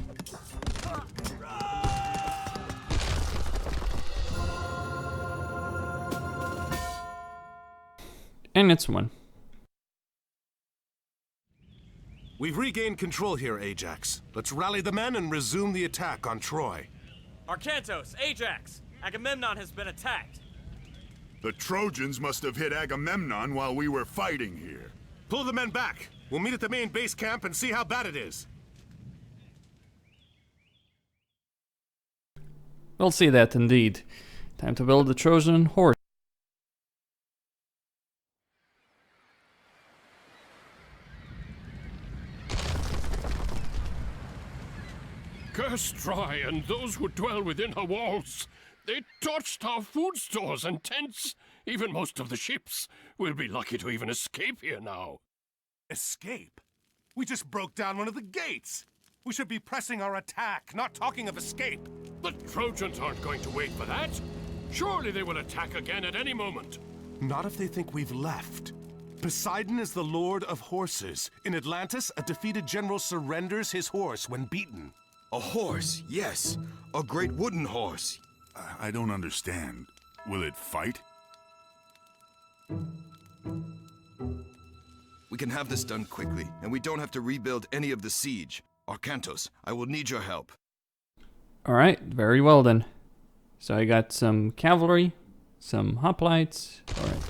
And it's one. We've regained control here, Ajax. Let's rally the men and resume the attack on Troy. Arkantos, Ajax! Agamemnon has been attacked. The Trojans must have hit Agamemnon while we were fighting here. Pull the men back. We'll meet at the main base camp and see how bad it is. We'll see that indeed. Time to build the Trojan Horse. Curse Troy and those who dwell within her walls. They torched our food stores and tents. Even most of the ships. We'll be lucky to even escape here now. Escape? We just broke down one of the gates. We should be pressing our attack, not talking of escape. The Trojans aren't going to wait for that. Surely they will attack again at any moment. Not if they think we've left. Poseidon is the lord of horses. In Atlantis, a defeated general surrenders his horse when beaten. A horse, yes. A great wooden horse. I don't understand. Will it fight? We can have this done quickly, and we don't have to rebuild any of the siege. Arkantos, I will need your help. Alright, very well then. So I got some cavalry, some hoplites. Alright.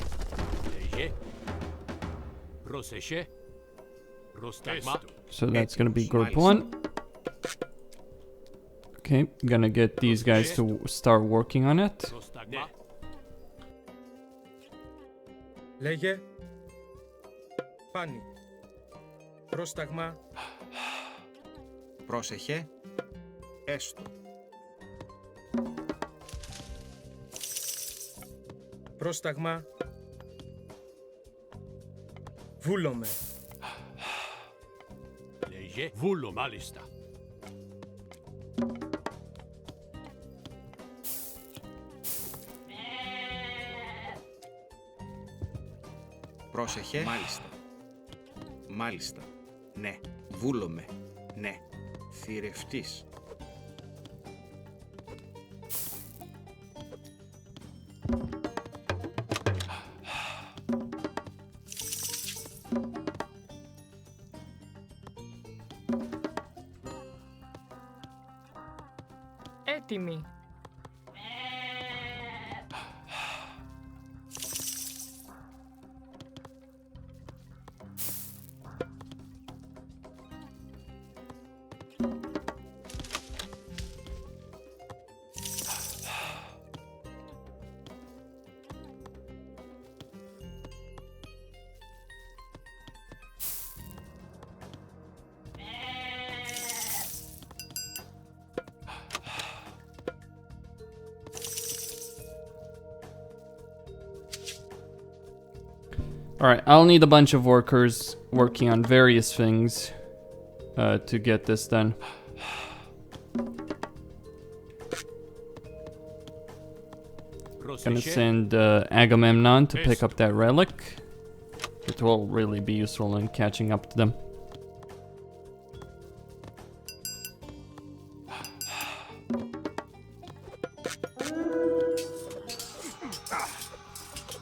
So that's gonna be group 1. Okay, gonna get these guys to start working on it. Λέγε. Πάνι. Πρόσταγμα. Πρόσεχε. Έστω. Πρόσταγμα. Βούλομαι. Λέγε. Βούλο, μάλιστα. Πρόσεχε. Μάλιστα. Μάλιστα. Ναι. Βούλομαι. Ναι. Θηρευτής. Έτοιμοι. Alright, I'll need a bunch of workers working on various things to get this done. Gonna send Agamemnon to pick up that relic. It will really be useful in catching up to them.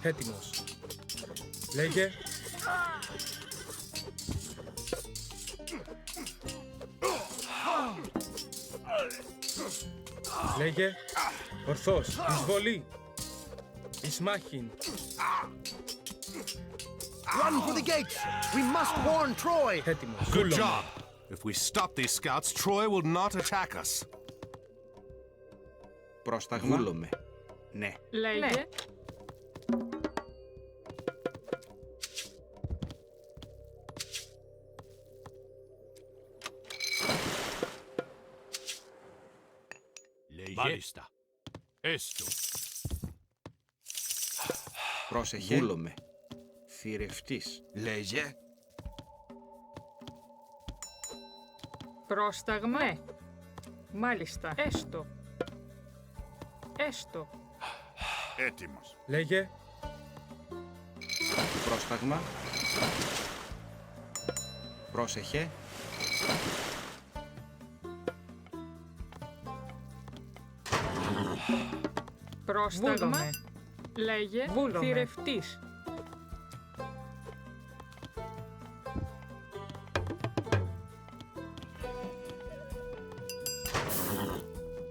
Έτοιμος. Λέγε. Λέγε. Ορθώς. Εισβολή. Εισμάχην. Run for the gates! We must warn Troy! Έτοιμος. Good job. If we stop these scouts, Troy will not attack us. Πρόσταγμα. Βούλομαι. Ναι. Λέγε. Μάλιστα. Έστω. Πρόσεχε. Βούλομαι. Θηρευτής. Λέγε. Πρόσταγμα. Ναι. Μάλιστα. Έστω. Έστω. Έτοιμος. Λέγε. Πρόσταγμα. Πρόσεχε. Πρόσταγμα. Λέγε. Θηρευτής.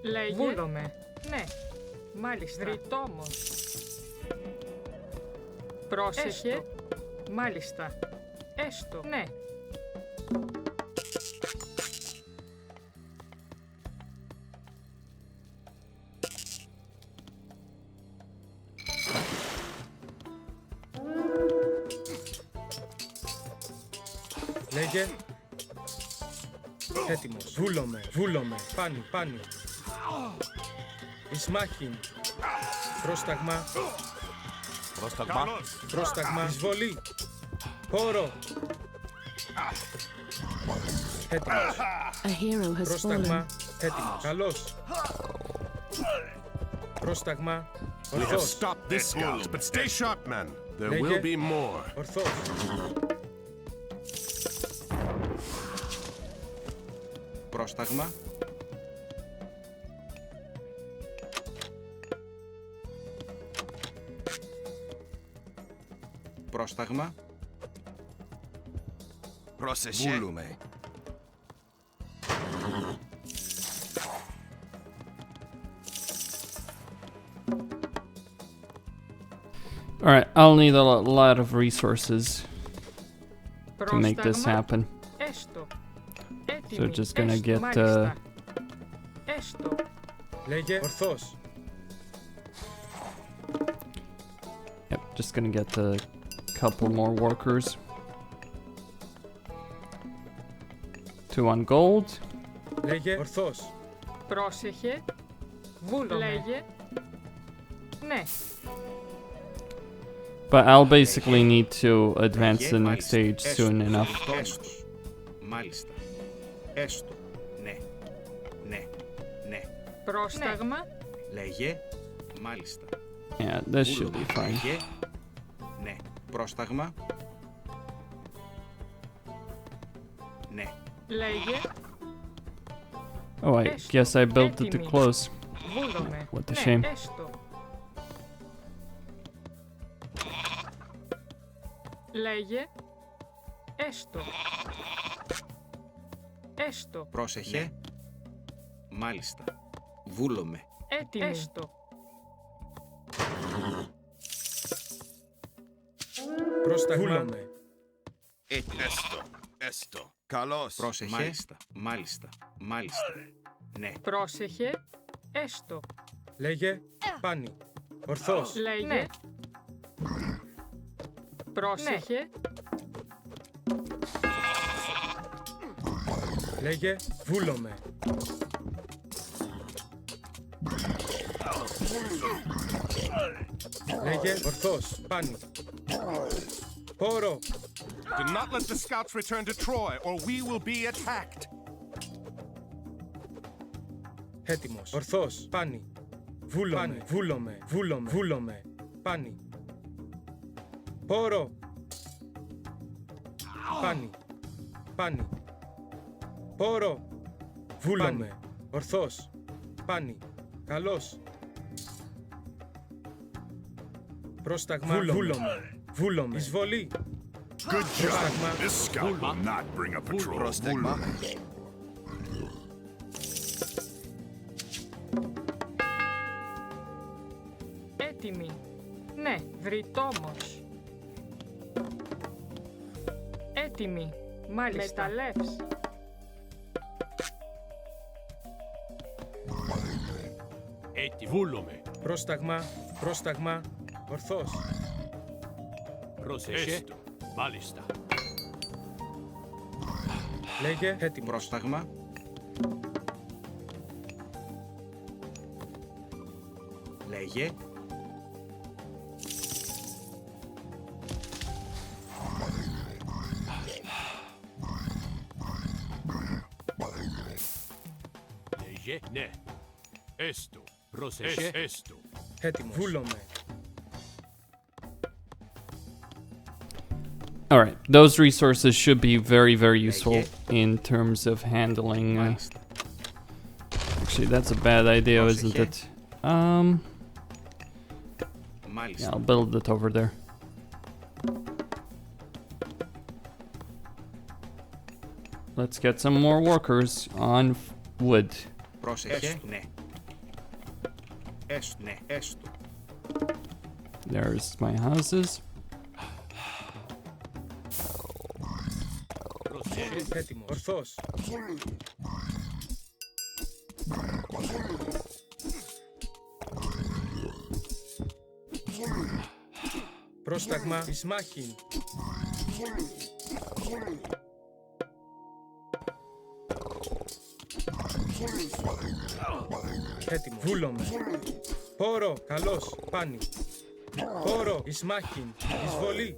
Λέγε. Βούλομαι. Ναι. Μάλιστα. Δρυτόμος. Πρόσεχε. Έστω. Μάλιστα. Έστω. Ναι. Λέγε. Έτοιμος. Βούλομαι. Βούλομαι. Πάνι. Πάνι. Εισμάχην. Πρόσταγμα. Πρόσταγμα. Πρόσταγμα. Εισβολή. Χώρο. Έτοιμος. A hero has Πρόσταγμα. fallen. Έτοιμος. Καλώς. Πρόσταγμα. We have Ορθώς. stopped this scout, but stay sharp, men. There Λέγε. will be more. Ορθώς. Πρόσταγμα. Πρόσταγμα. Πρόσεχε. Βούλουμε. Alright, I'll need a lot of resources to make this happen. Έστω. So we're just gonna get Έστω. Λέγε. Ορθώς. yep, just gonna get a couple more workers. 2 on gold. Λέγε. Ορθώς. Πρόσεχε. Βούλομαι. Λέγε. Ναι. But I'll basically need to advance to the next stage soon enough. Έστω. Μάλιστα. Έστω. Ναι. Ναι. Ναι. Πρόσταγμα. Λέγε. Μάλιστα. Yeah, this should be fine. Λέγε. Ναι. Πρόσταγμα. Ναι. Λέγε. Oh, I guess I built it too close. Βούλομαι. What a Ναι, shame. έστω. Λέγε. Έστω. Έστω. Πρόσεχε. Μάλιστα. Βούλομαι. Έτοιμη. Έστω. Πρόσταγμα. Βούλομαι. Έστω. Έστω. Καλώς. Πρόσεχε. Μάλιστα. Μάλιστα. Μάλιστα. Ναι. Πρόσεχε. Έστω. Λέγε. Πάνι. Ορθώς. Λέγε. Ναι. Πρόσεχε. Λέγε. Βούλομαι. Λέγε. Ορθώς. Πάνι. Πόρο. Do not let the scouts return to Troy, or we will be attacked. Έτοιμος. Ορθώς. Πάνι. Βούλομαι. Βούλομαι. Βούλομαι. Βούλομαι. Πάνι. Πόρο. Πάνι. Πάνι. Πόρο. Βούλομαι. Ορθώς. Πάνι. Καλώς. Πρόσταγμα. Βούλομαι. Βούλομαι. Εισβολή. Good job. This scout will not bring a patrol. Πρόσταγμα. Έτοιμη. Ναι, βρυτόμος. Έτοιμη. Μάλιστα. Μεταλλεύς. Έτοιμη. Βούλομαι. Πρόσταγμα. Πρόσταγμα. Ορθώς. Πρόσεχε. Μάλιστα. Λέγε. Έτοιμο. Πρόσταγμα. Λέγε. Λέγε. Ναι. Έστω. Πρόσεχε. Έστω. Έτοιμος. Βούλομαι. Alright, those resources should be very, very useful in terms of handling. Actually, that's a bad idea, isn't it? Yeah, I'll build it over there. Let's get some more workers on wood. Πρόσεχε. Ναι. Έστω. Ναι. Έστω. There's my houses. Έτοιμος. Ορθώς. Πρόσταγμα. Εις μάχην. Έτοιμος. Βούλομαι. Πόρο. Καλώς. Πάνι. Πόρο. Εις μάχην. Εισβολή.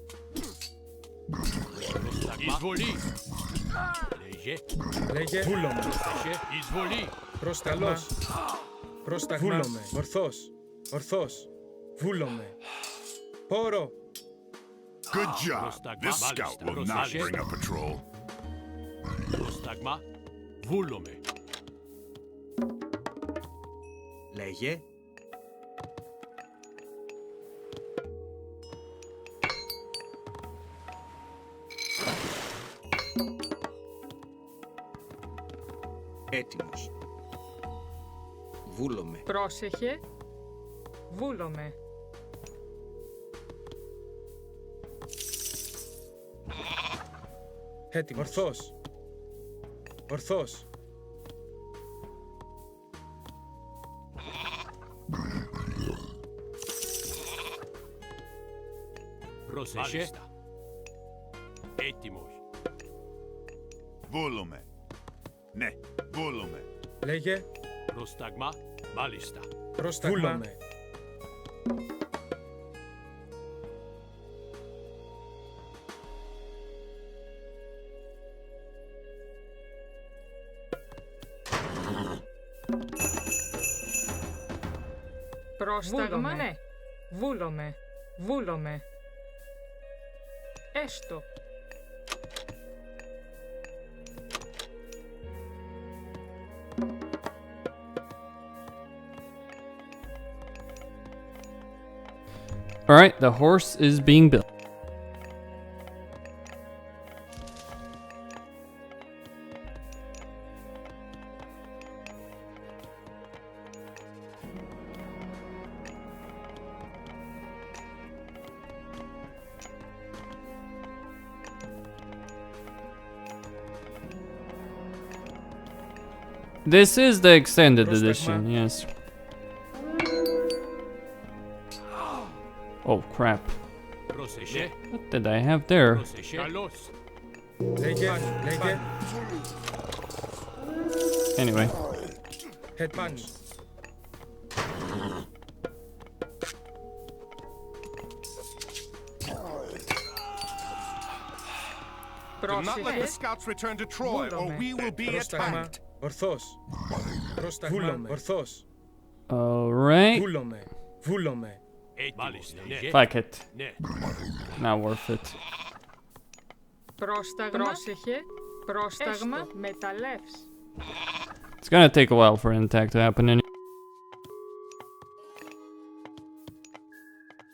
Εισβολή. Λέγε. Λέγε. Βούλομαι. Πρόσεχε. Εισβολή. Πρόσταγμα. Πρόσταγμα. Βούλομαι. Ορθώς. Ορθώς. Βούλομαι. Πόρο. Good job. This scout will not bring a patrol. Πρόσταγμα, βούλομαι. Λέγε. Έτοιμος. Βούλομαι. Πρόσεχε. Βούλομαι. Έτοιμο. Ορθός. Ορθός. Πρόσεχε. Έτοιμος. Βούλομαι. Ναι, βούλομαι. Λέγε. Πρόσταγμα, μάλιστα. Πρόσταγμα. Βούλομαι. Πρόσταγμα, ναι. Βούλομαι. Βούλομαι. Έστω. Alright, the horse is being built. This is the extended edition, yes. Oh crap. What did I have there? Anyway. Head punch. Do not let the scouts return to Troy, or we will be attacked. Ορθός. Βούλομαι. Ορθός. Alright. Βούλομαι. Βούλομαι. Fuck it. Not worth it. Πρόσταγμα. Πρόσεχε. Πρόσταγμα. Μεταλλεύς. It's gonna take a while for an attack to happen anyway.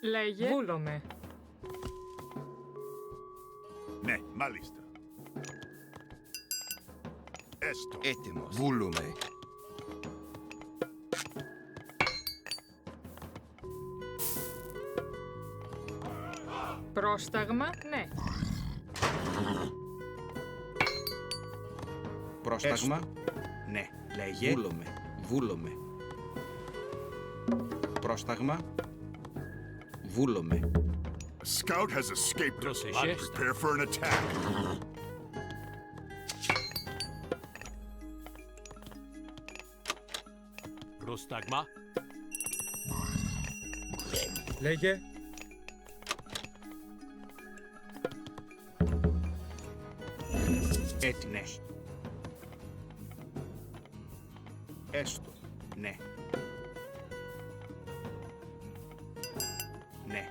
Λέγε. Βούλομαι. Ναι, μάλιστα. Έστω. Έτοιμος. Βούλουμε. Πρόσταγμα, ναι. Πρόσταγμα, ναι. Λέγε. Βούλομαι. Βούλομαι. Πρόσταγμα, βούλομαι. A scout has escaped us. Prepare for an attack. Πρόσταγμα. Λέγε. Έτοιμος. Έστω. Ναι. Ναι.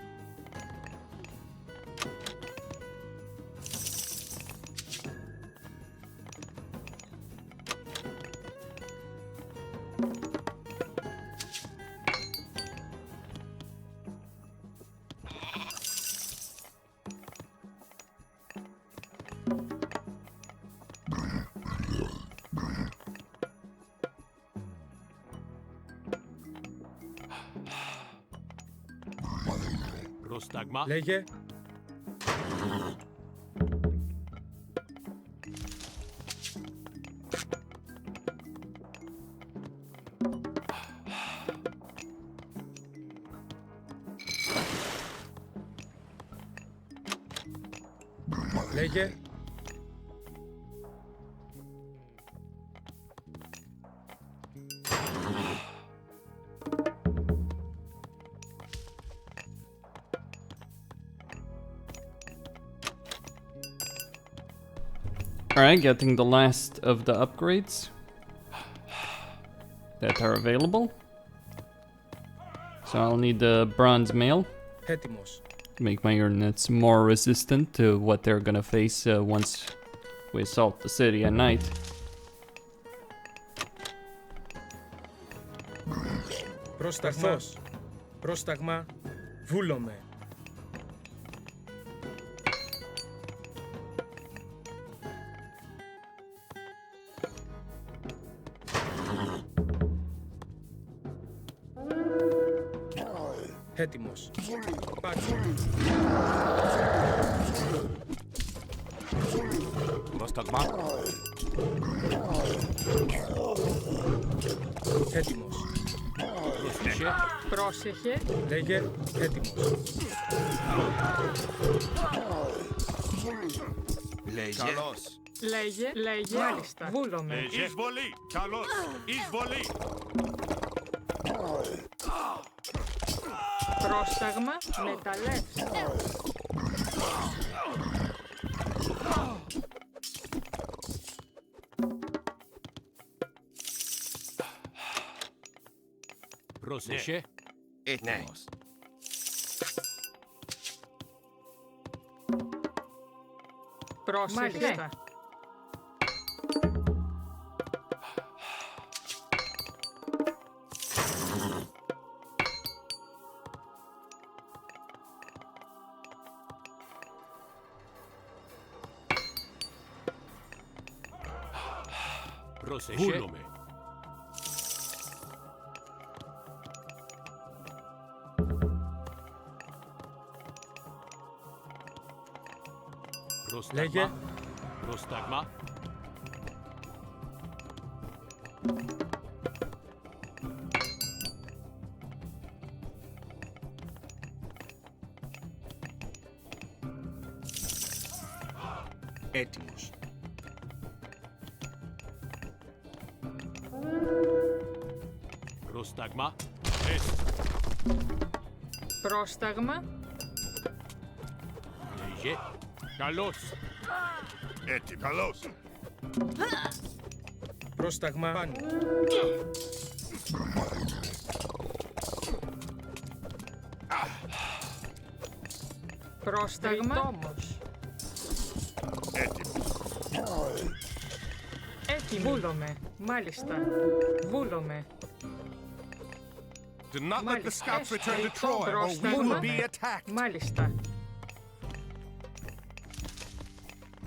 Πρόσταγμα. Λέγε. Λέγε. Alright, getting the last of the upgrades that are available. So I'll need the bronze mail. Έτοιμος. make my units more resistant to what they're gonna face once we assault the city at night. Πρόσταγμα. Πρόσταγμα. Βούλομαι. Έτοιμος. Πάτσο. Πρόσταγμα. Έτοιμος. Πρόσεχε. Λέγε. Έτοιμος. Καλώς. Λέγε. Μάλιστα. Βούλομαι. Εισβολή. Καλώς. Εισβολή. Πρόσταγμα. Μεταλλεύς. Πρόσεχε. Έτοιμος. Πρόσεχε. Πρόσεχε. Βούλομαι. Λέγε. Πρόσταγμα. Έτοιμος. Πρόσταγμα. Πρόσταγμα. Λέγε. Καλώς. Έτοιμο. Καλώς. Πρόσταγμα. Πάνω. Πρόσταγμα. Τριτόμος. Έτοιμο. Βούλομαι. Μάλιστα. Βούλομαι. Do not let the scouts return to Troy, or we will be attacked. Μάλιστα.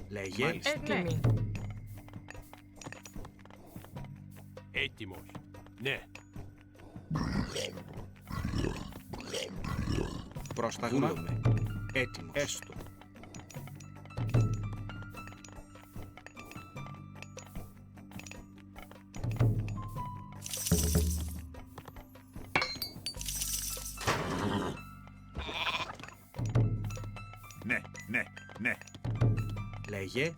Λέγε. Έτοιμοι. Έτοιμος. Ναι. Πρόσταγμα. Έτοιμος. Έστω. Ναι. Λέγε.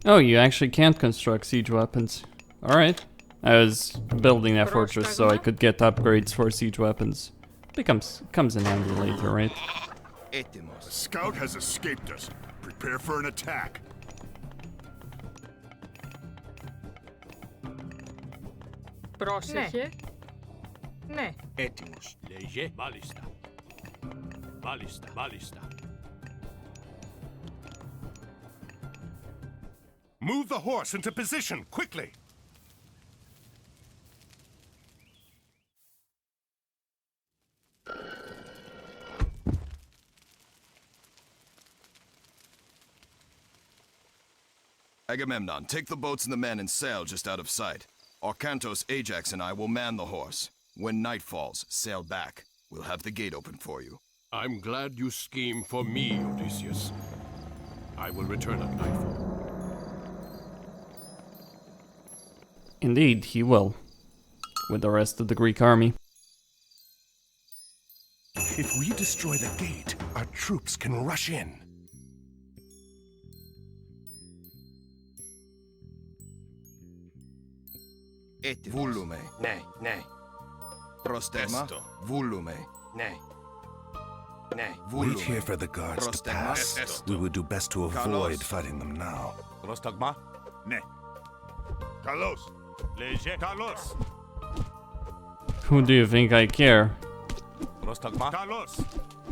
Oh, you actually can't construct siege weapons. Alright. I was building that fortress so I could get upgrades for siege weapons. Comes in handy later, right? A scout has escaped us. Prepare for an attack. Πρόσεχε. Ναι. Έτοιμος. Λέγε. Μάλιστα. Μάλιστα. Move the horse into position, quickly! Agamemnon, take the boats and the men and sail just out of sight. Arkantos, Ajax, and I will man the horse. When night falls, sail back. We'll have the gate open for you. I'm glad you scheme for me, Odysseus. I will return at nightfall. Indeed, he will. With the rest of the Greek army. If we destroy the gate, our troops can rush in. Βούλουμε. Ναι. Πρόσταγμα. Βούλουμε. Ναι. Wait here for the guards to pass. We would do best to avoid fighting them now. Πρόσταγμα. Ναι. Καλώς. Λέγε. Καλώς. Who do you think I care? Prostagma. Kalos.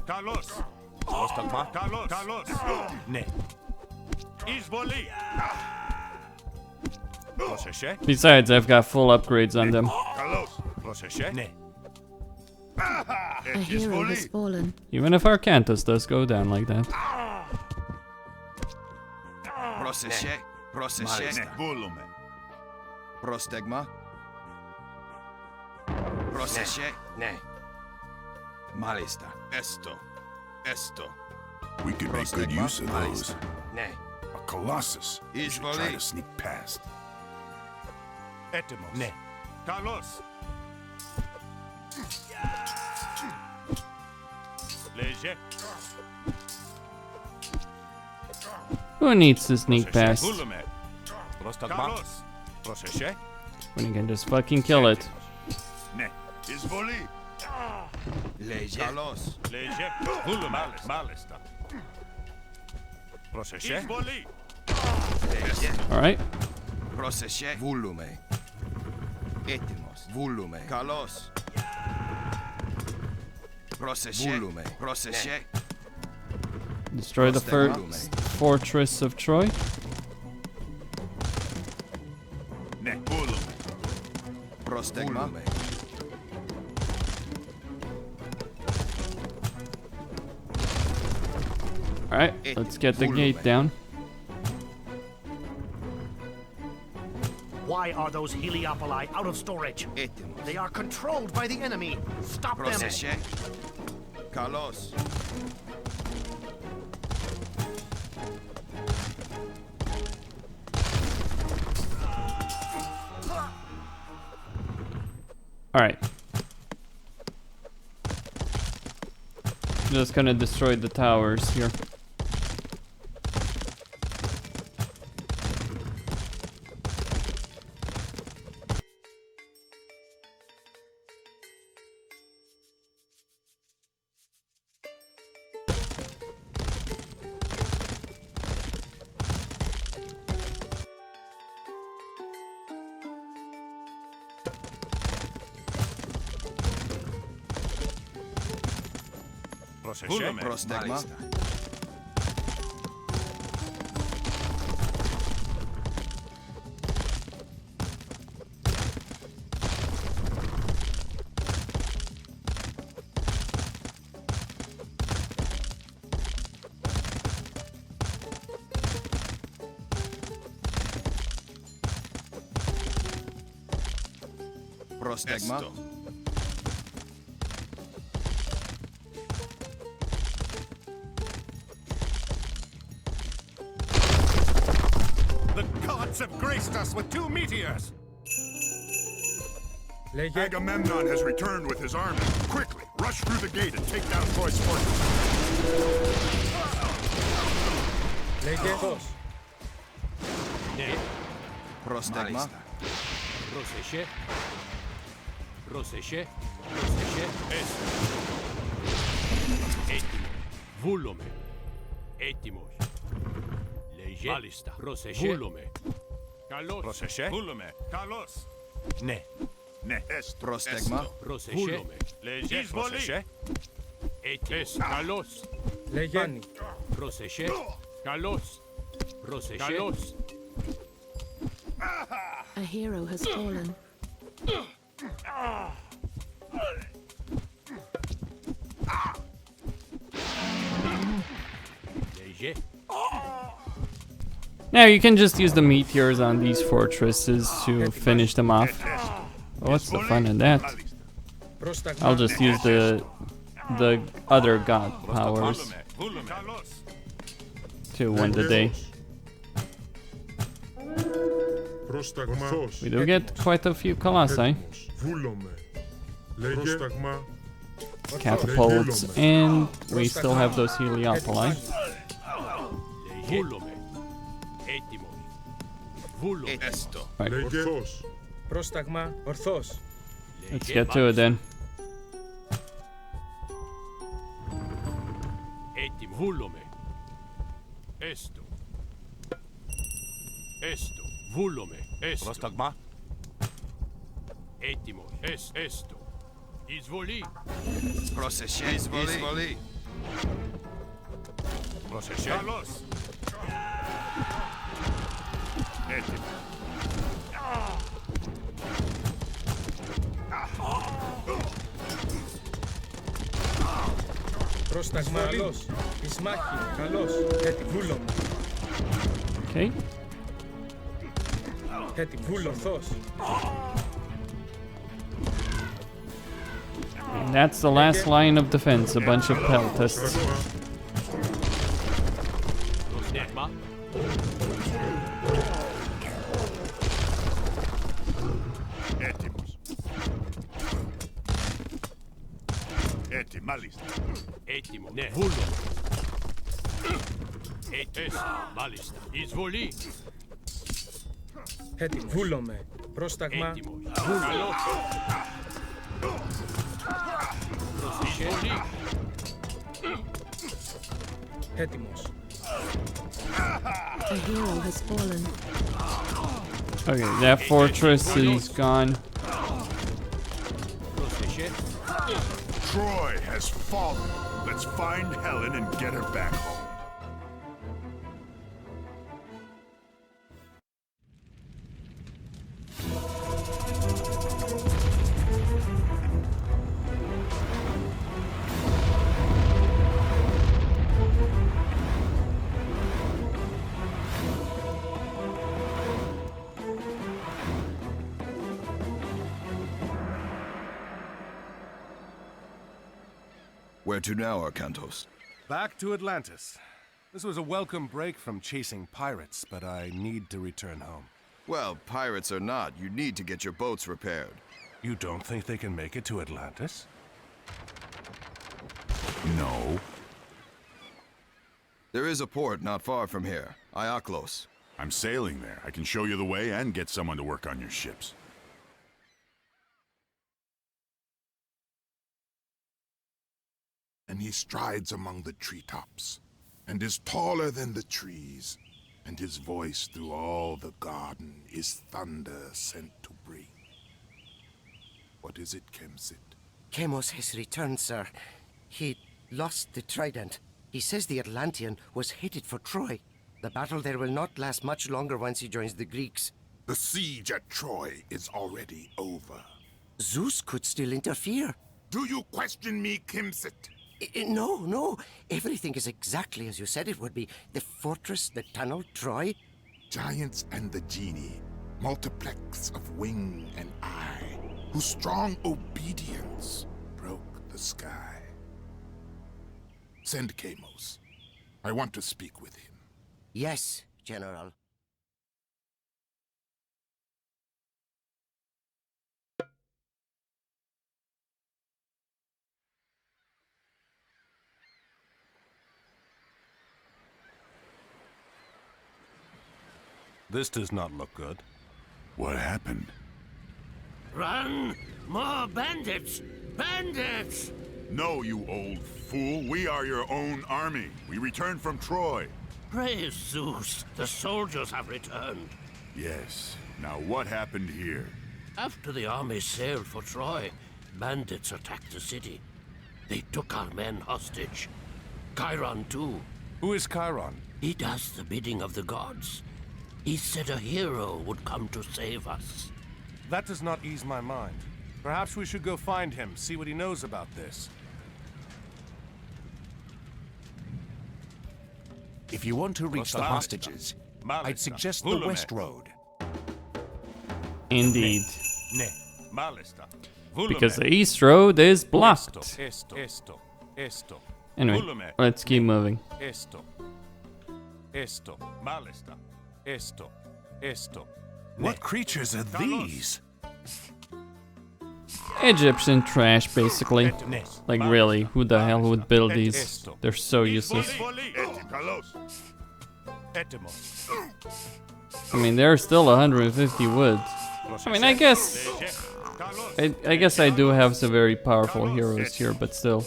Kalos. Prostagma. Kalos. Kalos. Ne. Izvoli. Proseše. Besides, I've got full upgrades on them. Kalos. Proseše. Ne. A hero has fallen. Even if Arkantos does go down like that. Proseše. Proseše. Volume. Prostegma. Proseše. Ne. Malista. Esto. Esto. We could make good use of those. Ne. A colossus. We should try Izvoli. to sneak past. Etemos. Ne. Kalos. Leje. Who needs to sneak past Volume. Prostagma. Kalos. Proseše. when you can just fucking kill it? Ne. Izvoli. Leje. Kalos. Leje. Volume. Malista. Proseše. Izvoli. Alright. Proseše. Volume. Etimos. Volume. Kalos. Proseše. Volume. Proseše. Destroy the first fortress of Troy. Ne. Volume. Prostegma. Alright, let's get the gate down. Why are those Heliopoli out of storage? They are controlled by the enemy. Stop them. Proseše. Kalos. Alright. Just gonna destroy the towers here. Volume. Prostegma. Prostegma. The gods have graced us with 2 meteors. Agamemnon has returned with his army. Quickly, rush through the gate and take down Troy's fortress. Prostegma. Proseše. Proseše. Proseše. Etimo. Volume. Etimos. Leje. Malista. Proseše. Volume. Kalos. Proseše. Volume. Kalos. Ne. Ne. Est. Prostegma. Proseše. Volume. Leje. Proseše. Etimos. Kalos. Lejani. Proseše. Kalos. Proseše. Kalos. A hero has fallen. Leje. Now you can just use the meteors on these fortresses to finish them off. Well, what's the fun in that? I'll just use the other god powers to win the day. We do get quite a few colossi. Catapults, and we still have those Heliopoli. Right. Let's get to it then. Esto. Volume. Esto. Prostagma. Etimo. Esto. Izvoli. Proseše, izvoli. Proseše. Carlos. Etim. Πρόσταγμα καλός. Εις μάχη, καλός. Βούλομαι. Okay. Βούλωθος. And that's the last line of defense, a bunch of peltists. Πρόσταγμα. Έτοιμος. Έτοιμο, μάλιστα. Έτοιμο, ναι. Βούλο. Μάλιστα. Εισβολή. Βούλομαι. Πρόσταγμα. Έτοιμο. Καλό. Εισβολή. Έτοιμος. A hero has fallen. Okay, that fortress is gone. Troy has fallen. Let's find Helen and get her back home. Where to now, Arkantos? Back to Atlantis. This was a welcome break from chasing pirates, but I need to return home. Well, pirates or not, you need to get your boats repaired. You don't think they can make it to Atlantis? No. There is a port not far from here, Iaklos. I'm sailing there. I can show you the way and get someone to work on your ships. And he strides among the treetops, and is taller than the trees, and his voice through all the garden is thunder sent to bring. What is it, Kemsit? Chemos has returned, sir. He lost the trident. He says the Atlantean was headed for Troy. The battle there will not last much longer once he joins the Greeks. The siege at Troy is already over. Zeus could still interfere. Do you question me, Kemsit? No. Everything is exactly as you said it would be. The fortress, the tunnel, Troy. Giants and the genie, multiplex of wing and eye, whose strong obedience broke the sky. Send Chemos. I want to speak with him. Yes, General. This does not look good. What happened? Run! More bandits! Bandits! No, you old fool. We are your own army. We returned from Troy. Praise Zeus! The soldiers have returned. Yes. Now what happened here? After the army sailed for Troy, bandits attacked the city. They took our men hostage. Chiron, too. Who is Chiron? He does the bidding of the gods. He said a hero would come to save us. That does not ease my mind. Perhaps we should go find him, see what he knows about this. If you want to reach the hostages, I'd suggest the West Road. Indeed. Malista. Because the East Road is blocked. Esto. Anyway, let's keep moving. Esto. Malista. Esto. What creatures are these? Egyptian trash, basically. Like, really, who the hell would build these? They're so useless. I mean, there are still 150 woods. I mean, I guess I do have some very powerful heroes here, but still.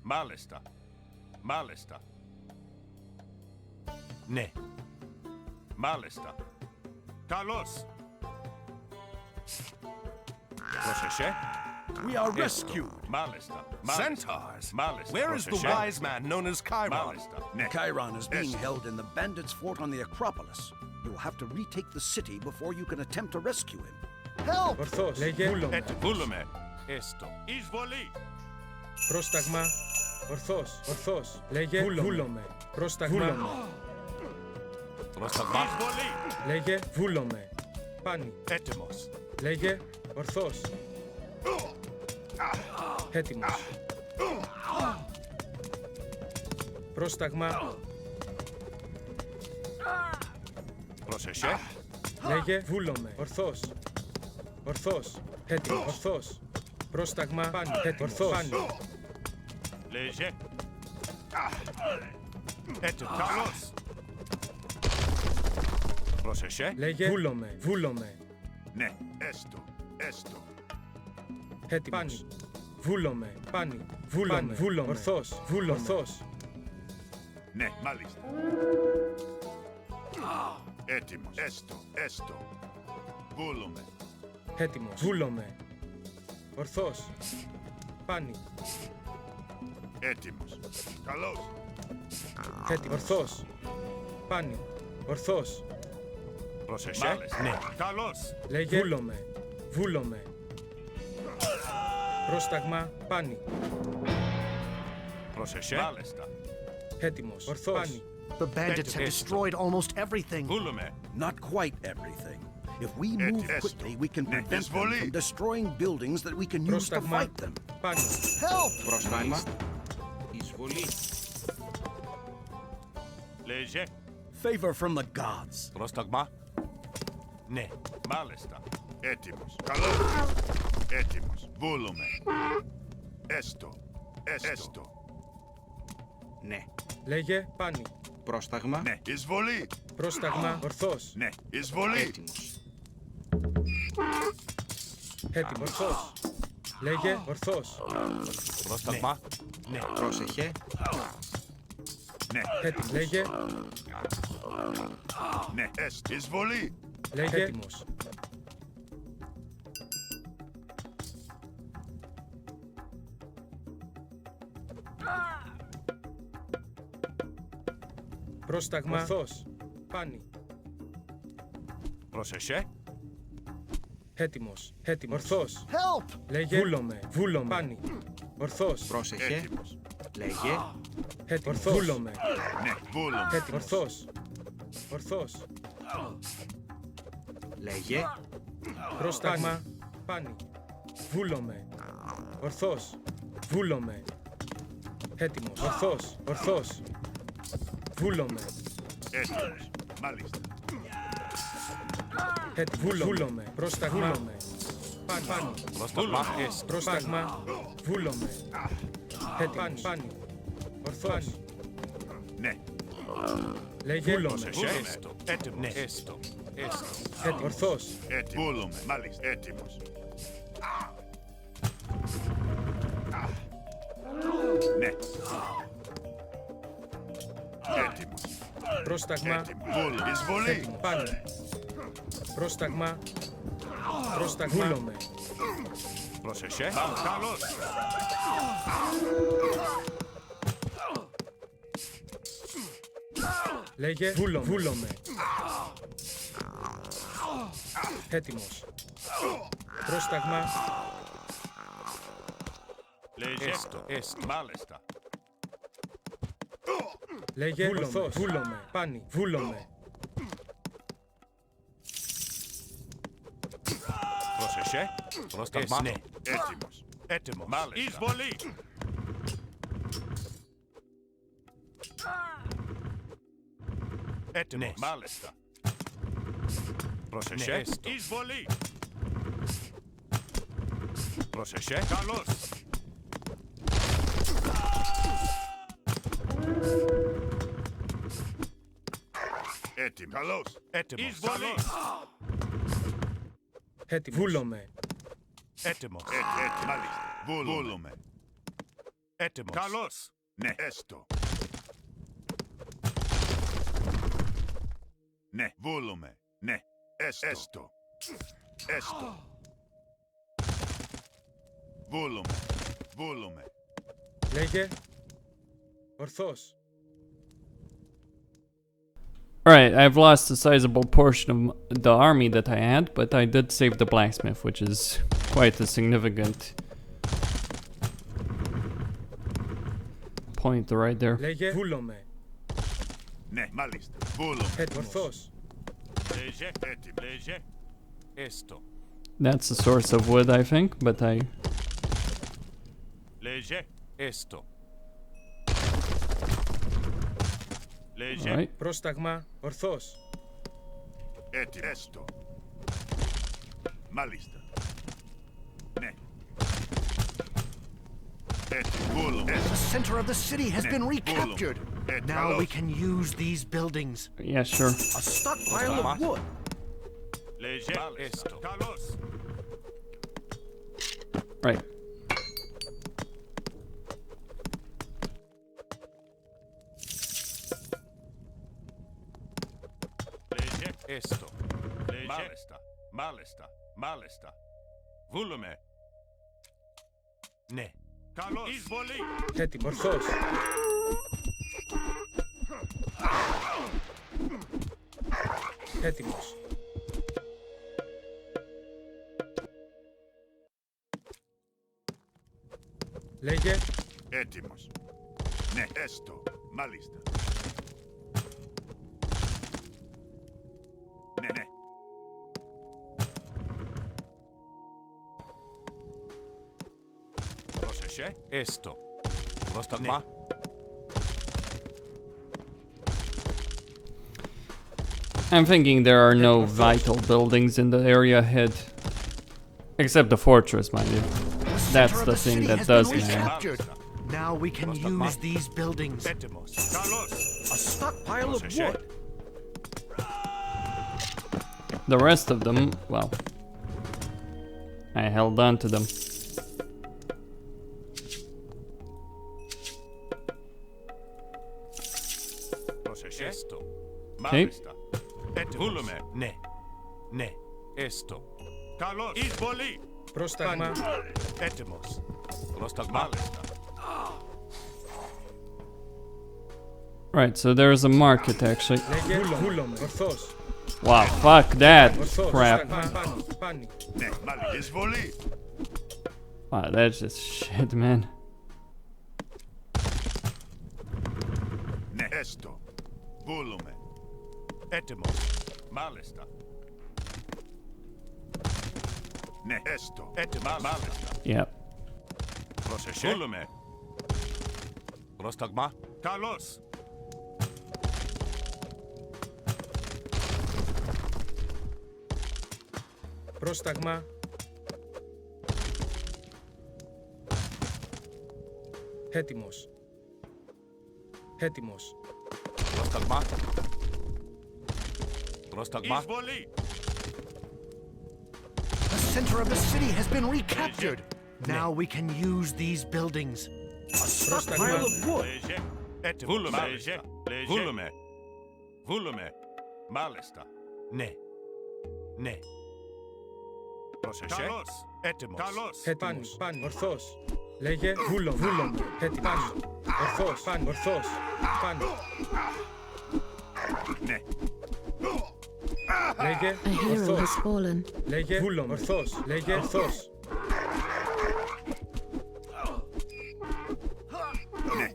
Μάλιστα. Μάλιστα. Ναι. Μάλιστα. Καλώς. Πρόσεχε. We are rescued. Μάλιστα. Centaurs. Μάλιστα. Where is the wise man known as Chiron? Μάλιστα. Ναι. Chiron is being held in the bandits' fort on the Acropolis. You will have to retake the city before you can attempt to rescue him. Help! Ορθώς. Λέγε βούλομαι. Βούλομαι. Έστω. Εισβολή. Πρόσταγμα. Ορθώς. Ορθώς. Λέγε βούλομαι. Πρόσταγμα. Πρόσταγμα. Εισβολή. Λέγε βούλομαι. Πάνι. Έτοιμος. Λέγε ορθώς. Έτοιμος. Πρόσταγμα. Πρόσεχε. Λέγε βούλομαι. Ορθώς. Ορθώς. Έτοιμος. Ορθώς. Πρόσταγμα. Πάνι. Έτοιμος. Ορθώς. Πάνι. Λέγε. Έτοιμος. Καλώς. Πρόσεχε. Λέγε βούλομαι. Βούλομαι. Ναι. Έστω. Έστω. Έτοιμος. Πάνι. Βούλομαι. Πάνι. Βούλομαι. Βούλομαι. Ορθώς. Βούλομαι. Ορθώς. Ναι. Μάλιστα. Έτοιμος. Έστω. Έστω. Βούλομαι. Έτοιμος. Βούλομαι. Ορθώς. Πάνι. Έτοιμος. Καλώς. Έτοιμος. Ορθώς. Πάνι. Ορθώς. Πρόσεχε. Ναι. Καλώς. Λέγε βούλομαι. Βούλομαι. Πρόσταγμα. Πάνι. Πρόσεχε. Μάλιστα. Έτοιμος. Ορθώς. Πάνι. The bandits have destroyed almost everything. Βούλομαι. Not quite everything. If we move quickly, we can prevent them from destroying buildings that we can use to fight them. Πάνι. Help! Πρόσταγμα. Εισβολή. Λέγε. Favor from the gods. Πρόσταγμα. Ναι. Μάλιστα. Έτοιμος. Καλώς. Έτοιμος. Βούλομαι. Έστω. Έστω. Ναι. Λέγε πάνι. Πρόσταγμα. Ναι. Εισβολή. Πρόσταγμα. Ορθώς. Ναι. Εισβολή. Έτοιμος. Έτοιμος. Ορθώς. Λέγε ορθώς. Πρόσταγμα. Ναι. Πρόσεχε. Ναι. Έτοιμος. Λέγε. Ναι. Έστω. Εισβολή. Λέγε. Έτοιμος. Πρόσταγμα. Ορθώς. Πάνι. Πρόσεχε. Έτοιμος. Έτοιμος. Ορθώς. Help! Λέγε. Βούλομαι. Βούλομαι. Πάνι. Ορθώς. Πρόσεχε. Έτοιμος. Λέγε. Έτοιμος. Βούλομαι. Ναι. Βούλομαι. Έτοιμος. Ορθώς. Ορθώς. Λέγε. Πρόσταγμα. Πάνι. Βούλομαι. Ορθώς. Βούλομαι. Έτοιμος. Ορθώς. Ορθώς. Βούλομαι. Έτοιμος. Μάλιστα. Βούλομαι. Πρόσταγμα. Βούλομαι. Πάνι. Πρόσταγμα. Πρόσταγμα. Βούλομαι. Πάνι. Πάνι. Ορθώς. Ναι. Λέγε. Βούλομαι. Έστω. Έτοιμος. Έστω. Έτοιμος. Ορθώς. Έτοιμος. Βούλομαι. Μάλιστα. Έτοιμος. Ναι. Έτοιμος. Πρόσταγμα. Βούλομαι. Εισβολή. Έτοιμος. Πάνι. Πρόσταγμα. Πρόσταγμα. Βούλομαι. Πρόσεχε. Καλώς. Λέγε. Βούλομαι. Έτοιμος. Πρόσταγμα. Λέγε. Έστω. Μάλιστα. Λέγε. Ορθώς. Βούλομαι. Πάνι. Βούλομαι. Πρόσεχε. Πρόσταγμα. Ναι. Έτοιμος. Έτοιμος. Μάλιστα. Εισβολή. Έτοιμος. Ναι. Μάλιστα. Πρόσεχε. Ναι. Εισβολή. Πρόσεχε. Καλώς. Έτοιμος. Καλώς. Έτοιμος. Εισβολή. Έτοιμος. Βούλομαι. Έτοιμος. Μάλιστα. Βούλομαι. Έτοιμος. Καλώς. Ναι. Έστω. Ναι. Βούλουμε. Ναι. Έστω. Έστω. Έστω. Βούλουμε. Βούλουμε. Λέγε. Ορθώς. Alright, I've lost a sizable portion of the army that I had, but I did save the blacksmith, which is quite a significant point right there. Λέγε. Βούλομαι. Ναι, μάλιστα. Βούλουμε. Ορθώς. Λέγε. Έτοιμο. Λέγε. Έστω. That's the source of wood, I think, but I... Λέγε. Έστω. Λέγε. Alright. Πρόσταγμα. Ορθώς. Έτοιμο. Έστω. Μάλιστα. Ναι. Έτοιμο. Βούλουμε. The center of the city has been recaptured. Now we can use these buildings. Yeah, sure. A stockpile of wood. Λέγε. Έστω. Καλώς. Right. Λέγε. Έστω. Λέγε. Μάλιστα. Μάλιστα. Μάλιστα. Βούλουμε. Ναι. Καλώς. Εισβολή. Έτοιμο. Ορθώς. Έτοιμος. Λέγε. Έτοιμος. Ναι, έστω. Μάλιστα. Ναι, ναι. Πρόσεχε. Έστω. Πρόσταγμα. I'm thinking there are no vital buildings in the area ahead. Except the fortress, mind you. That's the thing that does matter. Now we can use these buildings. A stockpile of wood. The rest of them, well, I held on to them. Okay. Βούλουμε. Ναι. Ναι. Έστω. Καλώς. Εισβολή. Πρόσταγμα. Έτοιμος. Πρόσταγμα. Right, so there's a market actually. Λέγε. Βούλομαι. Ορθώς. Wow, fuck that Ορθώς. crap. Πάνι. Ναι, μάλιστα. Εισβολή. Wow, that's just shit, man. Ναι, έστω. Βούλουμε. Έτοιμος. Μάλιστα. Ναι, έστω. Έτοιμος. Μάλιστα. Yep. Πρόσεχε. Βούλουμε. Πρόσταγμα. Καλώς. Πρόσταγμα. Έτοιμος. Έτοιμος. Πρόσταγμα. Πρόσταγμα. Εισβολή. The center of the city has been recaptured. Now we can use these buildings. A stockpile of wood. Λέγε. Έτοιμος. Βούλουμε. Λέγε. Βούλουμε. Βούλουμε. Μάλιστα. Ναι. Ναι. Πρόσεχε. Καλώς. Έτοιμος. Καλώς. Έτοιμος. Πάνι. Ορθώς. Λέγε. Βούλομαι. Έτοιμος. Ορθώς. Πάνι. Ορθώς. Πάνι. Ναι. Λέγε. A hero has fallen. Λέγε. Βούλομαι. Ορθώς. Λέγε. Ορθώς. Ναι.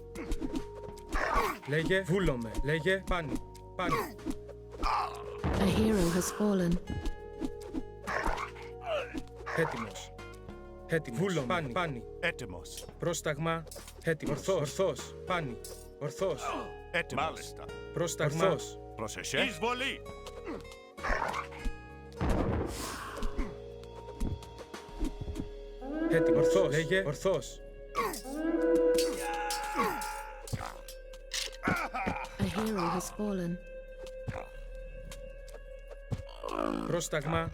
Λέγε. Βούλομαι. Λέγε. Πάνι. Πάνι. A hero has fallen. Έτοιμος. Έτοιμος. Βούλομαι. Πάνι. Πάνι. Έτοιμος. Πρόσταγμα. Έτοιμος. Ορθώς. Ορθώς. Πάνι. Ορθώς. Έτοιμος. Μάλιστα. Πρόσταγμα. Ορθώς. Πρόσεχε. Εισβολή. Έτοιμος. Ορθώς. Λέγε. Ορθώς. A hero has fallen. Πρόσταγμα.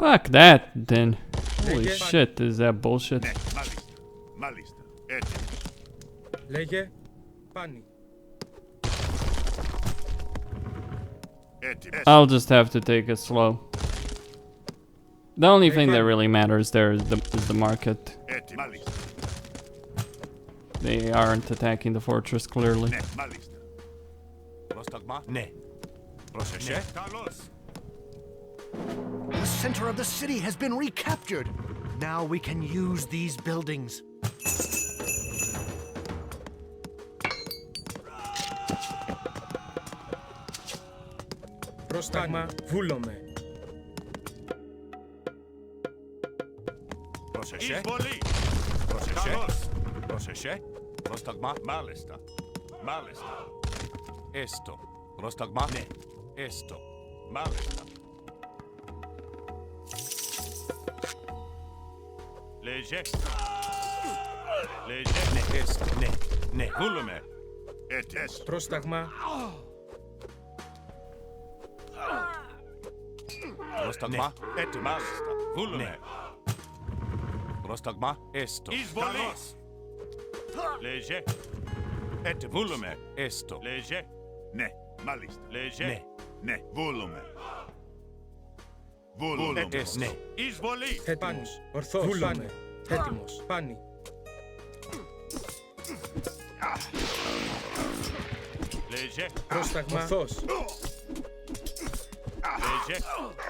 Fuck that, then. Holy shit, is that bullshit? Μάλιστα. Έτσι. Λέγε. Πάνι. I'll just have to take it slow. The only thing that really matters there is the market. They aren't attacking the fortress clearly. The center of the city has been recaptured. Now we can use these buildings. Πρόσταγμα, βούλομαι. Πρόσεχε. Εισβολή. Πρόσεχε. Πρόσεχε. Πρόσταγμα. Μάλιστα. Μάλιστα. Έστω. Πρόσταγμα. Ναι. Έστω. Μάλιστα. Λέγε. Λέγε. Ναι. Έστω. Ναι. Ναι. Βούλουμε. Έτσι. Πρόσταγμα. Πρόσταγμα. Έτσι. Μάλιστα. Βούλουμε. Πρόσταγμα. Έστω. Εισβολή. Λέγε. Έτσι. Βούλουμε. Έστω. Λέγε. Ναι. Μάλιστα. Λέγε. Ναι. Ναι. Βούλουμε. Βούλουμε. Έστω. Ναι. Εισβολή. Έτοιμος. Ορθός. Βούλουμε. Έτοιμος. Πάνι. Λέγε. Πρόσταγμα. Ορθός. Λέγε.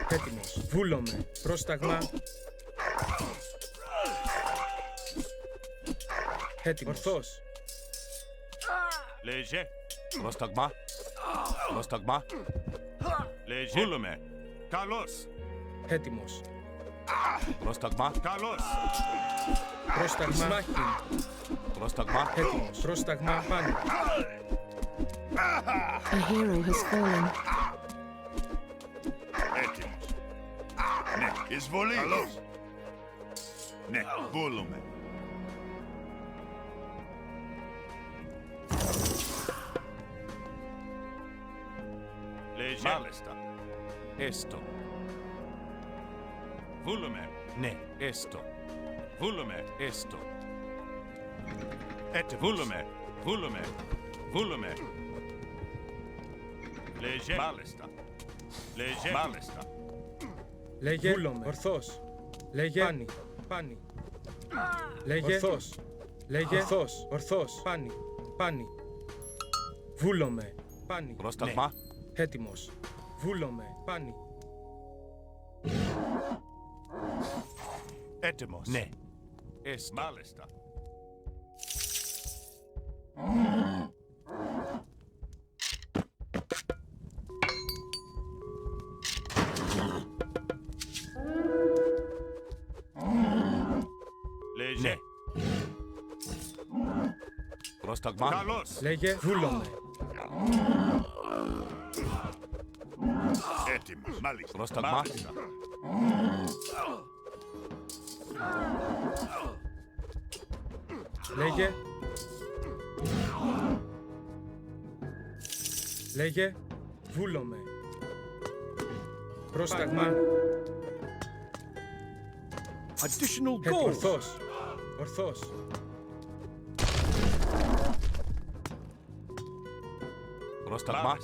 Έτοιμος. Βούλομαι. Πρόσταγμα. Έτοιμος. Ορθός. Λέγε. Πρόσταγμα. Πρόσταγμα. Λέγε. Βούλουμε. Καλώς. Έτοιμος. Πρόσταγμα. Καλώς. Πρόσταγμα. Μάχη. Πρόσταγμα. Έτοιμος. Πρόσταγμα. Πάνι. A hero has fallen. Έτοιμος. Ναι. Εισβολή. Καλώς. Ναι. Βούλουμε. Λέγε. Μάλιστα. Έστω. Βούλουμε. Ναι. Έστω. Βούλουμε. Έστω. Έτσι. Βούλουμε. Βούλουμε. Βούλουμε. Λέγε. Μάλιστα. Λέγε. Μάλιστα. Λέγε. Βούλομαι. Ορθός. Λέγε. Πάνι. Πάνι. Λέγε. Ορθός. Λέγε. Ορθός. Ορθός. Πάνι. Πάνι. Βούλομαι. Πάνι. Πρόσταγμα. Ναι. Έτοιμος. Βούλομαι. Πάνι. Έτοιμος. Ναι. Έστω. Μάλιστα. Λέγε. Ναι. Πρόσταγμα. Καλώς. Λέγε. Βούλομαι. Έτοιμος. Μάλιστα. Πρόσταγμα. Λέγε. Λέγε. Βούλομαι. Πρόσταγμα. Additional gold. Ορθός. Ορθός. Πρόσταγμα.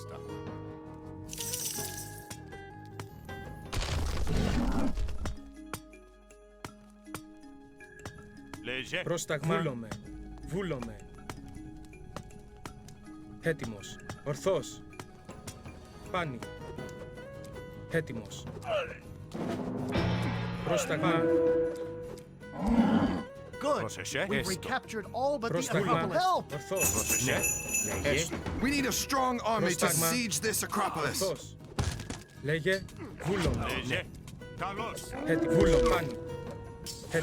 Λέγε. Πρόσταγμα. Βούλομαι. Βούλομαι. Έτοιμος. Ορθός. Πάνι. Έτοιμος. Πρόσταγμα. Good. Πρόσεχε. We've Έστω. recaptured all but the Πρόσταγμα. Acropolis. Ορθός. Πρόσεχε. Έστω. We need a strong army to Πρόσταγμα. siege this Acropolis. Ορθός. Λέγε. Βούλομαι. Λέγε. Καλώς. Έτοιμος. Βούλομαι. Πάνι.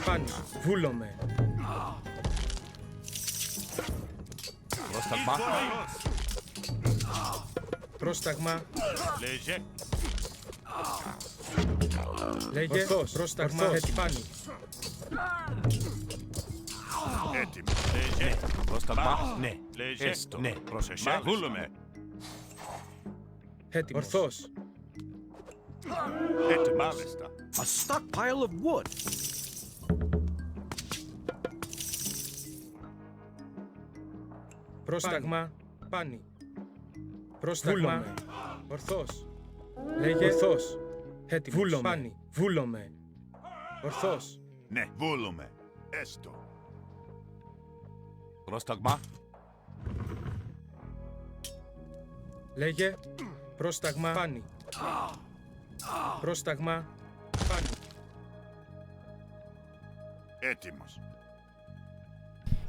Πάνι. Βούλομαι. Πρόσταγμα. Πρόσταγμα. Λέγε. Λέγε. Ορθός. Πρόσταγμα. Πάνι. Έτοιμο. Λέγε. Πρόσταγμα. Ναι. Λέγε. Έστω. Ναι. Πρόσεχε. Βούλουμε. Έτοιμος. Ορθός. Έτοιμο. Μάλιστα. A stockpile of wood. Πρόσταγμα, πάνι. Πρόσταγμα, ορθός. Λέγε ορθός. Έτοιμος. Βούλομαι. Πάνι. Βούλομαι. Ορθός. Ναι, βούλομαι. Έστω. Πρόσταγμα. Λέγε πρόσταγμα, πάνι. Πρόσταγμα, πάνι. Έτοιμος.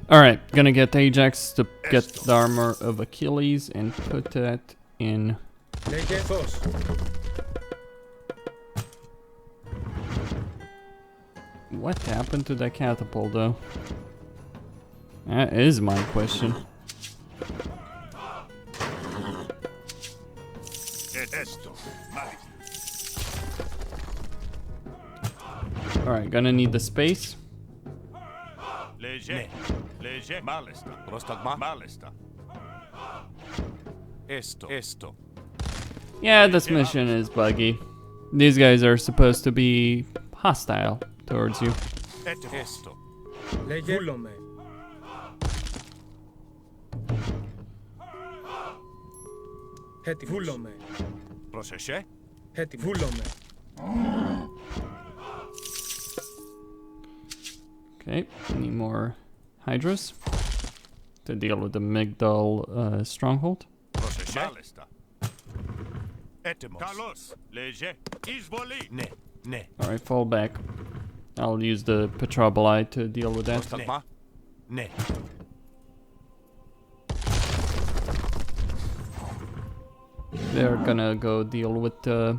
Alright, gonna get Ajax to get the armor of Achilles and put that in. Λέγε φως. What happened to that catapult though? That is my question. Έστω. Alright, gonna need the space. Léger. Léger. Μάλιστα. Πρόσταγμα. Μάλιστα. Έστω. Yeah, this mission is buggy. These guys are supposed to be hostile towards you. Έστω. Λέγε βούλομαι. Έτοιμος. Βούλομαι. Πρόσεχε. Έτοιμος. Βούλομαι. Okay, need more Hydras to deal with the Migdal stronghold. Πρόσεχε. Μάλιστα. Έτοιμος. Καλώς. Léger. Εισβολή. Ναι. Ναι. Alright, fall back. I'll use the Petroboli to deal with that. Πρόσταγμα. Ναι. They're gonna go deal with the...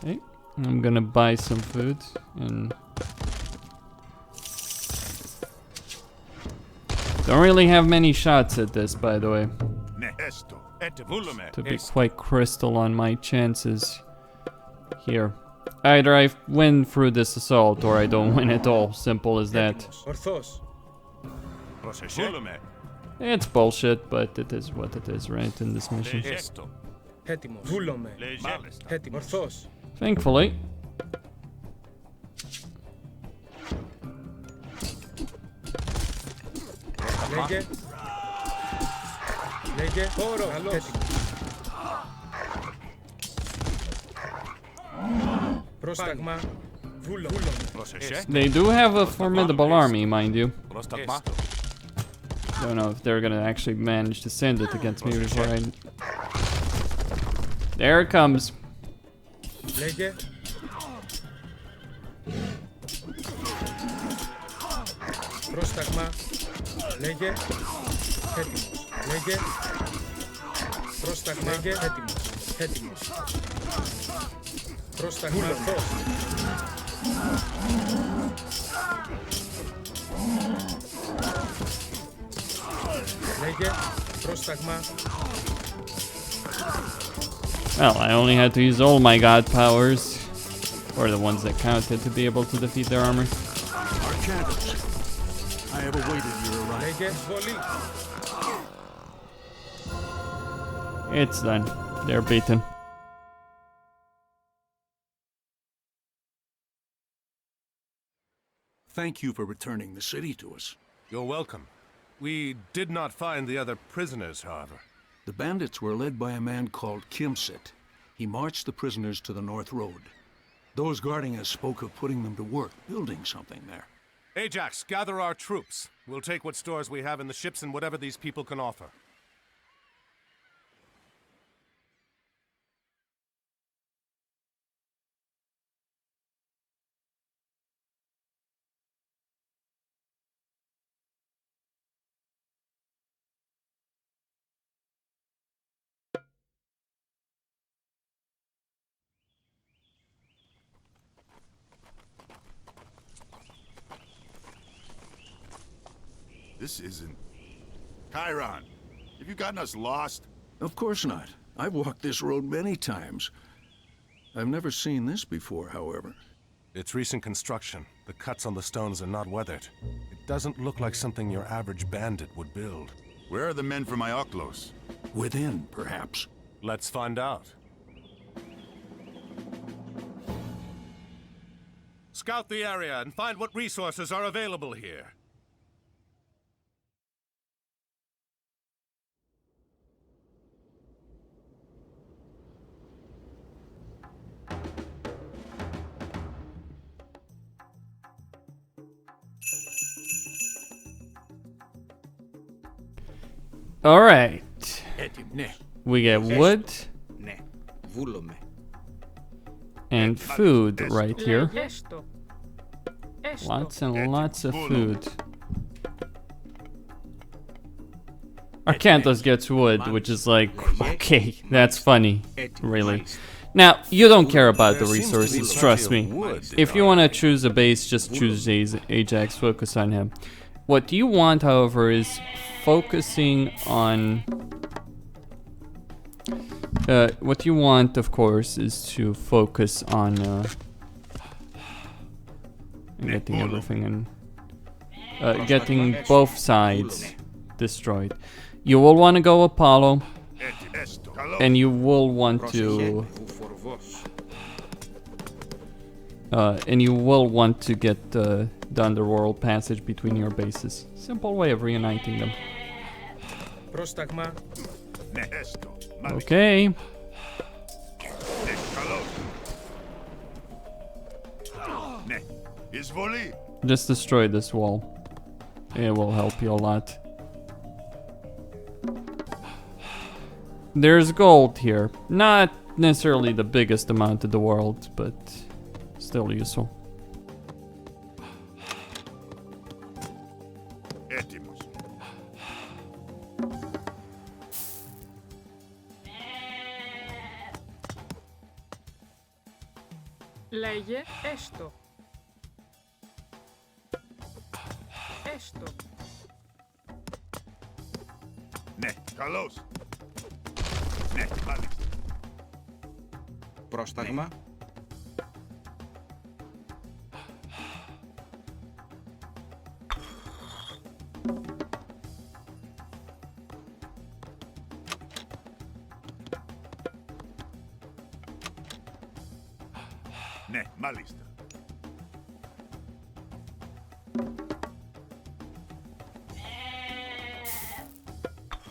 Okay, I'm gonna buy some food and... Don't really have many shots at this, by the way. To be quite crystal on my chances here. Either I win through this assault or I don't win at all. Simple as that. It's bullshit, but it is what it is, right, in this mission. Thankfully. Λέγε. Λέγε. Όρο. Έτοιμος. Πρόσταγμα. Βούλο. They do have a formidable army, mind you. Don't know if they're gonna actually manage to send it against me before I... There it comes. Λέγε. Πρόσταγμα. Λέγε. Έτοιμος. Λέγε. Πρόσταγμα. Λέγε. Έτοιμος. Έτοιμος. Πρόσταγμα. Ορθός. Λέγε. Πρόσταγμα. Well, I only had to use all my god powers, or the ones that counted, to be able to defeat their armor. Arkantos, I have awaited your arrival. It's done. They're beaten. Thank you for returning the city to us. You're welcome. We did not find the other prisoners, however. The bandits were led by a man called Kimsit. He marched the prisoners to the North Road. Those guarding us spoke of putting them to work, building something there. Ajax, gather our troops. We'll take what stores we have in the ships and whatever these people can offer. This isn't... Chiron, have you gotten us lost? Of course not. I've walked this road many times. I've never seen this before, however. It's recent construction. The cuts on the stones are not weathered. It doesn't look like something your average bandit would build. Where are the men from Ioklos? Within, perhaps. Let's find out. scout the area and find what resources are available here. All right. We get wood and food right here. Lots and lots of food. Arkantos gets wood, which is like, okay, that's funny, really. Now, you don't care about the resources, trust me. If you want to choose a base, just choose Ajax, focus on him. What you want, however, is focusing on... what you want, of course, is to focus on getting everything and getting both sides destroyed. You will want to go Apollo, and you will want to get the underworld passage between your bases. Simple way of reuniting them. Okay. Just destroy this wall. It will help you a lot. There's gold here. Not necessarily the biggest amount in the world, but still useful. Λέγε έστω. Έστω. Ναι, καλώς. Ναι, μάλιστα. Πρόσταγμα. Ναι, μάλιστα.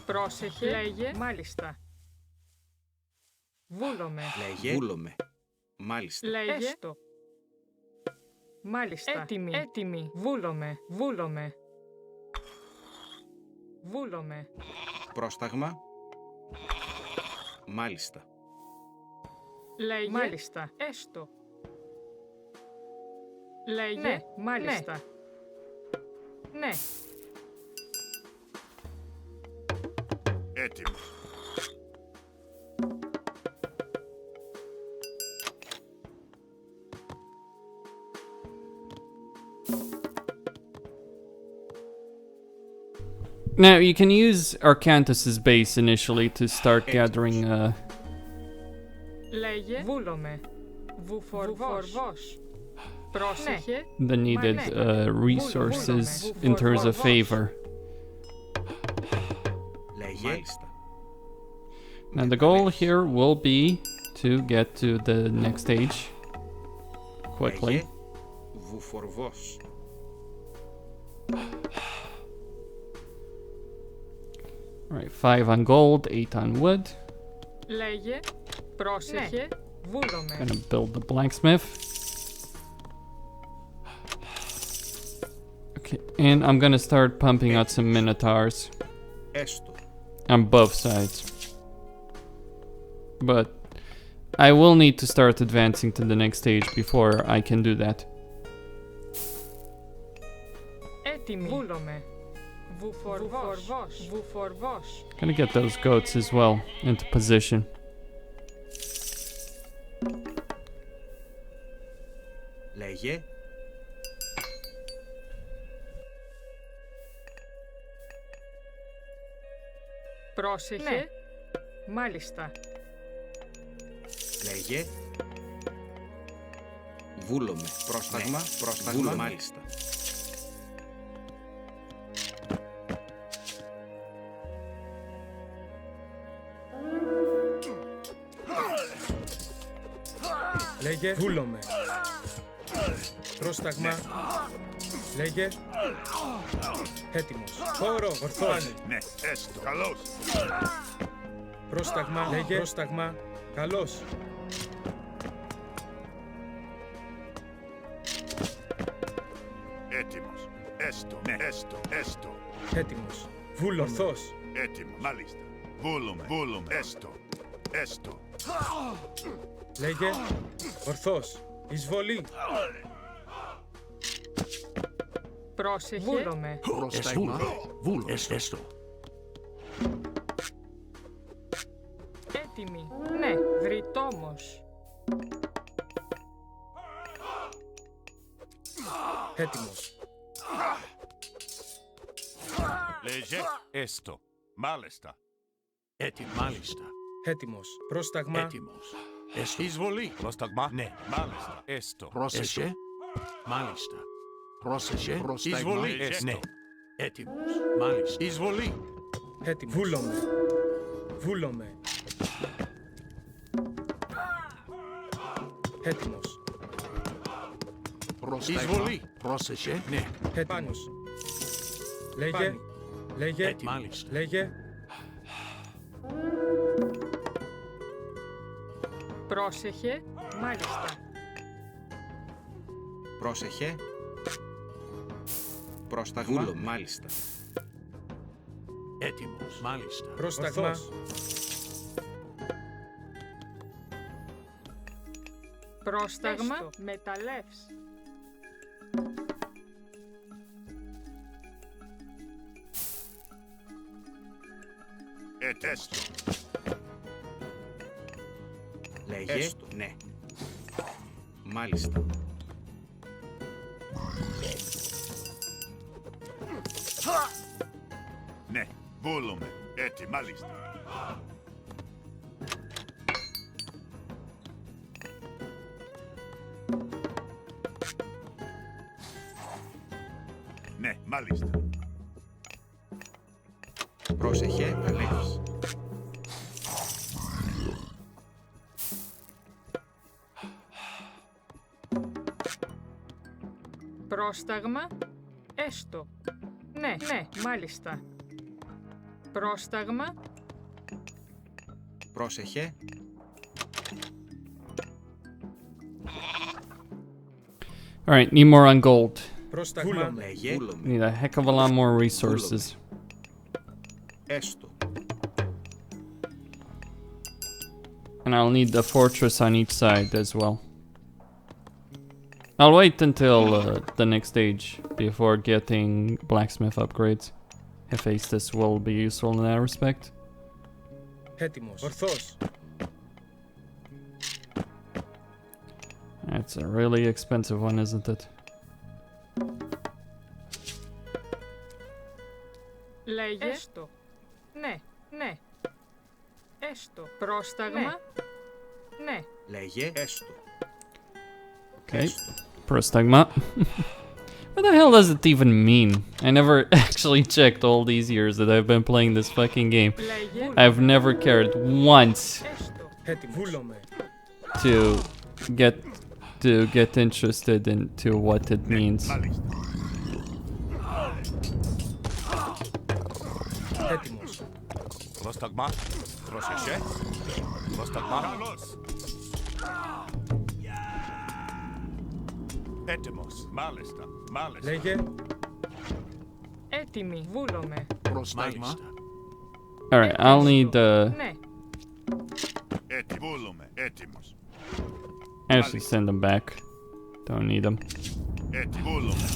Πρόσεχε. Λέγε. Μάλιστα. Βούλομαι. Λέγε. Βούλομαι. Μάλιστα. Λέγε. Έστω. Μάλιστα. Έτοιμη. Έτοιμη. Βούλομαι. Βούλομαι. Βούλομαι. Πρόσταγμα. Μάλιστα. Λέγε. Μάλιστα. Έστω. Λέγε. Ναι. Μάλιστα. Ναι. Έτοιμο. Now, you can use Arkantos' base initially to start gathering Λέγε. Βούλομαι. Βουφορβός. Πρόσεχε. the needed resources in terms of favor. Λέγε. Now, the goal here will be to get to the next stage quickly. Βουφορβός. Alright, 5 on gold, 8 on wood. Λέγε. Πρόσεχε. Βούλομαι. Gonna build the blacksmith. Okay, and I'm gonna start pumping out some minotaurs. Έστω. On both sides. But I will need to start advancing to the next stage before I can do that. Έτοιμη. Βούλομαι. Βουφορβός. Βουφορβός. Gonna get those goats as well into position. Λέγε. Πρόσεχε. Ναι. Μάλιστα. Λέγε. Βούλομαι. Πρόσταγμα. Ναι. Πρόσταγμα. Βούλομαι. Μάλιστα. Λέγε. Βούλομαι. Πρόσταγμα. Λέγε. Έτοιμος. Χώρο. Ορθός. Ναι, έστω. Καλώς. Πρόσταγμα. Λέγε. Πρόσταγμα. Καλώς. Έτοιμος. Έστω. Ναι, έστω. Έτοιμος. Βούλομαι. Ορθός. Έτοιμος. Μάλιστα. Βούλομαι. Έστω. Λέγε. Ορθός. Εισβολή. Πρόσεχε. Βούλομαι. Πρόσταγμα. Βούλομαι. Έστω. Έτοιμη. Ναι, βρυτόμος. Έτοιμος. Λέγε. Έστω. Μάλιστα. Μάλιστα. Έτοιμος. Πρόσταγμα. Έτοιμος. Έστω. Εισβολή. Πρόσταγμα. Ναι. Μάλιστα. Έστω. Πρόσεχε. Μάλιστα. Πρόσεχε. Πρόσταγμα. Εισβολή. Ναι. Έτοιμος. Μάλιστα. Εισβολή. Έτοιμος. Βούλομαι. Έτοιμος. Εισβολή. Πρόσεχε. Ναι. Έτοιμος. Λέγε. Μάλιστα. Λέγε. Πρόσεχε. Μάλιστα. Πρόσεχε. Πρόσταγμα. Μάλιστα. Έτοιμος. Μάλιστα. Πρόσταγμα. Πρόσταγμα. Μεταλλεύς. Έστω. Λέγε. Ναι. Μάλιστα. Ναι. Βούλομαι. Μάλιστα. Ναι, μάλιστα. Πρόσεχε. Αλεύς. Πρόσταγμα. Έστω. Ναι, μάλιστα. Πρόσταγμα. Πρόσεχε. Alright, need more on gold. Πρόσταγμα. Λέγε. Need a heck of a lot more resources. Έστω. And I'll need the fortress on each side as well. I'll wait until the next stage before getting blacksmith upgrades. Hephaestus will be useful in that respect. Έτοιμος. Ορθός. It's a really expensive one, isn't it? Λέγε. Έστω. Ναι. Έστω. Πρόσταγμα. Ναι. Λέγε. Έστω. Okay. Prostagma. What the hell does it even mean? I never actually checked all these years that I've been playing this fucking game. I've never cared once to get interested into what it means. Πρόσταγμα. Πρόσεχε. Πρόσταγμα. Έτοιμος. Μάλιστα. Λέγε. Έτοιμη. Βούλομαι. Πρόσταγμα. Alright, I'll need Ναι. Βούλομαι. Έτοιμος. I should send them back. Don't need them. Βούλομαι.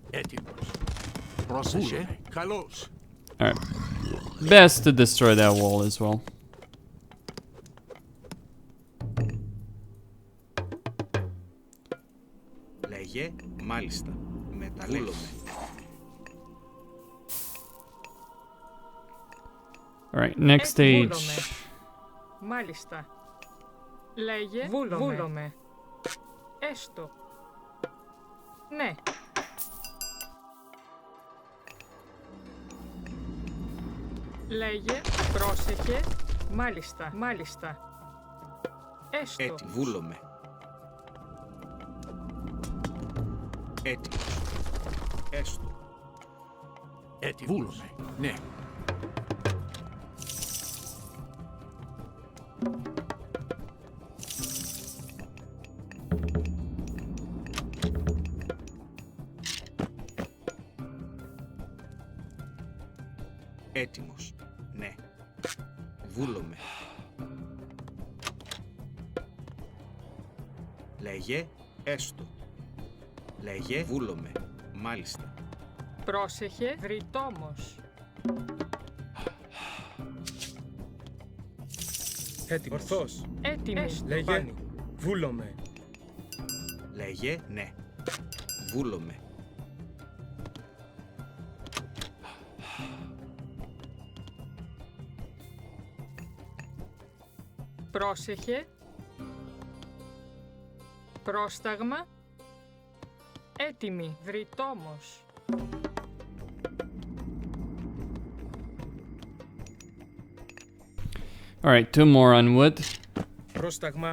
Έτοιμος. Πρόσεχε. Καλώς. Alright. Best to destroy that wall as well. Λέγε. Μάλιστα. Μεταλλεύς. Alright, next stage. Μάλιστα. Λέγε. Βούλομαι. Έστω. Ναι. Λέγε. Πρόσεχε. Μάλιστα. Έστω. Βούλομαι. Έτοιμος. Έστω. Βούλομαι. Ναι. Έτοιμος. Ναι. Βούλομαι. Λέγε. Έστω. Λέγε. Βούλομαι. Μάλιστα. Πρόσεχε. Βρυτόμος. Έτοιμος. Ορθός. Έτοιμη. Λέγε. Βούλομαι. Λέγε. Ναι. Βούλομαι. Πρόσεχε. Πρόσταγμα. Έτοιμη. Βρυτόμος. Alright, 2 more on wood. Πρόσταγμα.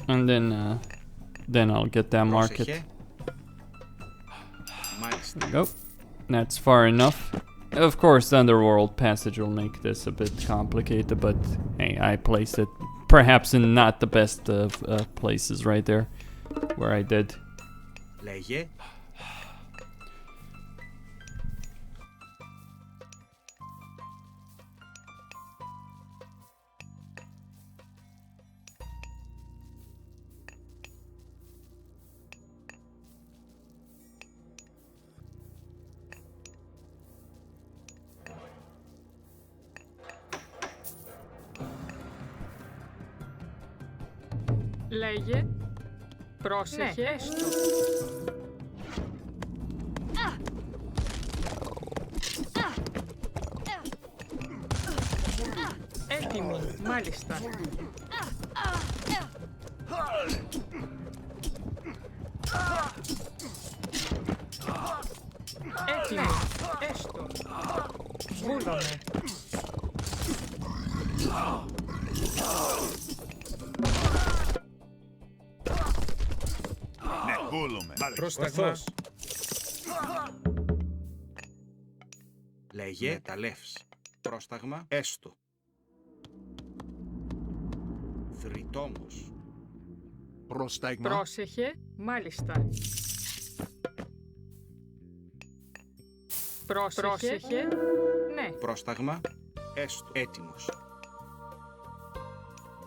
And then I'll get that market. Πρόσεχε. Μάλιστα. There we go. That's far enough. Of course, the underworld passage will make this a bit complicated, but hey, I placed it perhaps in not the best of places right there, where I did. Λέγε. Λέγε. Πρόσεχε. Ναι. Έστω. Έτοιμη. Μάλιστα. Έτοιμη. Έστω. Βούλομαι. Πρόσταγμα. Λέγε. Μεταλλεύς. Πρόσταγμα. Έστω. Θρητόμος. Πρόσταγμα. Πρόσεχε. Μάλιστα. Πρόσεχε. Ναι. Πρόσταγμα. Έστω. Έτοιμος.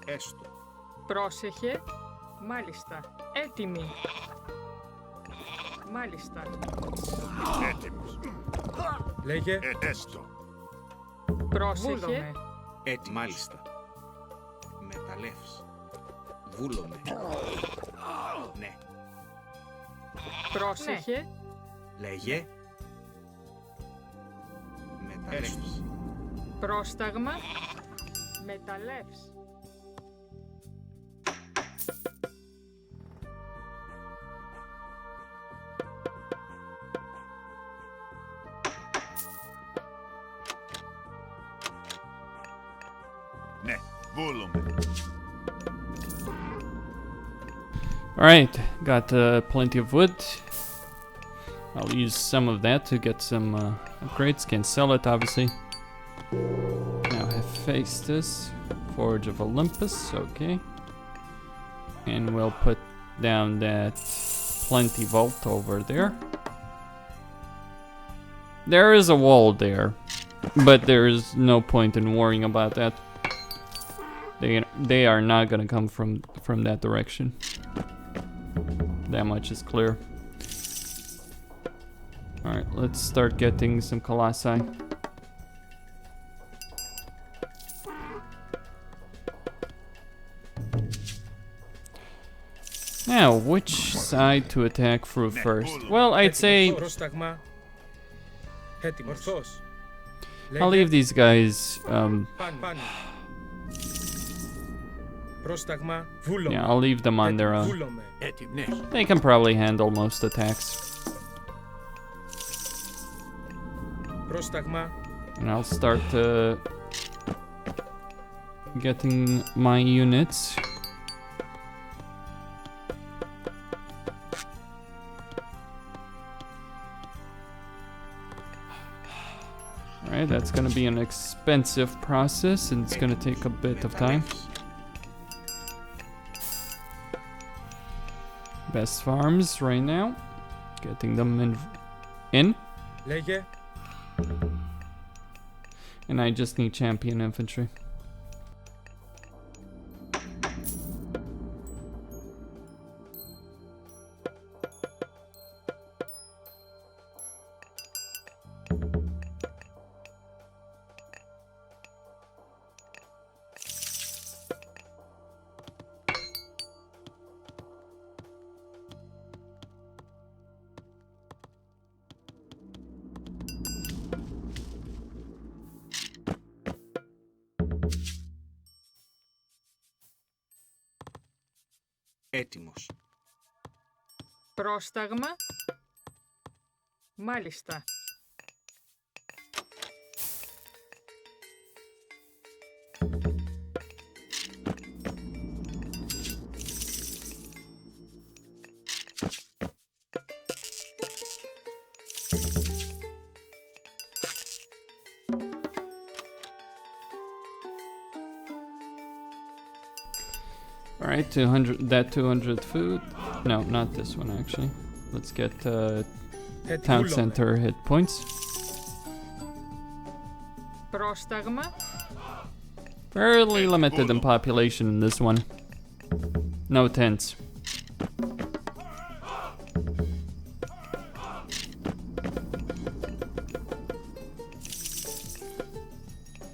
Έστω. Πρόσεχε. Μάλιστα. Έτοιμη. Μάλιστα. Έτοιμος. Λέγε. Έστω. Πρόσεχε. Έτοιμος. Μάλιστα. Μεταλλεύς. Βούλομαι. Ναι. Πρόσεχε. Λέγε. Μεταλλεύς. Πρόσταγμα. Μεταλλεύς. Ναι, βούλομαι. Alright, got plenty of wood. I'll use some of that to get some upgrades. Can sell it, obviously. Now Hephaestus, Forge of Olympus, okay. And we'll put down that plenty vault over there. There is a wall there, but there is no point in worrying about that. They are not gonna come from that direction. That much is clear. Alright, let's start getting some colossi. Now, which side to attack through first? Well, I'd say I'll leave these guys yeah, I'll leave them on their own. They can probably handle most attacks. And I'll start getting my units Alright, that's gonna be an expensive process and it's gonna take a bit of time. Best farms right now. Getting them in. Λέγε. And I just need champion infantry. Έτοιμος. Πρόσταγμα. Μάλιστα. Alright, 200, that 200 food. No, not this one actually. Let's get town center hit points. Πρόσταγμα. Fairly limited in population in this one. No tents.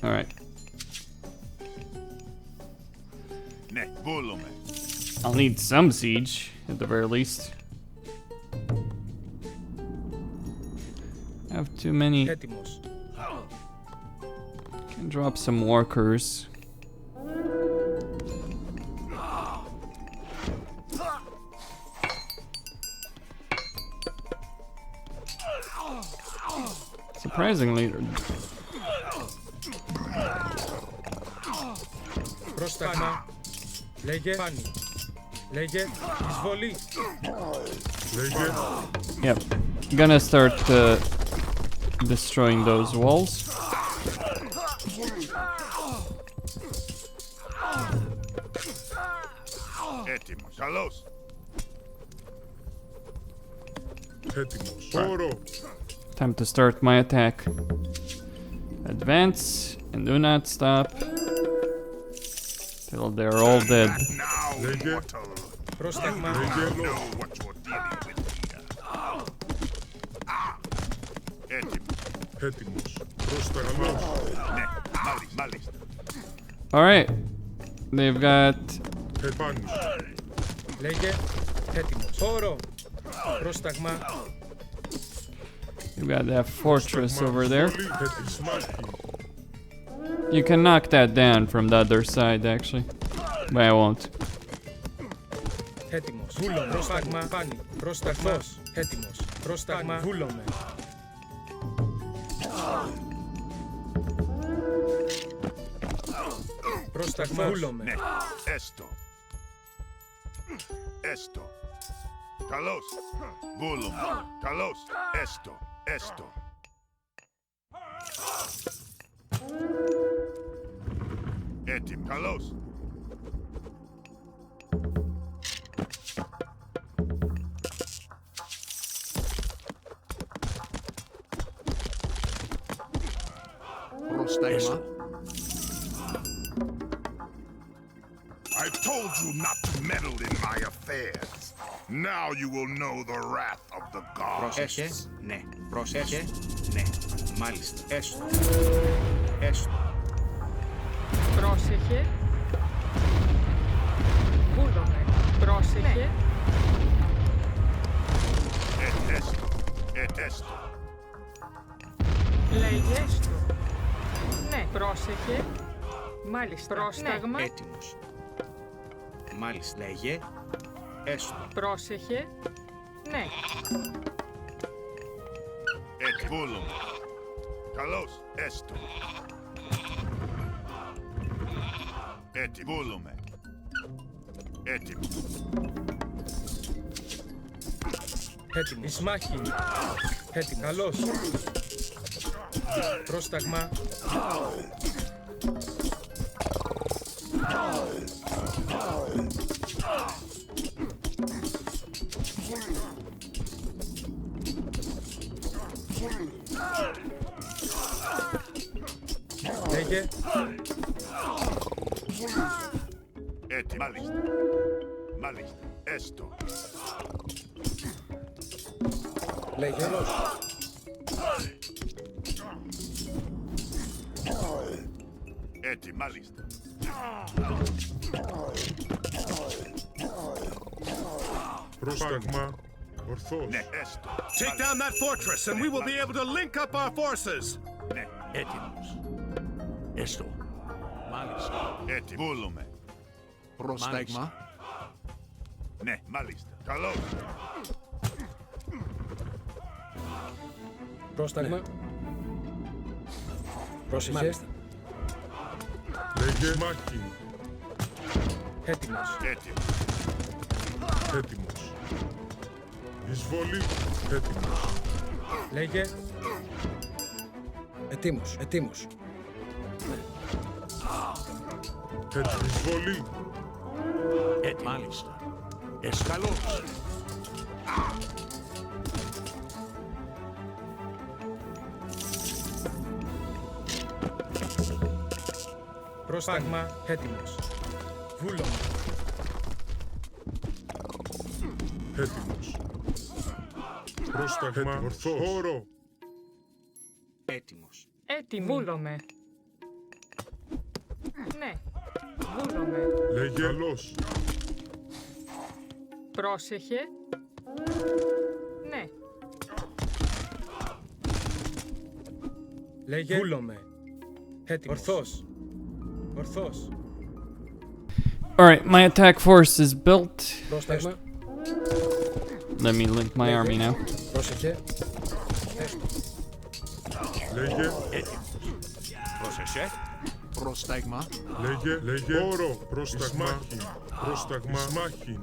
Alright. I'll need some siege, at the very least. I have too many. Can drop some workers. Surprisingly, Πρόσταγμα. Λέγε. Πάνι. Λέγε. Εισβολή. Λέγε. Yep. Gonna start destroying those walls. Έτοιμος. Καλώς. Έτοιμος. Time to start my attack. Advance and do not stop till they're all dead. Λέγε. Πρόσταγμα. Λέγε. Έτοιμος. Πρόσταγμα. Μάλιστα. Alright. They've got... Επάνω. Λέγε. Έτοιμος. Χώρο. Πρόσταγμα. You got that fortress over there. You can knock that down from the other side, actually. But I won't. Έτοιμος. Βούλομαι. Πρόσταγμα. Πάνι. Πρόσταγμος. Έτοιμος. Πρόσταγμα. Βούλομαι. Πρόσταγμα. Βούλομαι. Ναι. Έστω. Έστω. Καλώς. Βούλομαι. Καλώς. Έστω. Έστω. Έτοιμο. Καλώς. Πρόσταγμα. I told you not to meddle in my affairs. Now you will know the wrath of the gods. Πρόσεχε, ναι. Πρόσεχε, ναι. Μάλιστα. Έστω. Έστω. Πρόσεχε. Βούλομαι. Πρόσεχε. Έστω. Έστω. Λέγε έστω. Ναι. Πρόσεχε. Μάλιστα. Πρόσταγμα. Ναι. Έτοιμος. Μάλιστα. Λέγε. Έστω. Πρόσεχε. Ναι. Βούλομαι. Καλώς. Έστω. Βούλομαι. Έτοιμο. Έτοιμο. Ισμάχη. Έτοιμο. Καλώς. Πρόσταγμα. Λέγε. Έτσι, μάλιστα. Μάλιστα. Έστω. Λέγε. Έτσι, μάλιστα. Πρόσταγμα. Ορθώς. Ναι, έστω. Take down that fortress and we will be able to link up our forces. Ναι, έτοιμος. Έστω. Μάλιστα. Έτοιμος. Βούλουμε. Πρόσταγμα. Ναι, μάλιστα. Καλώς. Πρόσταγμα. Πρόσεχε. Λέγε μάχη. Έτοιμος. Έτοιμος. Έτοιμος. Εισβολή. Έτοιμος. Λέγε. Ετοίμος. Ετοίμος. Εισβολή. Έτοιμος. Μάλιστα. Καλώς. Πρόσταγμα. Έτοιμος. Βούλωμα. Έτοιμος. Πρόσταγμα. Ορθώς. Χώρο. Έτοιμος. Έτοιμη. Βούλομαι. Ναι. Βούλομαι. Λέγε. Καλώς. Πρόσεχε. Ναι. Λέγε. Βούλομαι. Έτοιμος. Ορθώς. Ορθώς. Alright, my attack force is built. Πρόσταγμα. Let me link my army now. Πρόσεχε. Λέγε. Έτοιμος. Πρόσεχε. Πρόσταγμα. Λέγε. Λέγε. Χώρο. Πρόσταγμα. Πρόσταγμα. Μάχη.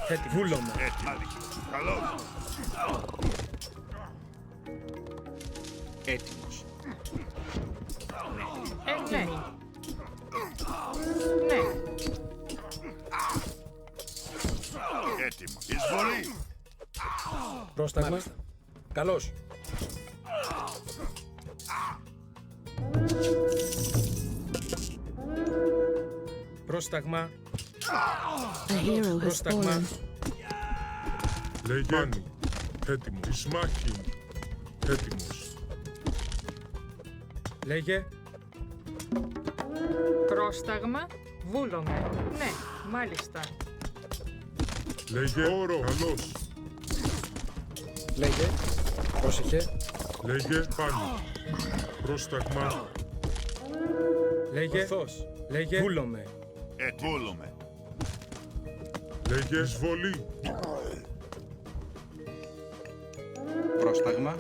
Έτοιμος. Βούλωμα. Έτοιμος. Καλώς. Έτοιμος. Έτοιμη. Ναι. Έτοιμος. Εισβολή. Πρόσταγμα. Καλώς. Πρόσταγμα. A hero has Πρόσταγμα. fallen. Λέγε. Έτοιμος. Εις μάχη. Έτοιμος. Λέγε. Πρόσταγμα. Βούλομαι. Ναι. Μάλιστα. Λέγε. Χώρο. Καλώς. Λέγε. Πρόσεχε. Λέγε. Πάνω. Πρόσταγμα. Λέγε. Ορθώς. Λέγε. Βούλομαι. Βούλουμε. Λέγε. Εισβολή. Πρόσταγμα.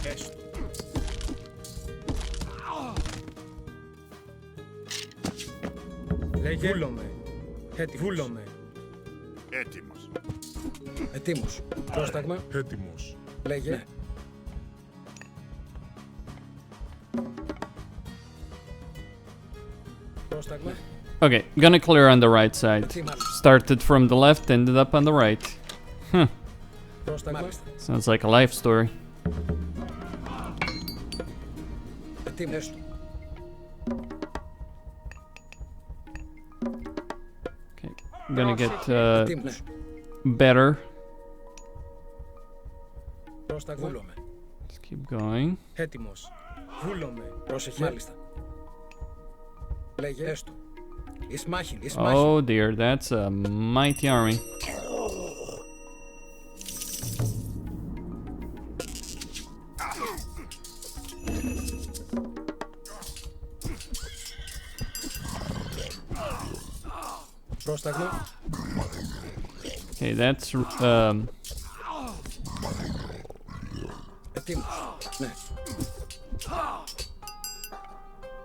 Έστω. Λέγε. Βούλομαι. Έτοιμος. Βούλομαι. Έτοιμος. Ετοίμος. Πρόσταγμα. Έτοιμος. Λέγε. Ναι. Πρόσταγμα. Okay, gonna clear on the right side. Started from the left, ended up on the right. Huh. Πρόσταγμα. Sounds like a life story. Ετοίμος. Okay, I'm gonna get Ετοίμος. better. Πρόσταγμα. Βούλομαι. Let's keep going. Έτοιμος. Βούλομαι. Πρόσεχε. Μάλιστα. Λέγε. Έστω. Εις μάχην. Εις μάχην. Oh dear, that's a mighty army. Πρόσταγμα. Okay, that's Ετοίμος. Ναι.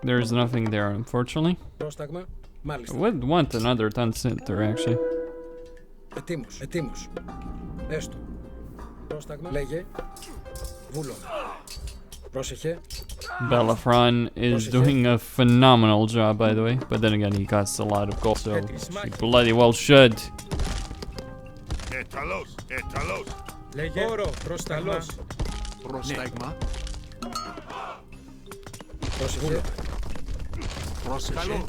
there's nothing there, unfortunately. Πρόσταγμα. I Μάλιστα. would want another town center, actually. Ετοίμος, ετοίμος. Έστω. Πρόσταγμα. Λέγε. Βούλο. Πρόσεχε. Belafron is doing a phenomenal job, by the way. But then again, he costs a lot of gold, so he bloody well should. Etalos, etalos. Λέγε. Όρο. Πρόσταγμα. Πρόσταγμα. Πρόσεχε. Πρόσεχε.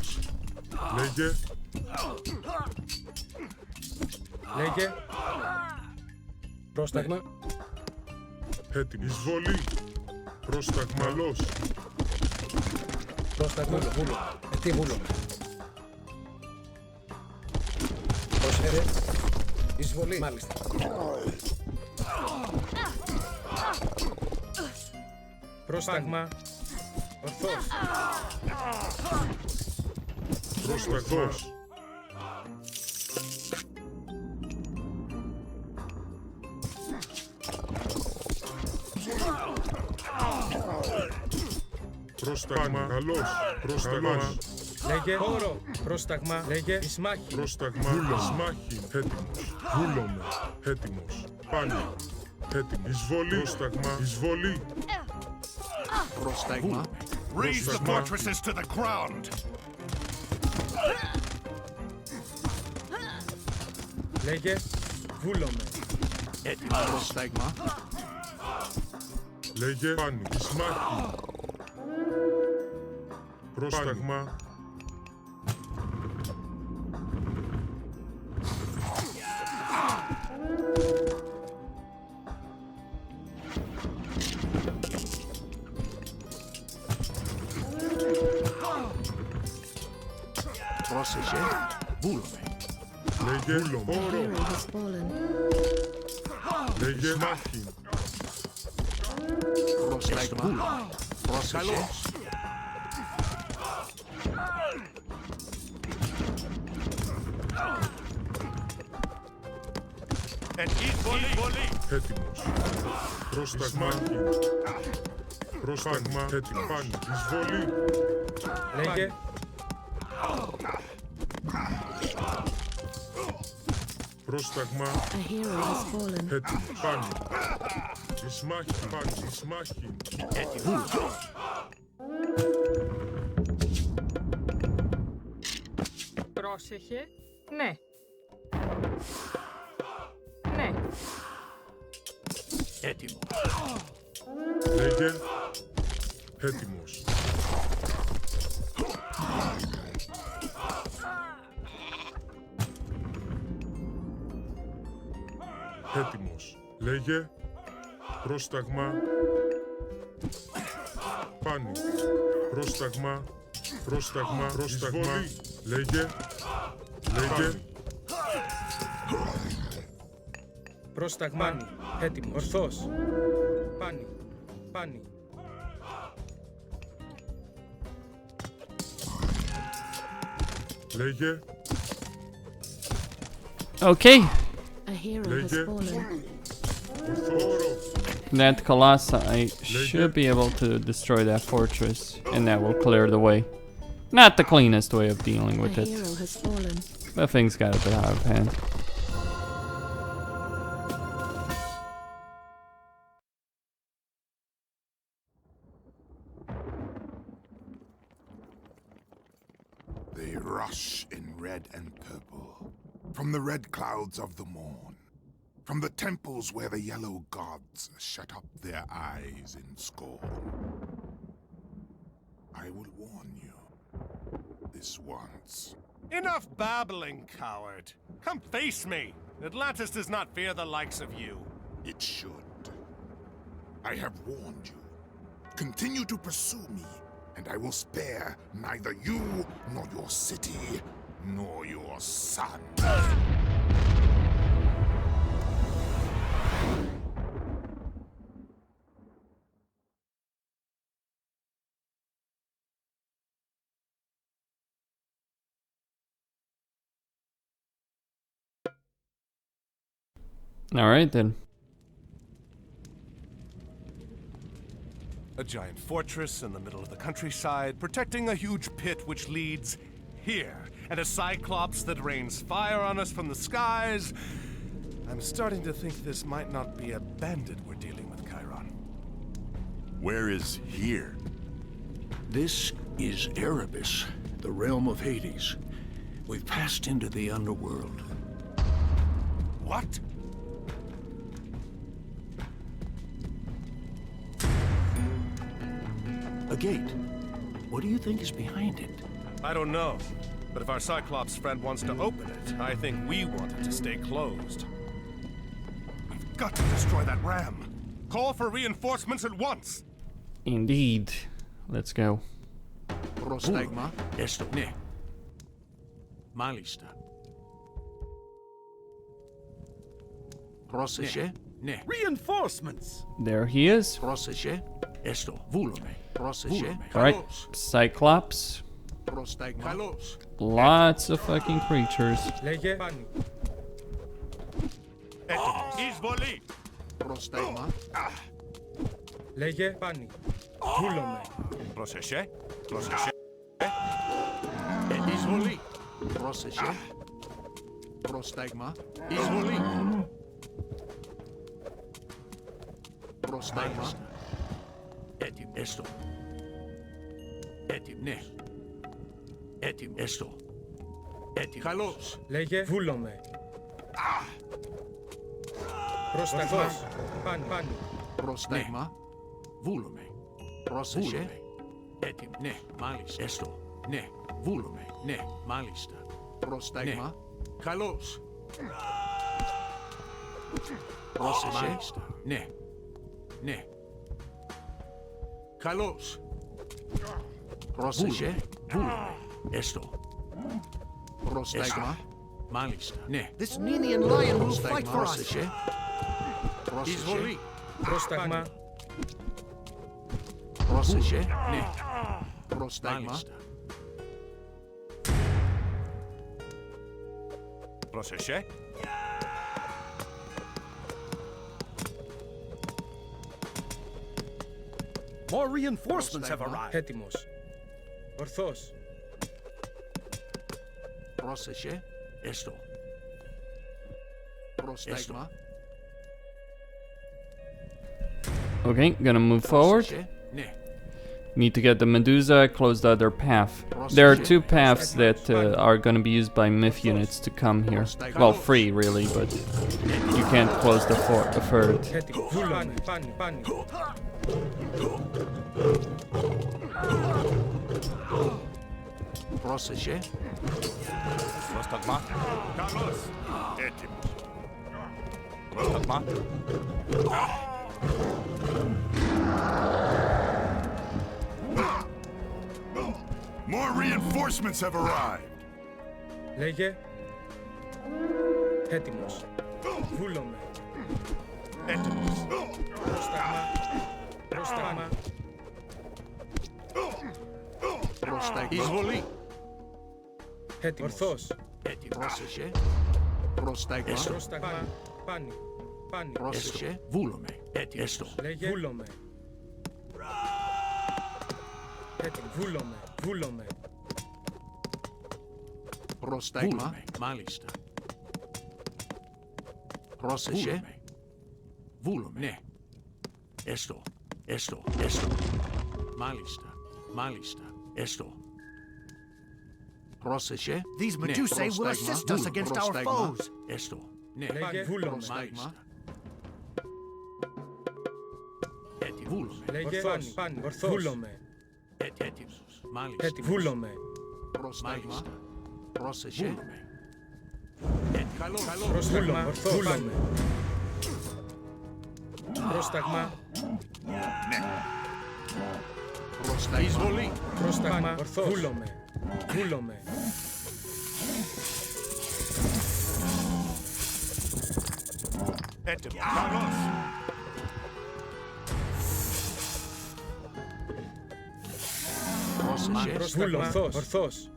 Λέγε. Λέγε. Πρόσταγμα. Έτοιμο. Εισβολή. Πρόσταγμαλός. Πρόσταγμα. Βούλο. Βούλο. Πρόσεχε. Εισβολή. Μάλιστα. Πρόσταγμα. Ορθός. Πρόσταγμος. Πρόσταγμα. Καλός. Πρόσταγμα. Λέγε. Όρο. Πρόσταγμα. Λέγε. Ισμάχη. Πρόσταγμα. Ισμάχη. Έτοιμος. Βούλομαι. Έτοιμος. Πάλι. Έτοιμος. Εισβολή. Πρόσταγμα. Εισβολή. Πρόσταγμα. Raise the fortresses to the ground! Λέγε. Βούλομαι. Πρόσταγμα. Λέγε. Πάνι. Ισμάχη. Πρόσταγμα. Πρόσεχε. Βούλομαι. Λέγε. Όρο. Hero has fallen. Λέγε. Ισμάχη. Πρόσταγμα. Πρόσεχε. Έτοιμος. Πρόσταγμα. Πρόσταγμα. Έτοιμος. Πάνι. Εισβολή. Λέγε. Πρόσταγμα. A hero has fallen. Έτοιμος. Πάνι. Ισμάχη. Πάνι. Ισμάχη. Πρόσεχε. Ναι. Ναι. Έτοιμο. Λέγε. Έτοιμος. Έτοιμος. Λέγε. Πρόσταγμα. Πάνι. Πρόσταγμα. Πρόσταγμα. Πρόσταγμα. Λέγε. Λέγε. Πρόσταγμα. Έτοιμο. Ορθός. Πάνι. Πάνι. Λέγε. Okay. A hero has fallen. That Colossi should be able to destroy that fortress, and that will clear the way. Not the cleanest way of dealing with A it, hero has fallen. but things got a bit out of hand. They rush in red and purple, from the red clouds of the morn, from the temples where the yellow gods shut up their eyes in scorn. I will warn you, this once. Enough babbling, coward. Come face me. Atlantis does not fear the likes of you. It should. I have warned you. Continue to pursue me, and I will spare neither you, nor your city, nor your son. Alright then. A giant fortress in the middle of the countryside, protecting a huge pit which leads here, and a Cyclops that rains fire on us from the skies. I'm starting to think this might not be a bandit we're dealing with, Chiron. Where is here? This is Erebus, the realm of Hades. We've passed into the underworld. What? A gate. What do you think is behind it? I don't know. But if our Cyclops friend wants to open it, I think we want it to stay closed. We've got to destroy that ram. Call for reinforcements at once. Indeed. Let's go. Πρόσταγμα, έστω. Ναι. Μάλιστα. Πρόσεχε, ναι. Reinforcements! There he is. Πρόσεχε, έστω. Βούλομαι. Πρόσεχε. Alright, Cyclops. Πρόσταγμα. Καλώς. Lots of fucking creatures. Λέγε πάνι. Εισβολή. Πρόσταγμα. Λέγε πάνι. Βούλομαι. Πρόσεχε. Πρόσεχε. Εισβολή. Πρόσεχε. Πρόσταγμα. Εισβολή. Πρόσταγμα. Έτοιμ, έστω. Έτοιμ, ναι. Έτοιμ, έστω. Έτοιμ. Καλώς. Λέγε βούλομαι. Πρόσταγμα. Πάνι. Πρόσταγμα. Βούλομαι. Πρόσεχε. Έτοιμ, ναι. Μάλιστα. Έστω. Ναι. Βούλομαι. Ναι. Μάλιστα. Πρόσταγμα. Καλώς. Πρόσεχε. Μάλιστα. Ναι. Ναι. Καλώς. Πρόσεχε. Βούλομαι. Έστω. Πρόσταγμα. Μάλιστα. Ναι. This Nemean lion will fight for us. Πρόσεχε. Εισβολή. Πρόσταγμα. Πρόσεχε. Ναι. Πρόσταγμα. Πρόσεχε. More reinforcements have arrived. Έτοιμος. Ορθός. Πρόσεχε. Έστω. Πρόσταγμα. Okay, gonna move forward. Need to get the Medusa, close the other path. There are two paths that are gonna be used by myth units to come here. Well, three really, but you can't close the third. Πρόσεχε. Πρόσταγμα. Καλώς. Έτοιμος. Πρόσταγμα. More reinforcements have arrived. Λέγε. Έτοιμος. Βούλομαι. Έτοιμος. Πρόσταγμα. Πρόσταγμα. Πρόσταγμα. Εισβολή. Έτοιμος. Ορθός. Έτοιμος. Πρόσεχε. Πρόσταγμα. Πρόσταγμα. Πάνι. Πάνι. Πρόσεχε. Βούλομαι. Έτοιμος. Λέγε. Βούλομαι. Έτοιμος. Βούλομαι. Βούλομαι. Πρόσταγμα. Μάλιστα. Πρόσεχε. Βούλομαι. Ναι. Έστω. Έστω. Έστω. Μάλιστα. Μάλιστα. Έστω. Πρόσεχε. These Medusae will assist us against our foes. Έστω. Ναι. Λέγε. Βούλομαι. Μάλιστα. Έτοιμος. Βούλομαι. Λέγε. Πάνι. Ορθός. Βούλομαι. Έτοιμος. Μάλιστα. Βούλομαι. Πρόσταγμα. Πρόσεχε. Καλό. Πρόσταγμα. Βούλομαι. Πρόσταγμα. Ναι. Πρόσταγμα. Εισβολή. Πρόσταγμα. Ορθός. Βούλομαι. Βούλομαι. Έτοιμος. Καλώς. Πρόσταγμα. Ορθός.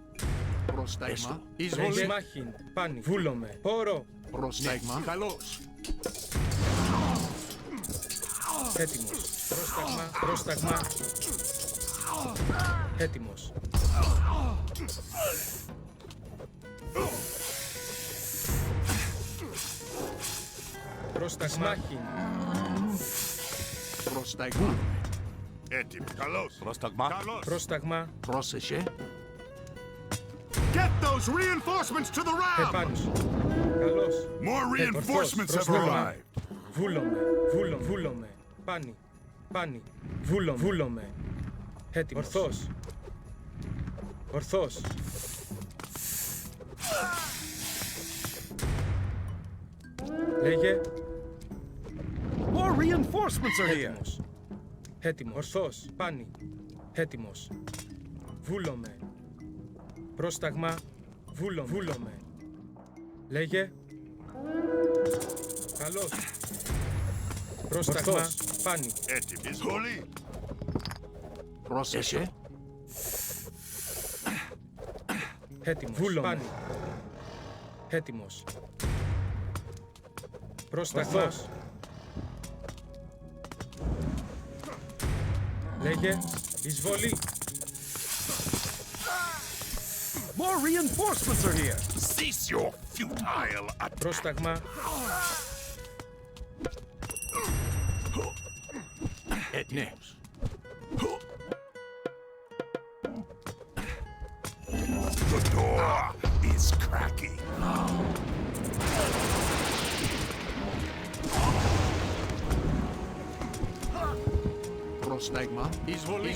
Πρόσταγμα. Εισβολή. Μάχην. Πάνι. Βούλομαι. Πόρο. Πρόσταγμα. Καλώς. Έτοιμος. Πρόσταγμα. Πρόσταγμα. Έτοιμος. Πρόσταγμα. Πρόσταγμα. Έτοιμοι. Καλώς. Πρόσταγμα. Καλώς. Πρόσταγμα. Πρόσεχε. Get those reinforcements to the ram! Επάνω. Καλώς. More reinforcements have arrived. Βούλομαι. Πάνι. Βούλομαι. Έτοιμος. Ορθός. Λέγε. More reinforcements are here. Έτοιμος. Ορθός. Πάνι. Έτοιμος. Βούλομαι. Πρόσταγμα. Βούλομαι. Λέγε. Καλώς. Πρόσταγμα. Πάνι. Έτοιμοι. Εισβολή. Πρόσεχε. Έτοιμος. Πάνι. Έτοιμος. Πρόσταγμα. Λέγε. Εισβολή. More reinforcements are here. Cease your futile attack. Πρόσταγμα. Έτοιμος. The door is cracking. Πρόσταγμα. Εισβολή.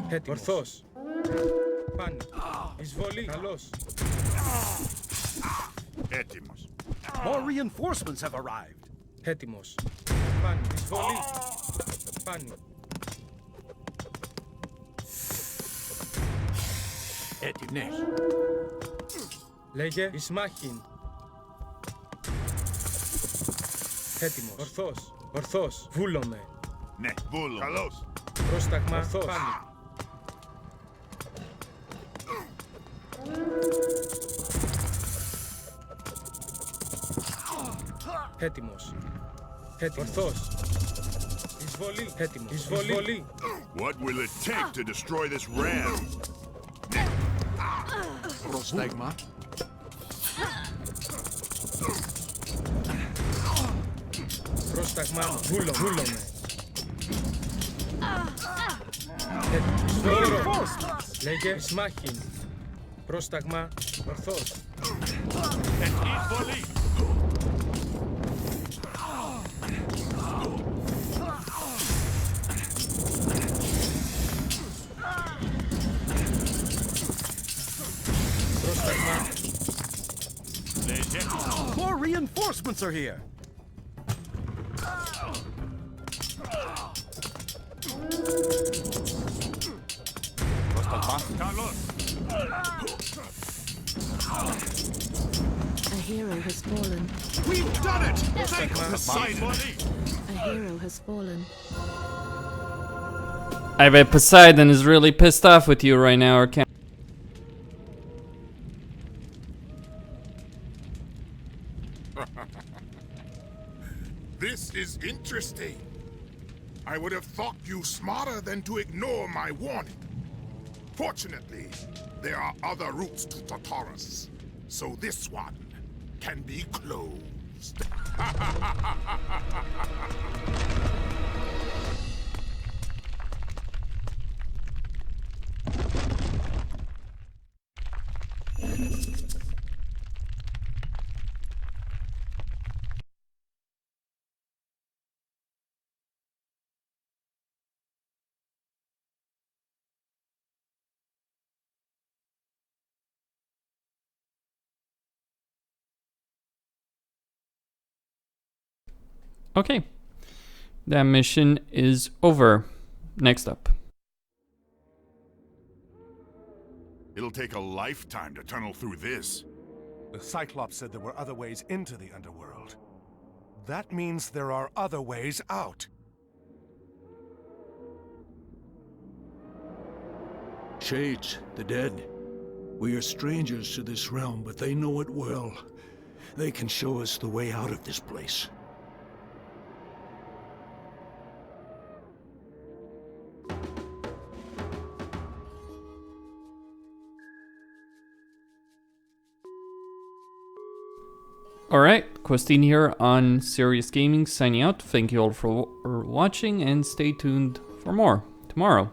Έτοιμος. Ορθός. Πάνι. Εισβολή. Καλώς. Έτοιμος. More reinforcements have arrived. Έτοιμος. Πάνι. Εισβολή. Πάνι. Έτοιμος. Λέγε. Ισμάχιν. Έτοιμος. Ορθός. Βούλομαι. Ναι, βούλο. Καλώς. Πρόσταγμα. Ορθός. Πάνι. Έτοιμος. Ορθός. Εισβολή. Έτοιμος. Εισβολή. What will it take to destroy this ram? Πρόσταγμα. Πρόσταγμα. Βούλομαι. Εισβολή. Λέγε. Ισμάχιν. Πρόσταγμα. Ορθός. Εισβολή. Πρόσταγμα. Λέγε. More reinforcements are here. Πρόσταγμα. Καλώς. A hero has fallen. We've done it! Thank Poseidon! A hero has fallen. I bet Poseidon is really pissed off with you right now, Arkantos. This is interesting. I would have thought you smarter than to ignore my warning. Fortunately, there are other routes to Tartarus, so this one can be closed. Okay, that mission is over. Next up. It'll take a lifetime to tunnel through this. The Cyclops said there were other ways into the underworld. That means there are other ways out. Shades, the dead. We are strangers to this realm, but they know it well. They can show us the way out of this place. Alright, Questin here on Serious Gaming, signing out. Thank you all for watching, and stay tuned for more tomorrow.